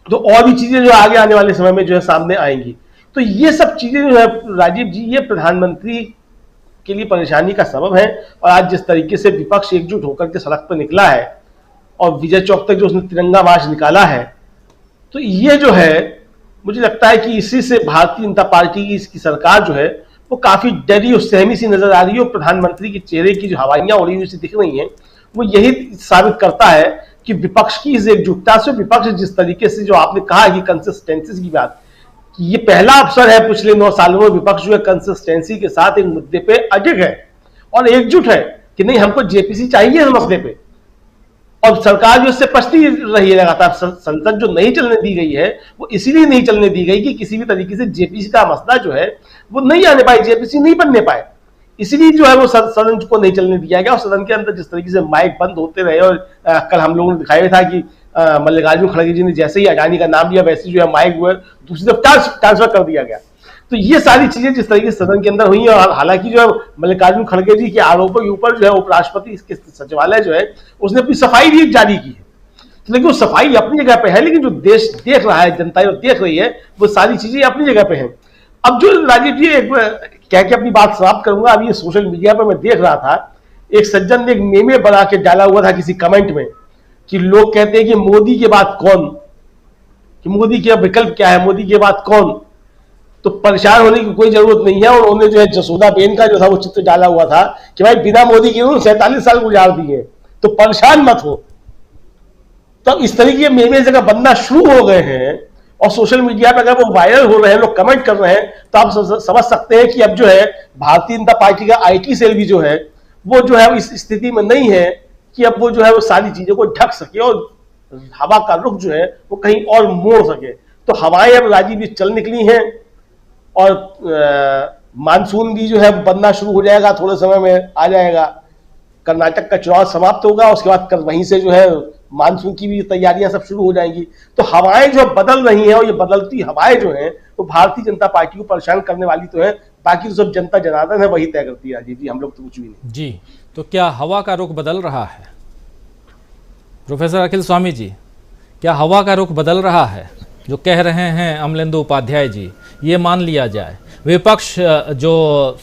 तो और भी चीजें जो आगे आने वाले समय में जो है सामने आएंगी। तो ये सब चीजें जो है राजीव जी, ये प्रधानमंत्री के लिए परेशानी का सबब है। और आज जिस तरीके से विपक्ष एकजुट होकर के सड़क पर निकला है और विजय चौक तक जो उसने तिरंगा मार्च निकाला है, तो ये जो है मुझे लगता है कि इसी से भारतीय जनता पार्टी की इसकी सरकार जो है वो काफी डरी और सहमी सी नजर आ रही है। और प्रधानमंत्री के चेहरे की जो हवाइयां उड़ी हुई सी दिख रही हैं, वो यही साबित करता है कि विपक्ष की इस एकजुटता से, विपक्ष जिस तरीके से जो आपने कहा कि कंसिस्टेंसी की बात, कि ये पहला अवसर है पिछले 9 सालों में विपक्ष जो है कंसिस्टेंसी के साथ एक मुद्दे पे अडिग है और एकजुट है कि नहीं हमको जेपीसी चाहिए इस मसले पे। और सरकार जो इससे पछती रही है लगातार। संसद जो नहीं चलने दी गई है वो इसीलिए नहीं चलने दी गई कि किसी भी तरीके से जेपीसी का मसला जो है वो नहीं आने पाए, जेपीसी नहीं बनने पाए, इसीलिए जो है वो सदन को नहीं चलने दिया गया। और सदन के अंदर जिस तरीके से माइक बंद होते रहे, और कल हम लोगों ने दिखाया था कि मल्लिकार्जुन खड़गे जी ने जैसे ही अडानी का नाम लिया वैसे जो है माइक जो है दूसरी तरफ ट्रांसफर कर दिया गया। तो ये सारी चीजें जिस तरीके से सदन के अंदर हुई है, और हालांकि जो है मल्लिकार्जुन खड़गे जी के आरोपों के ऊपर जो है उपराष्ट्रपति इसके सचिवालय जो है उसने अपनी सफाई भी जारी की है। तो लेकिन वो सफाई अपनी जगह पे है, लेकिन जो देश देख रहा है, जनता जो देख रही है, वो सारी चीजें अपनी जगह पे हैं। अब जो राजीव जी कह के अपनी बात समाप्त करूंगा, अब ये सोशल मीडिया पर मैं देख रहा था, एक सज्जन ने एक मेमे बना के डाला हुआ था किसी कमेंट में कि लोग कहते हैं कि मोदी के बाद कौन, कि मोदी का विकल्प क्या है, मोदी के बाद कौन। तो परेशान होने की कोई जरूरत नहीं है। और उन्होंने जो है जसोदा बेन का जो था वो चित्र डाला हुआ था कि भाई बिना मोदी के 47 साल गुजार दिए, तो परेशान मत हो। तो इस तरीके के मेमे जगह बनना शुरू हो गए हैं और सोशल मीडिया पर अगर वो वायरल हो रहे हैं, लोग कमेंट कर रहे हैं, तो आप समझ सकते हैं कि अब जो है भारतीय जनता पार्टी का आईटी सेल भी जो है वो जो है इस स्थिति में नहीं है कि अब वो जो है वो सारी चीजों को ढक सके और हवा का रुख जो है वो कहीं और मोड़ सके। तो हवाएं अब राजीव जी चल निकली हैं और मानसून भी जो है बनना शुरू हो जाएगा, थोड़े समय में आ जाएगा। कर्नाटक का चुनाव समाप्त होगा, उसके बाद वहीं से जो है मानसून की भी तैयारियां सब शुरू हो जाएंगी। तो हवाएं जो बदल रही हैं और ये बदलती हवाएं जो हैं वो भारतीय जनता पार्टी को परेशान करने वाली तो है, बाकी तो सब जनता जनार्दन है वही तय करती है। राजीव जी, हम लोग तो कुछ भी नहीं। जी, तो क्या हवा का रुख बदल रहा है? प्रोफेसर अखिल स्वामी जी, क्या हवा का रुख बदल रहा है? जो कह रहे हैं अमलेंदु उपाध्याय जी, ये मान लिया जाए विपक्ष जो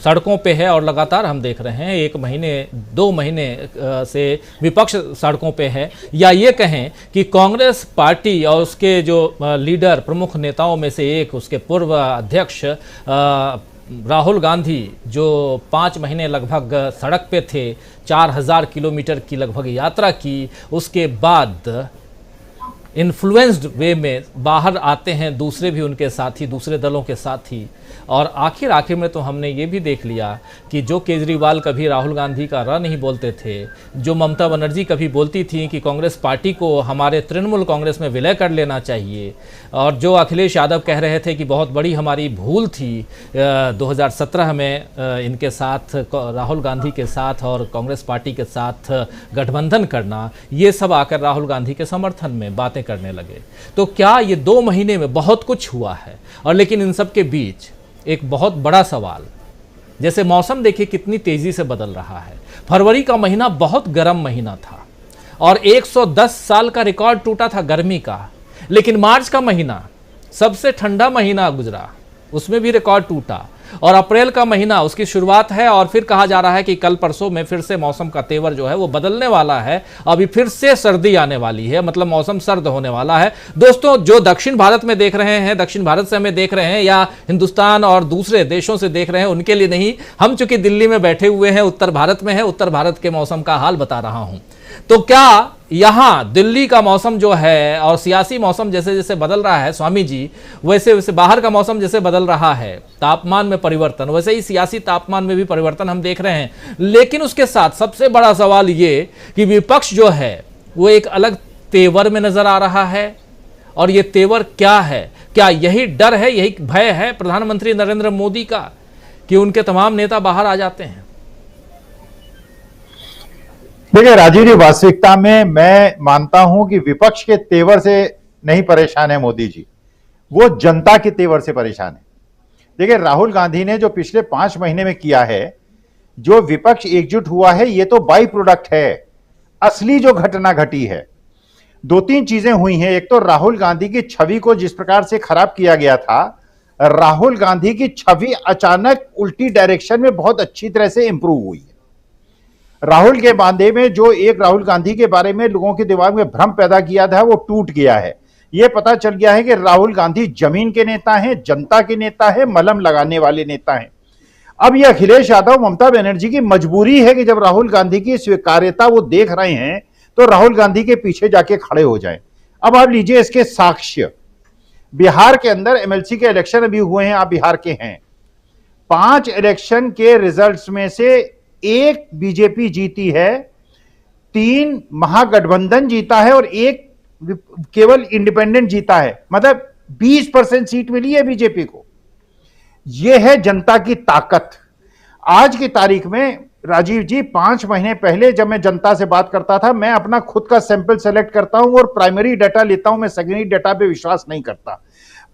सड़कों पे है और लगातार हम देख रहे हैं 1 महीने 2 महीने से विपक्ष सड़कों पे है, या ये कहें कि कांग्रेस पार्टी और उसके जो लीडर प्रमुख नेताओं में से एक उसके पूर्व अध्यक्ष राहुल गांधी जो 5 महीने लगभग सड़क पे थे, 4000 किलोमीटर की लगभग यात्रा की, उसके बाद इन्फ्लुएंस्ड वे में बाहर आते हैं दूसरे भी उनके साथी, दूसरे दलों के साथी। और आखिर में तो हमने ये भी देख लिया कि जो केजरीवाल कभी राहुल गांधी का र नहीं बोलते थे, जो ममता बनर्जी कभी बोलती थी कि कांग्रेस पार्टी को हमारे तृणमूल कांग्रेस में विलय कर लेना चाहिए, और जो अखिलेश यादव कह रहे थे कि बहुत बड़ी हमारी भूल थी 2017 में इनके साथ, राहुल गांधी के साथ और कांग्रेस पार्टी के साथ गठबंधन करना, ये सब आकर राहुल गांधी के समर्थन में बातें करने लगे। तो क्या ये 2 महीने में बहुत कुछ हुआ है? और लेकिन इन सब के बीच एक बहुत बड़ा सवाल, जैसे मौसम देखिए कितनी तेजी से बदल रहा है। फरवरी का महीना बहुत गर्म महीना था और 110 साल का रिकॉर्ड टूटा था गर्मी का, लेकिन मार्च का महीना सबसे ठंडा महीना गुजरा, उसमें भी रिकॉर्ड टूटा। और अप्रैल का महीना उसकी शुरुआत है और फिर कहा जा रहा है कि कल परसों में फिर से मौसम का तेवर जो है वो बदलने वाला है, अभी फिर से सर्दी आने वाली है, मतलब मौसम सर्द होने वाला है। दोस्तों, जो दक्षिण भारत में देख रहे हैं, दक्षिण भारत से हमें देख रहे हैं या हिंदुस्तान और दूसरे देशों से देख रहे हैं, उनके लिए नहीं, हम चूंकि दिल्ली में बैठे हुए हैं, उत्तर भारत में है, उत्तर भारत के मौसम का हाल बता रहा हूं। तो क्या यहाँ दिल्ली का मौसम जो है और सियासी मौसम जैसे जैसे बदल रहा है स्वामी जी, वैसे वैसे बाहर का मौसम जैसे बदल रहा है, तापमान में परिवर्तन, वैसे ही सियासी तापमान में भी परिवर्तन हम देख रहे हैं। लेकिन उसके साथ सबसे बड़ा सवाल ये कि विपक्ष जो है वो एक अलग तेवर में नजर आ रहा है, और ये तेवर क्या है? क्या यही डर है, यही भय है प्रधानमंत्री नरेंद्र मोदी का कि उनके तमाम नेता बाहर आ जाते हैं? देखिए राजीव जी, वास्तविकता में मैं मानता हूं कि विपक्ष के तेवर से नहीं परेशान है मोदी जी, वो जनता के तेवर से परेशान है। देखिए राहुल गांधी ने जो पिछले 5 महीने में किया है, जो विपक्ष एकजुट हुआ है, ये तो बाई प्रोडक्ट है। असली जो घटना घटी है 2-3 चीजें हुई हैं। एक तो राहुल गांधी की छवि को जिस प्रकार से खराब किया गया था, राहुल गांधी की छवि अचानक उल्टी डायरेक्शन में बहुत अच्छी तरह से इंप्रूव हुई है। राहुल के बांधे में जो एक राहुल गांधी के बारे में लोगों के दिमाग में भ्रम पैदा किया था वो टूट गया है। यह पता चल गया है कि राहुल गांधी जमीन के नेता हैं, जनता के नेता हैं, मलम लगाने वाले नेता हैं। अब यह अखिलेश यादव, ममता बनर्जी की मजबूरी है कि जब राहुल गांधी की स्वीकार्यता वो देख रहे हैं तो राहुल गांधी के पीछे जाके खड़े हो जाएं। अब आप लीजिए इसके साक्ष्य। बिहार के अंदर एमएलसी के इलेक्शन अभी हुए हैं, आप बिहार के हैं। 5 इलेक्शन के रिजल्ट्स में से 1 बीजेपी जीती है, 3 महागठबंधन जीता है और 1 केवल इंडिपेंडेंट जीता है। मतलब 20% सीट मिली है बीजेपी को। यह है जनता की ताकत। आज की तारीख में राजीव जी, 5 महीने पहले जब मैं जनता से बात करता था, मैं अपना खुद का सैंपल सेलेक्ट करता हूं और प्राइमरी डाटा लेता हूं। मैं सेकेंडरी डाटा पे विश्वास नहीं करता।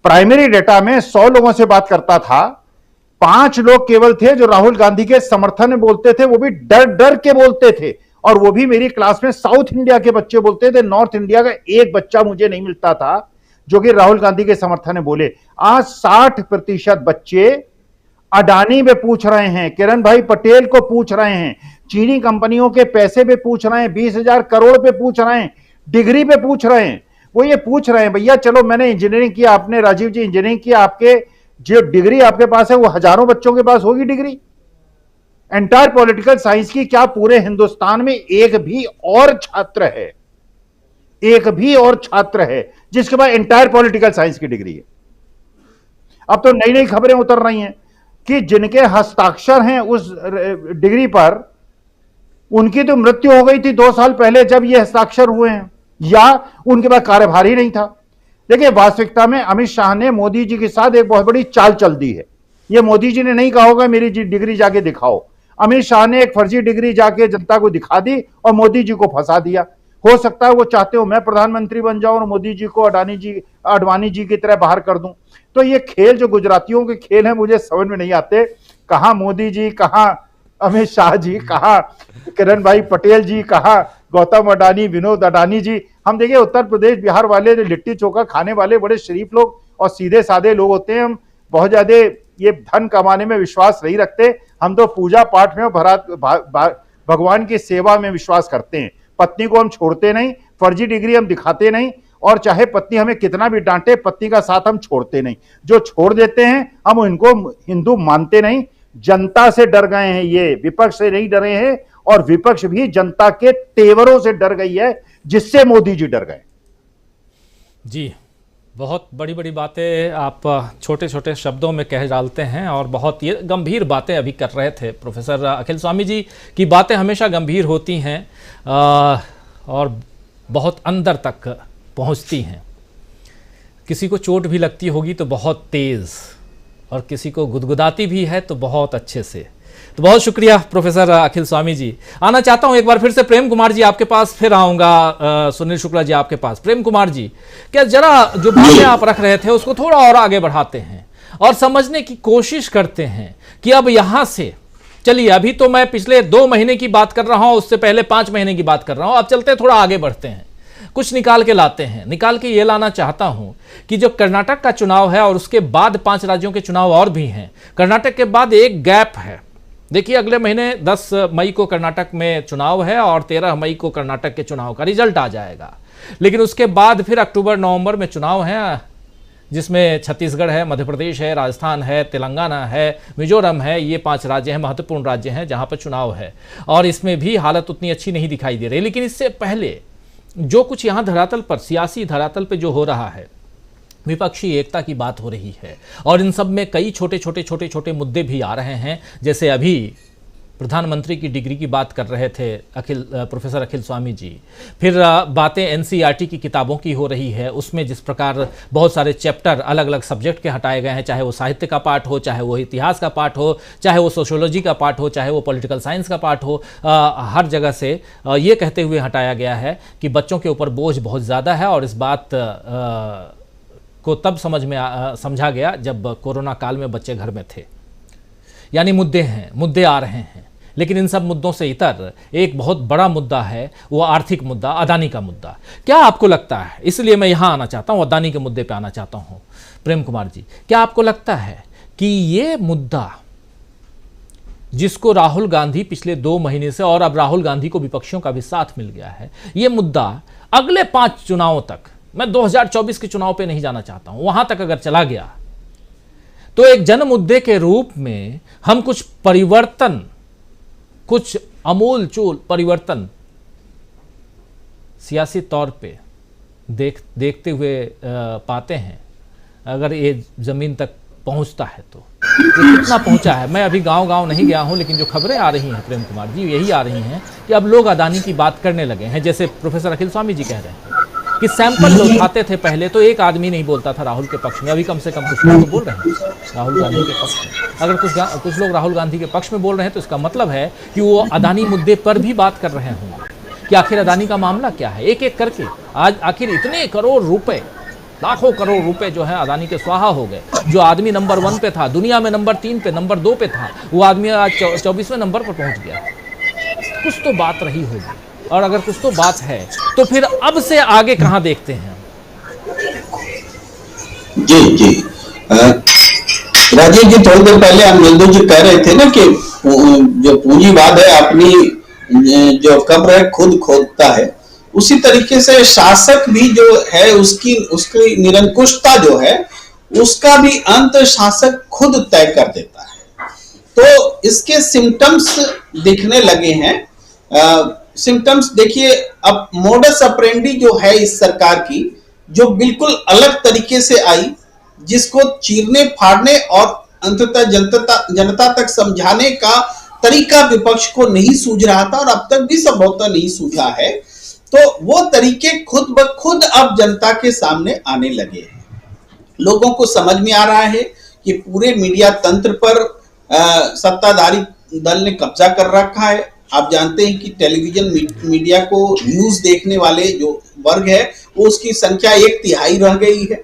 प्राइमरी डाटा में 100 लोगों से बात करता था, 5 लोग केवल थे जो राहुल गांधी के समर्थन में बोलते थे, वो भी डर डर के बोलते थे। और वो भी मेरी क्लास में साउथ इंडिया के बच्चे बोलते थे। नॉर्थ इंडिया का एक बच्चा मुझे नहीं मिलता था जो कि राहुल गांधी के समर्थन में बोले। आज 60% बच्चे अडानी पे पूछ रहे हैं, किरण भाई पटेल को पूछ रहे हैं, चीनी कंपनियों के पैसे पे पूछ रहे हैं, 20,000 करोड़ पे पूछ रहे हैं, डिग्री पे पूछ रहे हैं। वो ये पूछ रहे हैं, भैया चलो मैंने इंजीनियरिंग किया, आपने राजीव जी इंजीनियरिंग किया, आपके जो डिग्री आपके पास है वो हजारों बच्चों के पास होगी डिग्री। एंटायर पॉलिटिकल साइंस की क्या पूरे हिंदुस्तान में एक भी और छात्र है, एक भी और छात्र है जिसके पास एंटायर पॉलिटिकल साइंस की डिग्री है? अब तो नई नई खबरें उतर रही हैं कि जिनके हस्ताक्षर हैं उस डिग्री पर, उनकी तो मृत्यु हो गई थी 2 साल पहले जब ये हस्ताक्षर हुए हैं, या उनके पास कार्यभार ही नहीं था। देखिए, वास्तविकता में अमित शाह ने मोदी जी के साथ एक बहुत बड़ी चाल चल दी है। ये मोदी जी ने नहीं कहा होगा मेरी डिग्री जाके दिखाओ। अमित शाह ने एक फर्जी डिग्री जाके जनता को दिखा दी और मोदी जी को फंसा दिया। हो सकता है वो चाहते हो मैं प्रधानमंत्री बन जाऊं और मोदी जी को अडवाणी जी की तरह बाहर कर दूं। तो ये खेल जो गुजरातियों के खेल हैं मुझे समझ में नहीं आते। कहां मोदी जी, कहां अमित शाह जी, कहां किरण भाई पटेल जी, कहां गौतम अडानी, विनोद अडानी जी। हम देखिए उत्तर प्रदेश बिहार वाले लिट्टी चोखा खाने वाले बड़े शरीफ लोग और सीधे साधे लोग होते हैं। हम बहुत ज्यादा ये धन कमाने में विश्वास नहीं रखते। हम तो पूजा पाठ में भगवान की सेवा में विश्वास करते हैं। पत्नी को हम छोड़ते नहीं, फर्जी डिग्री हम दिखाते नहीं, और चाहे पत्नी हमें कितना भी डांटे, पत्नी का साथ हम छोड़ते नहीं। जो छोड़ देते हैं हम इनको हिंदू मानते नहीं। जनता से डर गए हैं, ये विपक्ष से नहीं डरे हैं, और विपक्ष भी जनता के तेवरों से डर गई है जिससे मोदी जी डर गए। जी, बहुत बड़ी बड़ी बातें आप छोटे छोटे शब्दों में कह डालते हैं और बहुत ये गंभीर बातें अभी कर रहे थे। प्रोफेसर अखिल स्वामी जी की बातें हमेशा गंभीर होती हैं और बहुत अंदर तक पहुंचती हैं। किसी को चोट भी लगती होगी तो बहुत तेज़, और किसी को गुदगुदाती भी है तो बहुत अच्छे से। तो बहुत शुक्रिया प्रोफेसर अखिल स्वामी जी। आना चाहता हूं एक बार फिर से प्रेम कुमार जी आपके पास, फिर आऊंगा सुनील शुक्ला जी आपके पास। प्रेम कुमार जी, क्या जरा जो बातें आप रख रहे थे उसको थोड़ा और आगे बढ़ाते हैं और समझने की कोशिश करते हैं कि अब यहां से चलिए, अभी तो मैं पिछले 2 महीने की बात कर रहा हूं, उससे पहले 5 महीने की बात कर रहा हूं, अब चलते थोड़ा आगे बढ़ते हैं, कुछ निकाल के लाते हैं। निकाल के ये लाना चाहता हूं कि जो कर्नाटक का चुनाव है और उसके बाद 5 राज्यों के चुनाव और भी हैं। कर्नाटक के बाद एक गैप है। देखिए, अगले महीने 10 मई को कर्नाटक में चुनाव है और 13 मई को कर्नाटक के चुनाव का रिजल्ट आ जाएगा। लेकिन उसके बाद फिर अक्टूबर नवंबर में चुनाव है, जिसमें छत्तीसगढ़ है, मध्य प्रदेश है, राजस्थान है, तेलंगाना है, मिजोरम है। ये 5 राज्य हैं, महत्वपूर्ण राज्य हैं जहां पर चुनाव है, और इसमें भी हालत उतनी अच्छी नहीं दिखाई दे रही। लेकिन इससे पहले जो कुछ यहाँ धरातल पर, सियासी धरातल पर जो हो रहा है, विपक्षी एकता की बात हो रही है, और इन सब में कई छोटे छोटे मुद्दे भी आ रहे हैं। जैसे अभी प्रधानमंत्री की डिग्री की बात कर रहे थे प्रोफेसर अखिल स्वामी जी, फिर बातें एनसीईआरटी की किताबों की हो रही है, उसमें जिस प्रकार बहुत सारे चैप्टर अलग अलग सब्जेक्ट के हटाए गए हैं, चाहे वो साहित्य का पार्ट हो, चाहे वो इतिहास का पार्ट हो, चाहे वो सोशियोलॉजी का पार्ट हो, चाहे वो पॉलिटिकल साइंस का पार्ट हो, हर जगह से ये कहते हुए हटाया गया है कि बच्चों के ऊपर बोझ बहुत ज़्यादा है। और इस बात को तब समझा गया जब कोरोना काल में बच्चे घर में थे। यानी मुद्दे आ रहे हैं, लेकिन इन सब मुद्दों से इतर एक बहुत बड़ा मुद्दा है, वो आर्थिक मुद्दा, अदानी का मुद्दा। क्या आपको लगता है, इसलिए मैं यहाँ आना चाहता हूँ, अदानी के मुद्दे पे आना चाहता हूँ। प्रेम कुमार जी, क्या आपको लगता है कि ये मुद्दा जिसको राहुल गांधी पिछले 2 महीने से, और अब राहुल गांधी को विपक्षियों का भी साथ मिल गया है, ये मुद्दा अगले 5 चुनावों तक, मैं 2024 के चुनाव पे नहीं जाना चाहता हूं, वहां तक अगर चला गया तो एक जन मुद्दे के रूप में हम कुछ परिवर्तन, कुछ अमूल चूल परिवर्तन सियासी तौर पे देखते हुए पाते हैं, अगर ये जमीन तक पहुंचता है तो ये कितना पहुंचा है? मैं अभी गांव नहीं गया हूं, लेकिन जो खबरें आ रही हैं प्रेम कुमार जी, यही आ रही हैं कि अब लोग अदानी की बात करने लगे हैं। जैसे प्रोफेसर अखिल स्वामी जी कह रहे हैं कि सैंपल जो उठाते थे पहले तो एक आदमी नहीं बोलता था राहुल के पक्ष में, अभी कम से कम कुछ लोग तो बोल रहे हैं राहुल गांधी के पक्ष में। अगर कुछ लोग राहुल गांधी के पक्ष में बोल रहे हैं तो इसका मतलब है कि वो अदानी मुद्दे पर भी बात कर रहे होंगे कि आखिर अदानी का मामला क्या है। एक एक करके आज आखिर इतने करोड़ रुपए, लाखों करोड़ रुपए जो है अदानी के स्वाहा हो गए। जो आदमी नंबर 1 पे था, दुनिया में नंबर 3 पे, नंबर 2 पे था, वो आदमी आज 24वें नंबर पर पहुंच गया। कुछ तो बात रही होगी, और अगर कुछ तो बात है तो फिर अब से आगे कहां देखते हैं? जी राजीव जी, थोड़ी देर पहले अनिरुद्ध जी कह रहे थे ना कि जो पूंजीवाद है अपनी जो कब्र है खुद खोदता है, उसी तरीके से शासक भी जो है उसकी निरंकुशता जो है उसका भी अंत शासक खुद तय कर देता है। तो इसके सिम्टम्स दिखने लगे हैं। सिम्टम्स देखिए, अब मोडस ऑपरेंडी जो है इस सरकार की, जो बिल्कुल अलग तरीके से आई, जिसको चीरने फाड़ने और अंततः जनता तक समझाने का तरीका विपक्ष को नहीं सूझ रहा था और अब तक भी संभवतः नहीं सूझा है, तो वो तरीके खुद ब खुद अब जनता के सामने आने लगे हैं। लोगों को समझ में आ रहा है कि पूरे मीडिया तंत्र पर सत्ताधारी दल ने कब्जा कर रखा है। आप जानते हैं कि टेलीविजन मीडिया को न्यूज देखने वाले जो वर्ग है वो उसकी संख्या 1/3 रह गई है।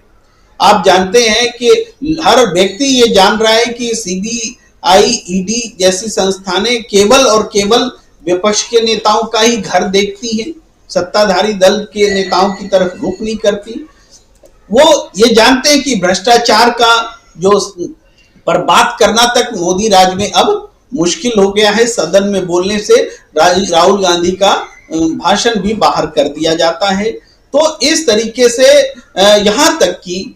आप जानते हैं कि हर व्यक्ति ये जान रहा है कि सीबीआई, ईडी जैसी संस्थानें केवल और केवल विपक्ष के नेताओं का ही घर देखती हैं, सत्ताधारी दल के नेताओं की तरफ रुख नहीं करती। वो ये जानते हैं कि भ्रष्टाचार का जो पर बात करना तक मोदी राज में अब मुश्किल हो गया है। सदन में बोलने से राहुल गांधी का भाषण भी बाहर कर दिया जाता है। तो इस तरीके से यहाँ तक कि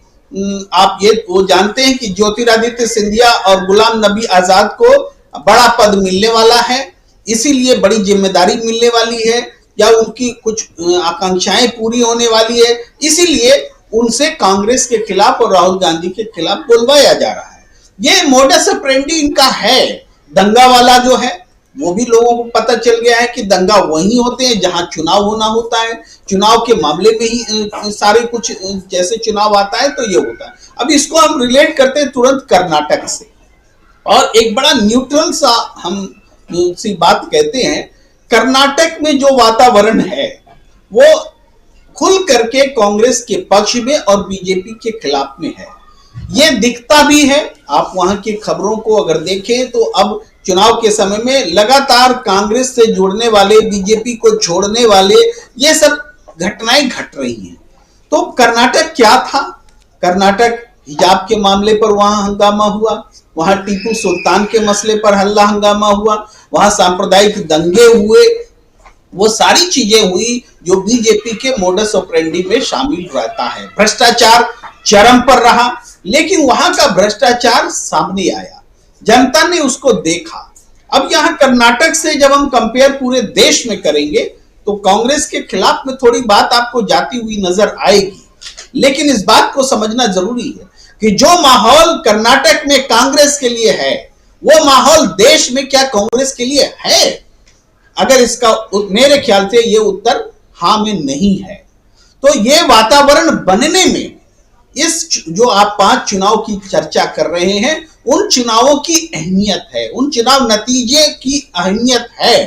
आप ये वो जानते हैं कि ज्योतिरादित्य सिंधिया और गुलाम नबी आजाद को बड़ा पद मिलने वाला है, इसीलिए बड़ी जिम्मेदारी मिलने वाली है या उनकी कुछ आकांक्षाएं पूरी होने वाली है, इसीलिए उनसे कांग्रेस के खिलाफ और राहुल गांधी के खिलाफ बुलवाया जा रहा है। ये मोडस ऑपरेंडी इनका है। दंगा वाला जो है वो भी लोगों को पता चल गया है कि दंगा वहीं होते हैं जहां चुनाव होना होता है। चुनाव के मामले में ही सारे कुछ जैसे चुनाव आता है तो ये होता है। अब इसको हम रिलेट करते हैं तुरंत कर्नाटक से, और एक बड़ा न्यूट्रल सा हम सी बात कहते हैं। कर्नाटक में जो वातावरण है वो खुल करके कांग्रेस के पक्ष में और बीजेपी के खिलाफ में है, ये दिखता भी है। आप वहां की खबरों को अगर देखें तो अब चुनाव के समय में लगातार कांग्रेस से जुड़ने वाले, बीजेपी को छोड़ने वाले, ये सब घटनाएं घट रही हैं। तो कर्नाटक क्या था? कर्नाटक हिजाब के मामले पर वहां हंगामा हुआ, वहां टीपू सुल्तान के मसले पर हल्ला हंगामा हुआ, वहां सांप्रदायिक दंगे हुए, वो सारी चीजें हुई जो बीजेपी के मोडस ऑपरेंडी में शामिल रहता है। भ्रष्टाचार चरम पर रहा, लेकिन वहां का भ्रष्टाचार सामने आया, जनता ने उसको देखा। अब यहां कर्नाटक से जब हम कंपेयर पूरे देश में करेंगे तो कांग्रेस के खिलाफ में थोड़ी बात आपको जाती हुई नजर आएगी, लेकिन इस बात को समझना जरूरी है कि जो माहौल कर्नाटक में कांग्रेस के लिए है वो माहौल देश में क्या कांग्रेस के लिए है? अगर इसका मेरे ख्याल से ये उत्तर हाँ में नहीं है। तो ये वातावरण बनने में इस जो आप 5 चुनाव की चर्चा कर रहे हैं, उन चुनावों की अहमियत है, उन चुनाव नतीजे की अहमियत है।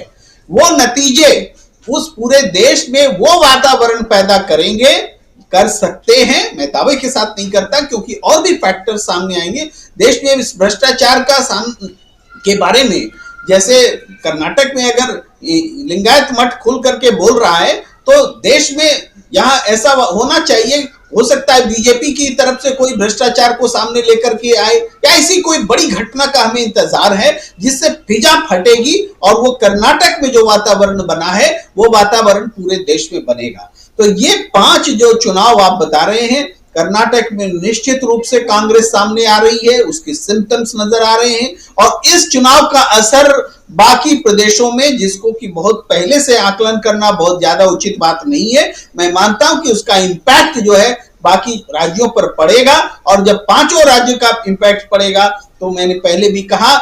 वो नतीजे उस पूरे देश में वो वातावरण पैदा करेंगे, कर सकते हैं। मैं दावे के साथ नहीं करता क्योंकि और भी फैक्टर सामने आएंगे। देश में इस भ्रष्टाचार के बारे में, जैसे कर्नाटक में अगर लिंगायत मठ खुल करके बोल रहा है तो देश में यहाँ ऐसा होना चाहिए हो सकता है बीजेपी की तरफ से कोई भ्रष्टाचार को सामने लेकर के आए, या ऐसी कोई बड़ी घटना का हमें इंतजार है जिससे फिजा फटेगी और वो कर्नाटक में जो वातावरण बना है वो वातावरण पूरे देश में बनेगा। तो ये 5 जो चुनाव आप बता रहे हैं, कर्नाटक में निश्चित रूप से कांग्रेस सामने आ रही है, उसके सिम्टम्स नजर आ रहे हैं, और इस चुनाव का असर बाकी प्रदेशों में, जिसको कि बहुत पहले से आकलन करना बहुत ज्यादा उचित बात नहीं है, मैं मानता हूं कि उसका इंपैक्ट जो है बाकी राज्यों पर पड़ेगा। और जब 5 राज्यों का इंपैक्ट पड़ेगा तो मैंने पहले भी कहा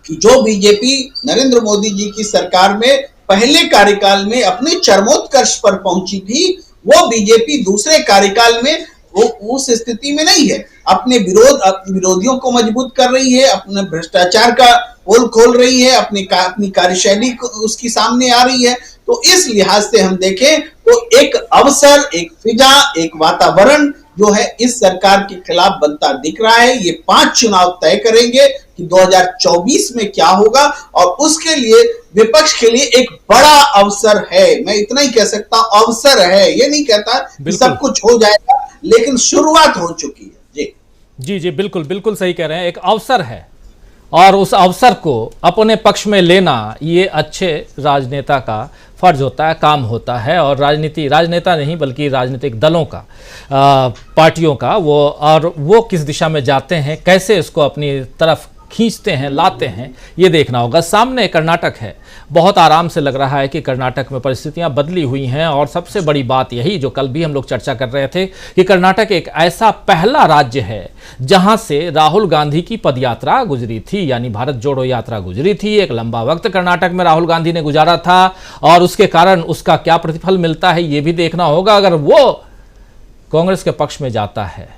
कि जो बीजेपी नरेंद्र मोदी जी की सरकार में पहले कार्यकाल में अपने चरमोत्कर्ष पर पहुंची थी, वो बीजेपी दूसरे कार्यकाल में वो उस स्थिति में नहीं है। अपने विरोधियों को मजबूत कर रही है, अपने भ्रष्टाचार का पोल खोल रही है, अपनी कार्यशैली उसकी सामने आ रही है। तो इस लिहाज से हम देखें तो एक अवसर, एक फिजा, एक वातावरण जो है इस सरकार के खिलाफ बनता दिख रहा है। ये 5 चुनाव तय करेंगे कि 2024 में क्या होगा, और उसके लिए विपक्ष के लिए एक बड़ा अवसर है। मैं इतना ही कह सकता हूं, अवसर है, ये नहीं कहता कि सब कुछ हो जाएगा, लेकिन शुरुआत हो चुकी है। जी, बिल्कुल बिल्कुल सही कह रहे हैं, एक अवसर है और उस अवसर को अपने पक्ष में लेना ये अच्छे राजनेता का फर्ज होता है, काम होता है। और राजनेता नहीं बल्कि राजनीतिक दलों का, पार्टियों का, वो किस दिशा में जाते हैं, कैसे इसको अपनी तरफ खींचते हैं, लाते हैं, ये देखना होगा। सामने कर्नाटक है, बहुत आराम से लग रहा है कि कर्नाटक में परिस्थितियां बदली हुई हैं। और सबसे बड़ी बात यही, जो कल भी हम लोग चर्चा कर रहे थे, कि कर्नाटक एक ऐसा पहला राज्य है जहां से राहुल गांधी की पदयात्रा गुजरी थी, यानी भारत जोड़ो यात्रा गुजरी थी। एक लंबा वक्त कर्नाटक में राहुल गांधी ने गुजारा था, और उसके कारण उसका क्या प्रतिफल मिलता है ये भी देखना होगा। अगर वो कांग्रेस के पक्ष में जाता है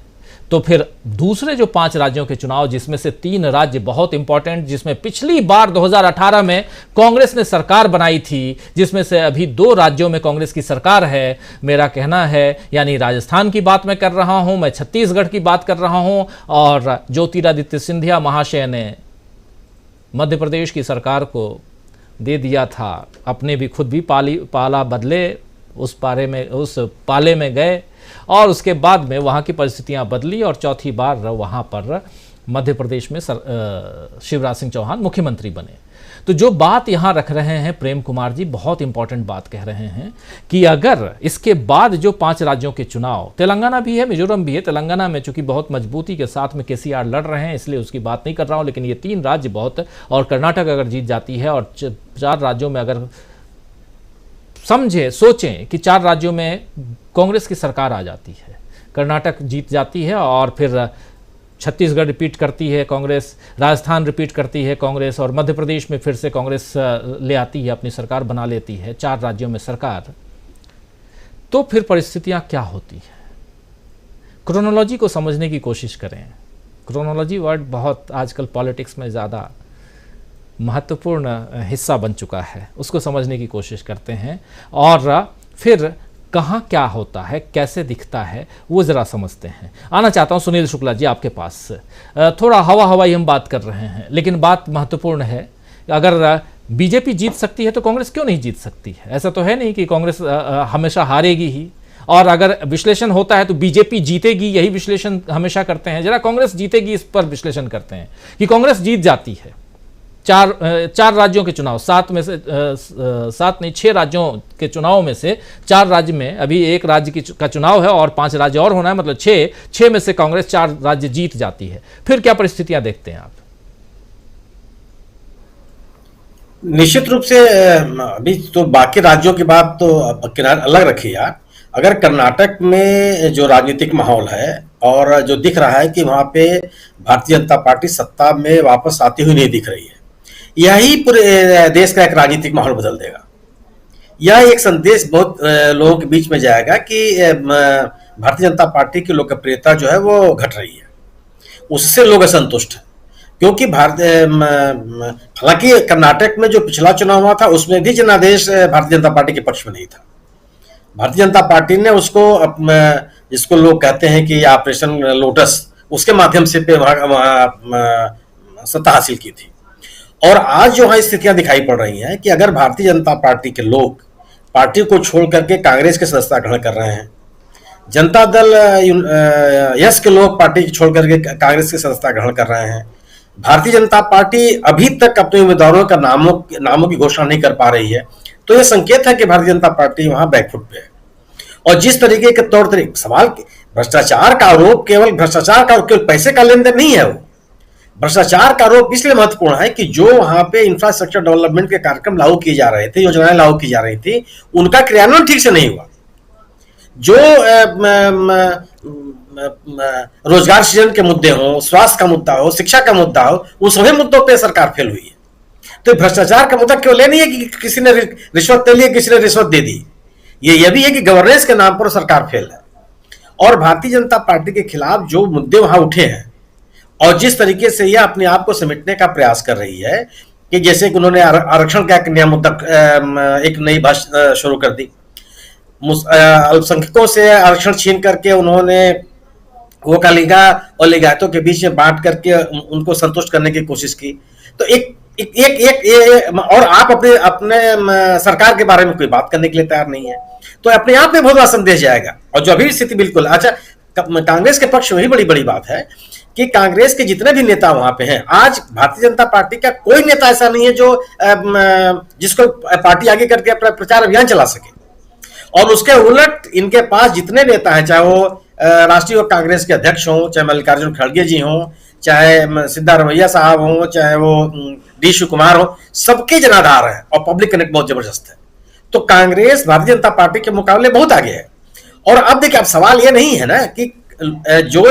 तो फिर दूसरे जो 5 राज्यों के चुनाव, जिसमें से 3 राज्य बहुत इंपॉर्टेंट, जिसमें पिछली बार 2018 में कांग्रेस ने सरकार बनाई थी, जिसमें से अभी 2 राज्यों में कांग्रेस की सरकार है, मेरा कहना है, यानी राजस्थान की बात मैं कर रहा हूं, मैं छत्तीसगढ़ की बात कर रहा हूं, और ज्योतिरादित्य सिंधिया महाशय ने मध्य प्रदेश की सरकार को दे दिया था, अपने भी खुद भी पाला बदले, उस पाले में गए, और उसके बाद में वहाँ की परिस्थितियाँ बदली, और चौथी बार वहाँ पर मध्य प्रदेश में शिवराज सिंह चौहान मुख्यमंत्री बने। तो जो बात यहाँ रख रहे हैं प्रेम कुमार जी, बहुत इंपॉर्टेंट बात कह रहे हैं कि अगर इसके बाद जो 5 राज्यों के चुनाव, तेलंगाना भी है, मिजोरम भी है, तेलंगाना में चूंकि बहुत मजबूती के साथ में केसीआर लड़ रहे हैं, इसलिए उसकी बात नहीं कर रहा हूँ, लेकिन ये 3 राज्य बहुत, और कर्नाटक अगर जीत जाती है, और 4 राज्यों में अगर सोचें कि 4 राज्यों में कांग्रेस की सरकार आ जाती है, कर्नाटक जीत जाती है, और फिर छत्तीसगढ़ रिपीट करती है कांग्रेस, राजस्थान रिपीट करती है कांग्रेस, और मध्य प्रदेश में फिर से कांग्रेस ले आती है, अपनी सरकार बना लेती है, 4 राज्यों में सरकार, तो फिर परिस्थितियां क्या होती हैं? क्रोनोलॉजी को समझने की कोशिश करें। क्रोनोलॉजी वर्ड बहुत आजकल पॉलिटिक्स में ज़्यादा महत्वपूर्ण हिस्सा बन चुका है, उसको समझने की कोशिश करते हैं, और फिर कहाँ क्या होता है, कैसे दिखता है, वो ज़रा समझते हैं। आना चाहता हूँ सुनील शुक्ला जी आपके पास। थोड़ा हवाई हम बात कर रहे हैं, लेकिन बात महत्वपूर्ण है। अगर बीजेपी जीत सकती है तो कांग्रेस क्यों नहीं जीत सकती है? ऐसा तो है नहीं कि कांग्रेस हमेशा हारेगी ही, और अगर विश्लेषण होता है तो बीजेपी जीतेगी, यही विश्लेषण हमेशा करते हैं। जरा कांग्रेस जीतेगी इस पर विश्लेषण करते हैं कि कांग्रेस जीत जाती है। 4 राज्यों के चुनाव, 7 में से 7 नहीं 6 राज्यों के चुनाव में से 4 राज्य में, अभी 1 राज्य का चुनाव है और 5 राज्य और होना है, मतलब 6 में से कांग्रेस 4 राज्य जीत जाती है। फिर क्या परिस्थितियां देखते हैं आप? निश्चित रूप से अभी तो बाकी राज्यों की बात तो किनारे अलग रखिए यार। अगर कर्नाटक में जो राजनीतिक माहौल है और जो दिख रहा है कि वहां पे भारतीय जनता पार्टी सत्ता में वापस आती हुई नहीं दिख रही है, यही पूरे देश का एक राजनीतिक माहौल बदल देगा। यह एक संदेश बहुत लोगों के बीच में जाएगा कि भारतीय जनता पार्टी की लोकप्रियता जो है वो घट रही है, उससे लोग असंतुष्ट हैं। क्योंकि हालांकि कर्नाटक में जो पिछला चुनाव हुआ था उसमें भी जनादेश भारतीय जनता पार्टी के पक्ष में नहीं था। भारतीय जनता पार्टी ने उसको, जिसको लोग कहते हैं कि ऑपरेशन लोटस, उसके माध्यम से सत्ता हासिल की थी। और आज जो है स्थितियां दिखाई पड़ रही हैं कि अगर भारतीय जनता पार्टी के लोग पार्टी को छोड़ करके कांग्रेस के सदस्यता ग्रहण कर रहे हैं, जनता दल यस के लोग पार्टी छोड़ करके कांग्रेस की सदस्यता ग्रहण कर रहे हैं। भारतीय जनता पार्टी अभी तक अपने उम्मीदवारों का नामों की घोषणा नहीं कर पा रही है। तो यह संकेत है कि भारतीय जनता पार्टी वहां बैकफुट पे है। और जिस तरीके के तौर तरीके सवाल भ्रष्टाचार का आरोप केवल पैसे का लेन देन नहीं है। वो भ्रष्टाचार का आरोप इसलिए महत्वपूर्ण है कि जो वहां पे इंफ्रास्ट्रक्चर डेवलपमेंट के कार्यक्रम लागू किए जा रहे थे, योजनाएं लागू की जा रही थी, उनका क्रियान्वयन ठीक से नहीं हुआ। जो रोजगार सृजन के मुद्दे हो, स्वास्थ्य का मुद्दा हो, शिक्षा का मुद्दा हो, उन सभी मुद्दों पे सरकार फेल हुई है। तो भ्रष्टाचार का मुद्दा क्यों नहीं है कि किसी ने रिश्वत ले ली, किसी ने रिश्वत दे दी। ये भी है कि गवर्नेंस के नाम पर सरकार फेल है। और भारतीय जनता पार्टी के खिलाफ जो मुद्दे वहां उठे हैं और जिस तरीके से यह अपने आप को समेटने का प्रयास कर रही है कि जैसे कि उन्होंने आरक्षण का एक नया मुद्दा, एक नई भाषा शुरू कर दी, अल्पसंख्यकों से आरक्षण छीन करके उन्होंने वो कालिगा और लिंगायतों के बीच में बांट करके उनको संतुष्ट करने की कोशिश की। तो और आप अपने सरकार के बारे में कोई बात करने के लिए तैयार नहीं है। तो अपने आप में बहुत बड़ा संदेश जाएगा। और जो अभी स्थिति बिल्कुल अच्छा, कांग्रेस के पक्ष में ही बड़ी बात है कि कांग्रेस के जितने भी नेता वहां पे हैं, आज भारतीय जनता पार्टी का कोई नेता ऐसा नहीं है जो जिसको पार्टी आगे करके अपना प्रचार अभियान चला सके। और उसके उलट इनके पास जितने नेता हैं, चाहे वो राष्ट्रीय कांग्रेस के अध्यक्ष हों, चाहे मल्लिकार्जुन खड़गे जी हों, चाहे सिद्धारमैया साहब हों, चाहे वो डी शिवकुमार हो, सबके जनाधार हैं और पब्लिक कनेक्ट बहुत जबरदस्त है। तो कांग्रेस भारतीय जनता पार्टी के मुकाबले बहुत आगे है। और अब देखिए, अब सवाल ये नहीं है ना कि जो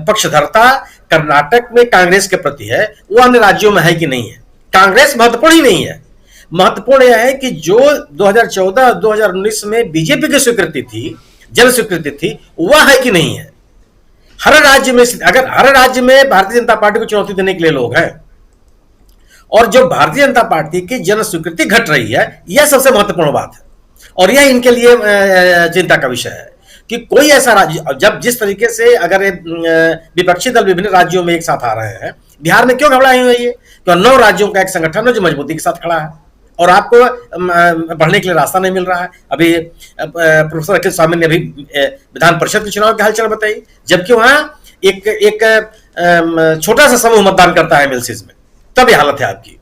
पक्षधरता कर्नाटक में कांग्रेस के प्रति है वो अन्य राज्यों में है कि नहीं है। कांग्रेस महत्वपूर्ण ही नहीं है। महत्वपूर्ण यह है कि जो 2014 और 2019 में बीजेपी की स्वीकृति थी, जन स्वीकृति थी, वह है कि नहीं है। हर राज्य में, अगर हर राज्य में भारतीय जनता पार्टी को चुनौती देने के लिए लोग हैं और जो भारतीय जनता पार्टी की जन स्वीकृति घट रही है, यह सबसे महत्वपूर्ण बात है। और यह इनके लिए चिंता का विषय है कि कोई ऐसा राज्य, जब जिस तरीके से अगर विपक्षी दल विभिन्न राज्यों में एक साथ आ रहे हैं, बिहार में क्यों घबराई हुई है? तो 9 राज्यों का एक संगठन है जो मजबूती के साथ खड़ा है और आपको बढ़ने के लिए रास्ता नहीं मिल रहा है। अभी प्रोफेसर अखिल स्वामी ने अभी विधान परिषद के चुनाव के हालचाल बताई, जबकि वहां एक छोटा सा समूह मतदान करता है एमएलसीज में, तब ये हालत है आपकी।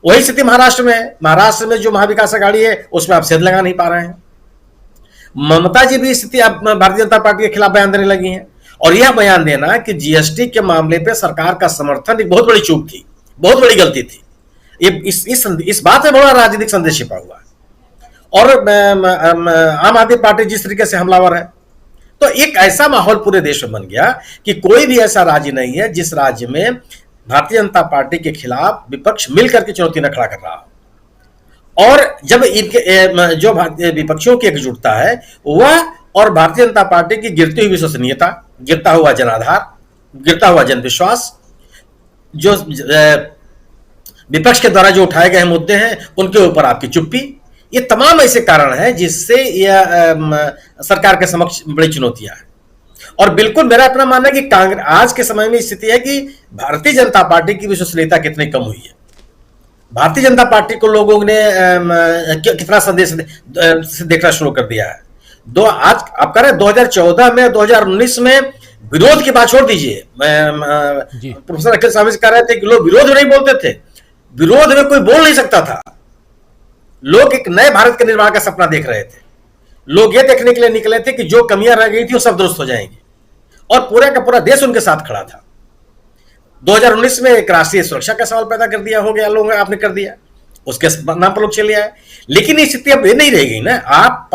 वही स्थिति महाराष्ट्र में है। महाराष्ट्र में जो महाविकास आघाड़ी है उसमें आप सेध लगा नहीं पा रहे हैं। ममता जी भी स्थिति अब भारतीय जनता पार्टी के खिलाफ बयान देने लगी हैं। और यह बयान देना कि जीएसटी के मामले पे सरकार का समर्थन एक बहुत बड़ी चूक थी, बहुत बड़ी गलती थी। ये इस बात में बड़ा राजनीतिक संदेश छिपा हुआ है। और आम आदमी पार्टी जिस तरीके से हमलावर है, तो एक ऐसा माहौल पूरे देश में बन गया कि कोई भी ऐसा राज्य नहीं है जिस राज्य में भारतीय जनता पार्टी के खिलाफ विपक्ष मिलकर के चुनौती न खड़ा कर रहा हो। और जब इनके जो विपक्षियों की एकजुटता है वह, और भारतीय जनता पार्टी की गिरती हुई विश्वसनीयता, गिरता हुआ जनाधार, गिरता हुआ जनविश्वास, जो विपक्ष के द्वारा जो उठाए गए मुद्दे हैं उनके ऊपर आपकी चुप्पी, ये तमाम ऐसे कारण हैं जिससे यह सरकार के समक्ष बड़ी चुनौतियां हैं। और बिल्कुल मेरा अपना मानना है कि कांग्रेस आज के समय में स्थिति है कि भारतीय जनता पार्टी की विश्वसनीयता कितनी कम हुई है। भारतीय जनता पार्टी को लोगों ने कितना संदेश देखना शुरू कर दिया है। आज आप कह रहे हैं 2014 में, 2019 में विरोध की बात छोड़ दीजिए। प्रोफेसर अखिल स्वामी कह रहे थे कि लोग विरोध नहीं बोलते थे, विरोध में कोई बोल नहीं सकता था। लोग एक नए भारत के निर्माण का सपना देख रहे थे। लोग ये देखने के लिए निकले थे कि जो कमियां रह गई थी वो सब दुरुस्त हो जाएंगी, और पूरा का पूरा देश उनके साथ खड़ा था। 2019 में एक राष्ट्रीय सुरक्षा का सवाल पैदा कर दिया, हो गया, लोगों आपने कर दिया, उसके नाम पर लोग चले आए। लेकिन ये स्थिति अब ये नहीं रह गई ना। आप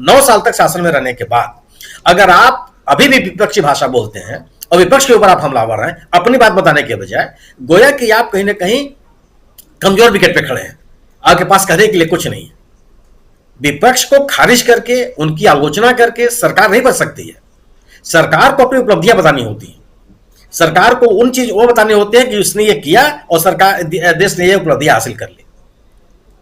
9 साल तक शासन में रहने के बाद अगर आप अभी भी विपक्षी भाषा बोलते हैं और विपक्ष के ऊपर आप हमलावर हैं, अपनी बात बताने के बजाय, गोया कि आप कहीं ना कहीं कमजोर विकेट पे खड़े हैं, आपके पास कहने के लिए कुछ नहीं है। विपक्ष को खारिज करके, उनकी आलोचना करके सरकार नहीं बच सकती है। सरकार को अपनी उपलब्धियां बतानी होती हैं। सरकार को उन चीज वो बताने होते हैं कि उसने ये किया और सरकार, देश ने ये उपलब्धियां हासिल कर ली।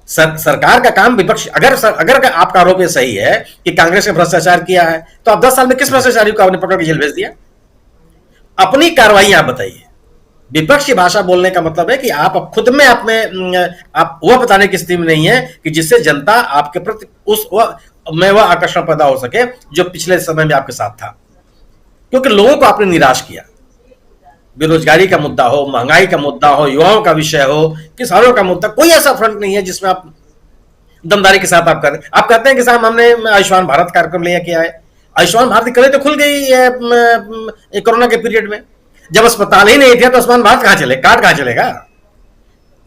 सरकार का काम विपक्ष, अगर आपका आरोप ये सही है कि कांग्रेस ने भ्रष्टाचार किया है, तो आप 10 साल में किस भ्रष्टाचारी को आपने पकड़ के जेल भेज दिया? अपनी कार्रवाई आप बताइए। विपक्ष की भाषा बोलने का मतलब है कि आप अब खुद में आप वह बताने की स्थिति में नहीं है कि जिससे जनता आपके प्रति में वह आकर्षण पैदा हो सके जो पिछले समय में आपके साथ था, क्योंकि लोगों को आपने निराश किया। बेरोजगारी का मुद्दा हो, महंगाई का मुद्दा हो, युवाओं का विषय हो, किसानों का मुद्दा, कोई ऐसा फ्रंट नहीं है जिसमें आप दमदारी के साथ आप करें। आप कहते हैं कि साहब हमने आयुष्मान भारत कार्यक्रम लिया, किया है। आयुष्मान भारत की कड़े तो खुल गई कोरोना के पीरियड में। जब अस्पताल ही नहीं थे तो आयुष्मान भारत कहां चले, कार्ड कहां चलेगा?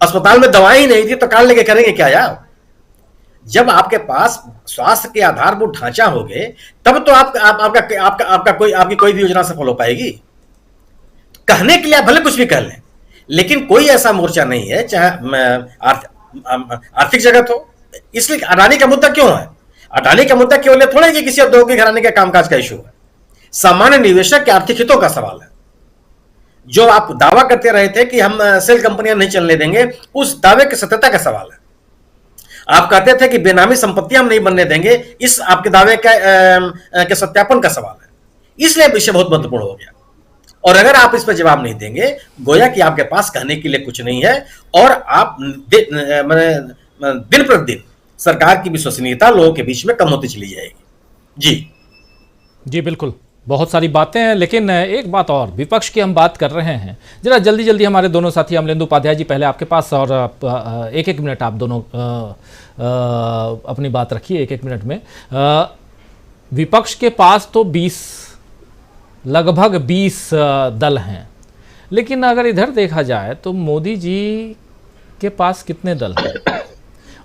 अस्पताल में दवाई ही नहीं थी तो कार्ड लेके करेंगे क्या यार? जब आपके पास स्वास्थ्य के आधारभूत ढांचा हो गए तब तो आपकी कोई भी योजना सफल हो पाएगी। कहने के लिए आप भले कुछ भी कह लें, लेकिन कोई ऐसा मोर्चा नहीं है, चाहे आर्थिक जगत हो। इसलिए अडानी का मुद्दा क्यों है? अडानी का मुद्दा केवल थोड़ा कि किसी औद्योगिक घराने के कामकाज का इशू है, सामान्य निवेशक के आर्थिक हितों का सवाल है। जो आप दावा करते रहे थे कि हम सेल कंपनियां नहीं चलने देंगे, उस दावे की सत्यता का सवाल है। आप कहते थे कि बेनामी संपत्तियां हम नहीं बनने देंगे, इस आपके दावे के सत्यापन का सवाल है। इसलिए विषय बहुत महत्वपूर्ण हो गया। और अगर आप इस पर जवाब नहीं देंगे, गोया कि आपके पास कहने के लिए कुछ नहीं है और आप दिन प्रतिदिन सरकार की विश्वसनीयता लोगों के बीच में कम होती चली जाएगी। जी बिल्कुल, बहुत सारी बातें हैं, लेकिन एक बात और, विपक्ष की हम बात कर रहे हैं। जरा जल्दी जल्दी हमारे दोनों साथी अमलेंदु उपाध्याय जी पहले आपके पास, और एक एक मिनट आप दोनों अपनी बात रखिए एक एक मिनट में। विपक्ष के पास तो लगभग 20 दल हैं, लेकिन अगर इधर देखा जाए तो मोदी जी के पास कितने दल हैं,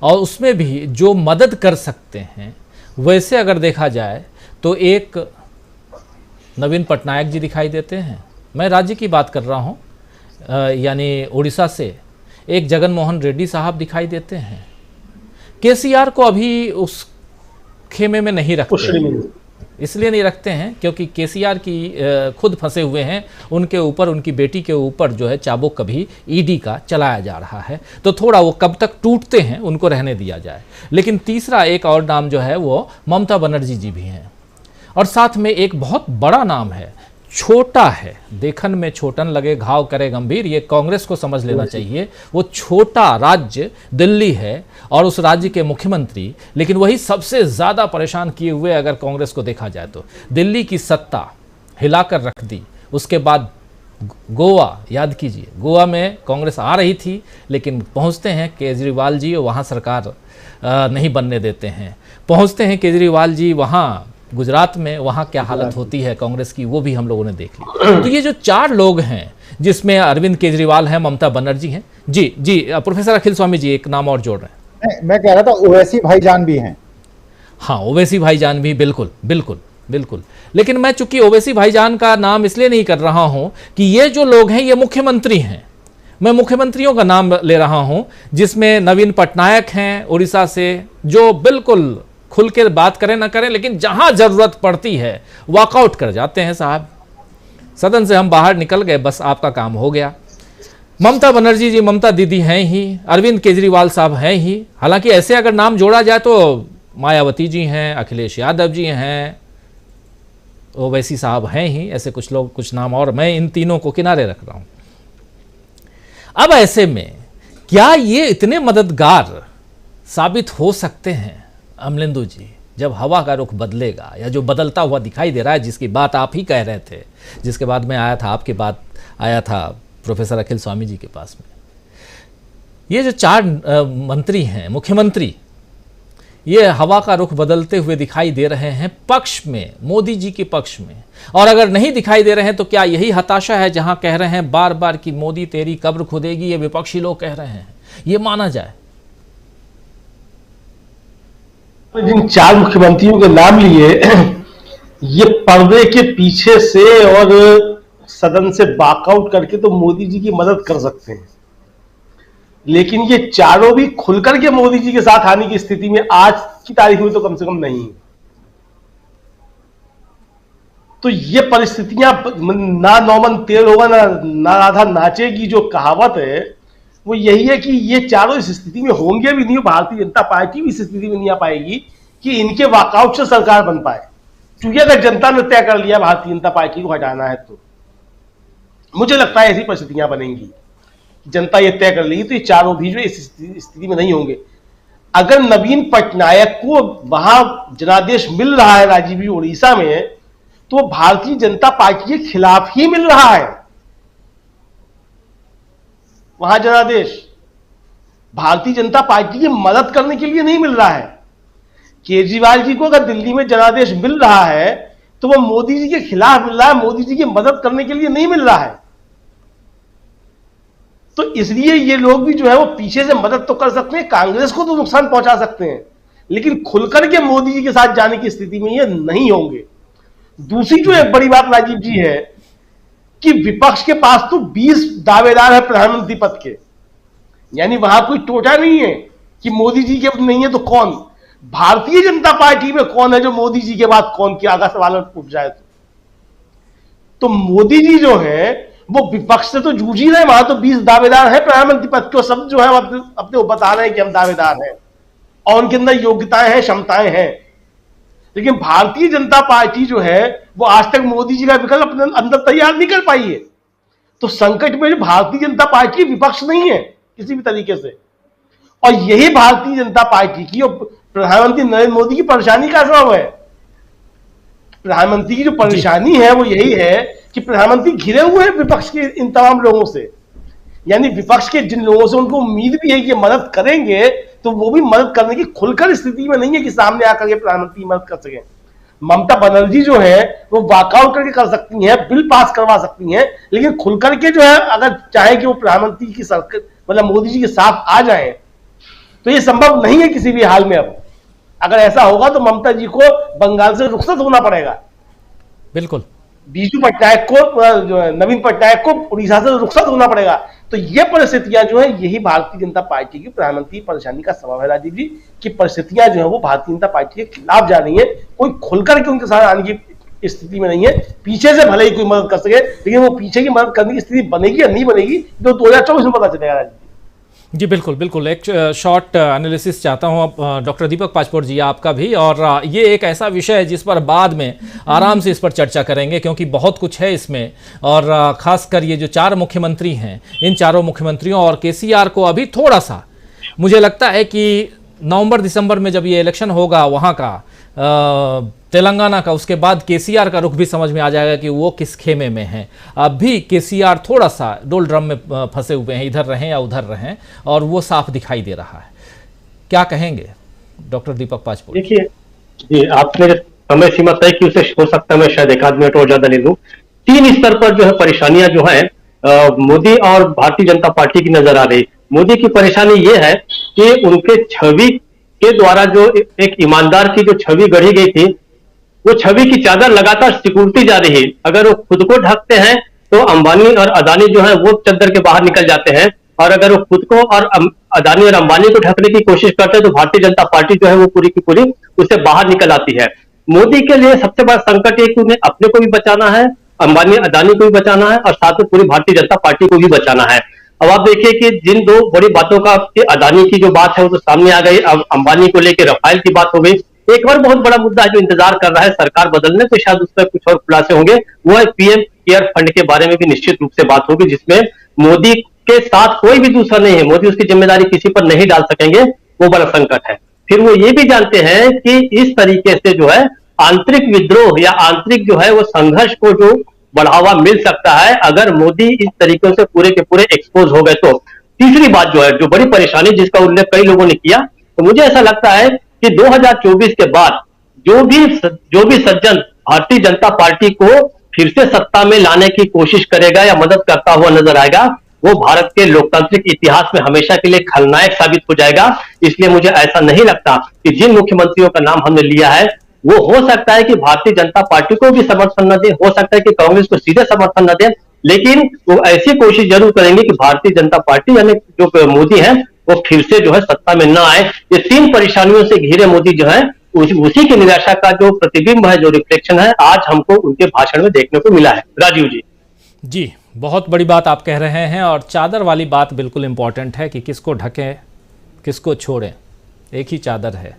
और उसमें भी जो मदद कर सकते हैं, वैसे अगर देखा जाए तो एक नवीन पटनायक जी दिखाई देते हैं। मैं राज्य की बात कर रहा हूँ, यानी उड़ीसा से एक जगन मोहन रेड्डी साहब दिखाई देते हैं। केसीआर को अभी उस खेमे में नहीं रखते, इसलिए नहीं रखते हैं क्योंकि केसीआर की खुद फंसे हुए हैं, उनके ऊपर, उनकी बेटी के ऊपर जो है चाबुक कभी ईडी का चलाया जा रहा है, तो थोड़ा वो कब तक टूटते हैं उनको रहने दिया जाए। लेकिन तीसरा एक और नाम जो है वो ममता बनर्जी जी भी हैं, और साथ में एक बहुत बड़ा नाम है, छोटा है, देखन में छोटन लगे घाव करे गंभीर, ये कांग्रेस को समझ लेना चाहिए। वो छोटा राज्य दिल्ली है और उस राज्य के मुख्यमंत्री, लेकिन वही सबसे ज़्यादा परेशान किए हुए अगर कांग्रेस को देखा जाए तो। दिल्ली की सत्ता हिलाकर रख दी, उसके बाद गोवा, याद कीजिए, गोवा में कांग्रेस आ रही थी, लेकिन पहुंचते हैं केजरीवाल जी, वहाँ सरकार नहीं बनने देते हैं। पहुंचते हैं केजरीवाल जी वहाँ गुजरात में, वहाँ क्या हालत होती है कांग्रेस की, वो भी हम लोगों ने देख ली। तो ये जो 4 लोग हैं, जिसमें अरविंद केजरीवाल हैं, ममता बनर्जी हैं, जी प्रोफेसर अखिल स्वामी जी एक नाम और जोड़ रहे हैं। मैं कह रहा था ओवैसी भाईजान भी हैं। हाँ, ओवैसी भाईजान भी, बिल्कुल बिल्कुल बिल्कुल। लेकिन मैं चूंकि ओवैसी भाईजान का नाम इसलिए नहीं कर रहा हूँ कि ये जो लोग हैं ये मुख्यमंत्री हैं, मैं मुख्यमंत्रियों का नाम ले रहा हूँ, जिसमें नवीन पटनायक हैं उड़ीसा से, जो बिल्कुल खुल के बात करें ना करें, लेकिन जहां जरूरत पड़ती है वॉकआउट कर जाते हैं। साहब, सदन से हम बाहर निकल गए, बस आपका काम हो गया। ममता बनर्जी जी, ममता दीदी हैं ही, अरविंद केजरीवाल साहब हैं ही। हालांकि ऐसे अगर नाम जोड़ा जाए तो मायावती जी हैं, अखिलेश यादव जी हैं, ओवैसी साहब हैं ही, ऐसे कुछ लोग, कुछ नाम और, मैं इन तीनों को किनारे रख रहा हूं। अब ऐसे में क्या ये इतने मददगार साबित हो सकते हैं अमलेंदु जी, जब हवा का रुख बदलेगा, या जो बदलता हुआ दिखाई दे रहा है, जिसकी बात आप ही कह रहे थे, जिसके बाद में आया था, आपके बाद आया था प्रोफेसर अखिल स्वामी जी के पास में। ये जो 4 मंत्री हैं, मुख्यमंत्री, ये हवा का रुख बदलते हुए दिखाई दे रहे हैं पक्ष में, मोदी जी के पक्ष में। और अगर नहीं दिखाई दे रहे हैं तो क्या यही हताशा है, जहां कह रहे हैं बार बार कि मोदी तेरी कब्र खुदेगी, ये विपक्षी लोग कह रहे हैं, ये माना जाए? जिन 4 मुख्यमंत्रियों के नाम लिए, ये पर्दे के पीछे से और सदन से वॉकआउट करके तो मोदी जी की मदद कर सकते हैं, लेकिन ये चारों भी खुलकर के मोदी जी के साथ आने की स्थिति में आज की तारीख में तो कम से कम नहीं। तो ये परिस्थितियां, ना नौमन तेल होगा ना राधा नाचेगी, जो कहावत है वो यही है कि ये चारों इस स्थिति में होंगे भी नहीं, भारतीय जनता पार्टी भी इस स्थिति में नहीं आ पाएगी कि इनके वॉकआउट से सरकार बन पाए। क्योंकि अगर जनता ने तय कर लिया भारतीय जनता पार्टी को हटाना है, तो मुझे लगता है ऐसी परिस्थितियां बनेंगी। जनता ये तय कर लेगी तो ये चारों भी जो इस स्थिति में नहीं होंगे। अगर नवीन पटनायक को वहां जनादेश मिल रहा है राजीव जी उड़ीसा में, तो भारतीय जनता पार्टी के खिलाफ ही मिल रहा है। वहां जनादेश भारतीय जनता पार्टी की मदद करने के लिए नहीं मिल रहा है। केजरीवाल जी को अगर दिल्ली में जनादेश मिल रहा है तो वो मोदी जी के खिलाफ मिल रहा है, मोदी जी की मदद करने के लिए नहीं मिल रहा है। तो इसलिए ये लोग भी जो है वो पीछे से मदद तो कर सकते हैं, कांग्रेस को तो नुकसान पहुंचा सकते हैं, लेकिन खुलकर के मोदी जी के साथ जाने की स्थिति में ये नहीं होंगे। दूसरी जो एक बड़ी बात राजीव जी है कि विपक्ष के पास तो 20 दावेदार है प्रधानमंत्री पद के, यानी वहां कोई टोटा नहीं है कि मोदी जी के नहीं है तो कौन, भारतीय जनता पार्टी में कौन है जो मोदी जी के बाद कौन किया, अगर सवाल उठ जाए तो मोदी जी जो है वो विपक्ष से तो जूझ ही रहे। वहां तो 20 दावेदार है प्रधानमंत्री पद को, सब जो है अपने बता रहे हैं कि हम दावेदार हैं और उनके अंदर योग्यताएं हैं, क्षमताएं हैं। लेकिन भारतीय जनता पार्टी जो है वो आज तक मोदी जी का विकल्प अपने अंदर तैयार नहीं कर पाई है। तो संकट में जो भारतीय जनता पार्टी विपक्ष नहीं है किसी भी तरीके से, और यही भारतीय जनता पार्टी की और प्रधानमंत्री नरेंद्र मोदी की परेशानी का सबब है। प्रधानमंत्री की जो परेशानी है वो यही है कि प्रधानमंत्री घिरे हुए हैं विपक्ष के इन तमाम लोगों से, यानी विपक्ष के जिन लोगों से उनको उम्मीद भी है कि मदद करेंगे तो वो भी मदद करने की खुलकर स्थिति में नहीं है कि सामने आकर के प्रधानमंत्री मदद कर सके। ममता बनर्जी जो है वो वॉकआउट करके कर सकती हैं, बिल पास करवा सकती हैं, लेकिन खुलकर के जो है अगर चाहे कि वो प्रधानमंत्री की सरकार मतलब मोदी जी के साथ आ जाए तो ये संभव नहीं है किसी भी हाल में। अब अगर ऐसा होगा तो ममता जी को बंगाल से रुखसत होना पड़ेगा। बिल्कुल, बीजू पटनायक को, नवीन पटनायक को उड़ीसा से रुखसत होना पड़ेगा। तो ये परिस्थितियां जो है यही भारतीय जनता पार्टी की प्रधानमंत्री परेशानी का सबब है राजीव जी, की परिस्थितियां जो है वो भारतीय जनता पार्टी के खिलाफ जा रही है। कोई खुलकर के उनके साथ आने की स्थिति में नहीं है। पीछे से भले ही कोई मदद कर सके, लेकिन वो पीछे की मदद करने की स्थिति बनेगी या नहीं बनेगी तो 2024 में पता चलेगा राजीव जी। बिल्कुल बिल्कुल, एक शॉर्ट एनालिसिस चाहता हूं अब डॉक्टर दीपक पासपोर्ट जी आपका भी, और ये एक ऐसा विषय है जिस पर बाद में आराम से इस पर चर्चा करेंगे क्योंकि बहुत कुछ है इसमें, और खासकर ये जो 4 मुख्यमंत्री हैं, इन चारों मुख्यमंत्रियों और केसीआर को अभी थोड़ा सा मुझे लगता है कि नवंबर दिसंबर में जब ये इलेक्शन होगा वहाँ का तेलंगाना का, उसके बाद केसीआर का रुख भी समझ में आ जाएगा कि वो किस खेमे में है। अब भी केसीआर थोड़ा सा डोल ड्रम में फंसे हुए हैं, इधर रहें या उधर रहें, और वो साफ दिखाई दे रहा है। क्या कहेंगे डॉक्टर दीपक पासपोर्ट? देखिए जी, आपने समय सीमा तय की, उसे हो सकता है मैं शायद 1 आध मिनट और ज्यादा ले लूं। 3 स्तर पर जो है परेशानियां जो है मोदी और भारतीय जनता पार्टी की नजर आ रही। मोदी की परेशानी ये है कि उनके छवि के द्वारा जो एक ईमानदार की जो छवि गढ़ी गई थी, वो छवि की चादर लगातार सिकुड़ती जा रही है। अगर वो खुद को ढकते हैं तो अंबानी और अदानी जो है वो चादर के बाहर निकल जाते हैं, और अगर वो खुद को और अदानी और अंबानी को ढकने की कोशिश करते हैं तो भारतीय जनता पार्टी जो है वो पूरी की पूरी उससे बाहर निकल आती है। मोदी के लिए सबसे बड़ा संकट है कि उन्हें अपने को भी बचाना है, अंबानी अदानी को भी बचाना है, और साथ में पूरी भारतीय जनता पार्टी को भी बचाना है। अब आप देखिए कि जिन 2 बड़ी बातों का, अदानी की जो बात है वो तो सामने आ गई, अब अंबानी को लेकर रफाल की बात हो गई। एक और बहुत बड़ा मुद्दा जो इंतजार कर रहा है सरकार बदलने पे, शायद उस पर कुछ और खुलासे होंगे, वो है पीएम केयर फंड के बारे में भी निश्चित रूप से बात होगी, जिसमें मोदी के साथ कोई भी दूसरा नहीं है, मोदी उसकी जिम्मेदारी किसी पर नहीं डाल सकेंगे, वो बड़ा संकट है। फिर वो ये भी जानते हैं कि इस तरीके से जो है आंतरिक विद्रोह या आंतरिक जो है वो संघर्ष को जो बढ़ावा मिल सकता है अगर मोदी इस तरीके से पूरे के पूरे एक्सपोज हो गए तो। तीसरी बात जो है, जो बड़ी परेशानी जिसका उल्लेख कई लोगों ने किया, तो मुझे ऐसा लगता है कि 2024 के बाद जो भी सज्जन भारतीय जनता पार्टी को फिर से सत्ता में लाने की कोशिश करेगा या मदद करता हुआ नजर आएगा, वो भारत के लोकतांत्रिक इतिहास में हमेशा के लिए खलनायक साबित हो जाएगा। इसलिए मुझे ऐसा नहीं लगता कि जिन मुख्यमंत्रियों का नाम हमने लिया है वो हो सकता है कि भारतीय जनता पार्टी को भी समर्थन न दे, हो सकता है कि कांग्रेस को सीधे समर्थन न दे, लेकिन वो ऐसी कोशिश जरूर करेंगे कि भारतीय जनता पार्टी यानी जो मोदी है वो फिर से जो है सत्ता में न आए। ये 3 परेशानियों से घिरे मोदी जो है उसी की निराशा का जो प्रतिबिंब है, जो रिफ्लेक्शन है, आज हमको उनके भाषण में देखने को मिला है। राजीव जी जी, बहुत बड़ी बात आप कह रहे हैं, और चादर वाली बात बिल्कुल इंपॉर्टेंट है कि किसको ढकें किसको छोड़ें, एक ही चादर है।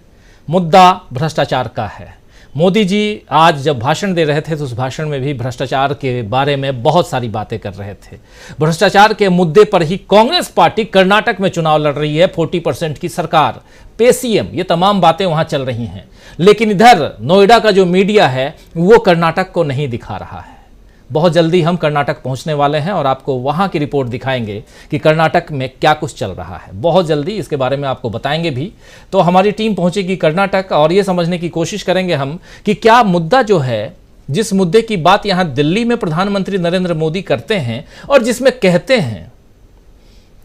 मुद्दा भ्रष्टाचार का है, मोदी जी आज जब भाषण दे रहे थे तो उस भाषण में भी भ्रष्टाचार के बारे में बहुत सारी बातें कर रहे थे। भ्रष्टाचार के मुद्दे पर ही कांग्रेस पार्टी कर्नाटक में चुनाव लड़ रही है, 40% की सरकार, पे सीएम, ये तमाम बातें वहां चल रही हैं। लेकिन इधर नोएडा का जो मीडिया है वो कर्नाटक को नहीं दिखा रहा है। बहुत जल्दी हम कर्नाटक पहुंचने वाले हैं और आपको वहां की रिपोर्ट दिखाएंगे कि कर्नाटक में क्या कुछ चल रहा है। बहुत जल्दी इसके बारे में आपको बताएंगे भी। तो हमारी टीम पहुंचेगी कर्नाटक और ये समझने की कोशिश करेंगे हम कि क्या मुद्दा जो है, जिस मुद्दे की बात यहां दिल्ली में प्रधानमंत्री नरेंद्र मोदी करते हैं और जिसमें कहते हैं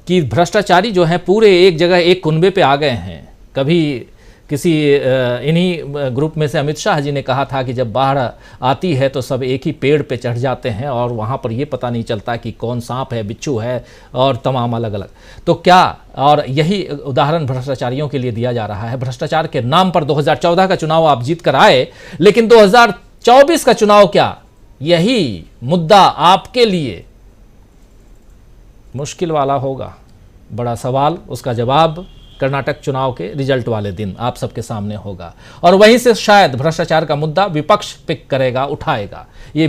कि भ्रष्टाचारी जो हैं पूरे एक जगह एक कुनबे पे आ गए हैं। कभी किसी इन्हीं ग्रुप में से अमित शाह जी ने कहा था कि जब बाढ़ आती है तो सब एक ही पेड़ पे चढ़ जाते हैं और वहाँ पर ये पता नहीं चलता कि कौन सांप है, बिच्छू है और तमाम अलग अलग। तो क्या, और यही उदाहरण भ्रष्टाचारियों के लिए दिया जा रहा है। भ्रष्टाचार के नाम पर 2014 का चुनाव आप जीत कर आए, लेकिन 2024 का चुनाव क्या, यही मुद्दा आपके लिए मुश्किल वाला होगा। बड़ा सवाल, उसका जवाब कर्नाटक चुनाव के रिजल्ट वाले दिन आप सबके सामने होगा और वहीं से शायद भ्रष्टाचार का मुद्दा विपक्ष पिक करेगा, उठाएगा। ये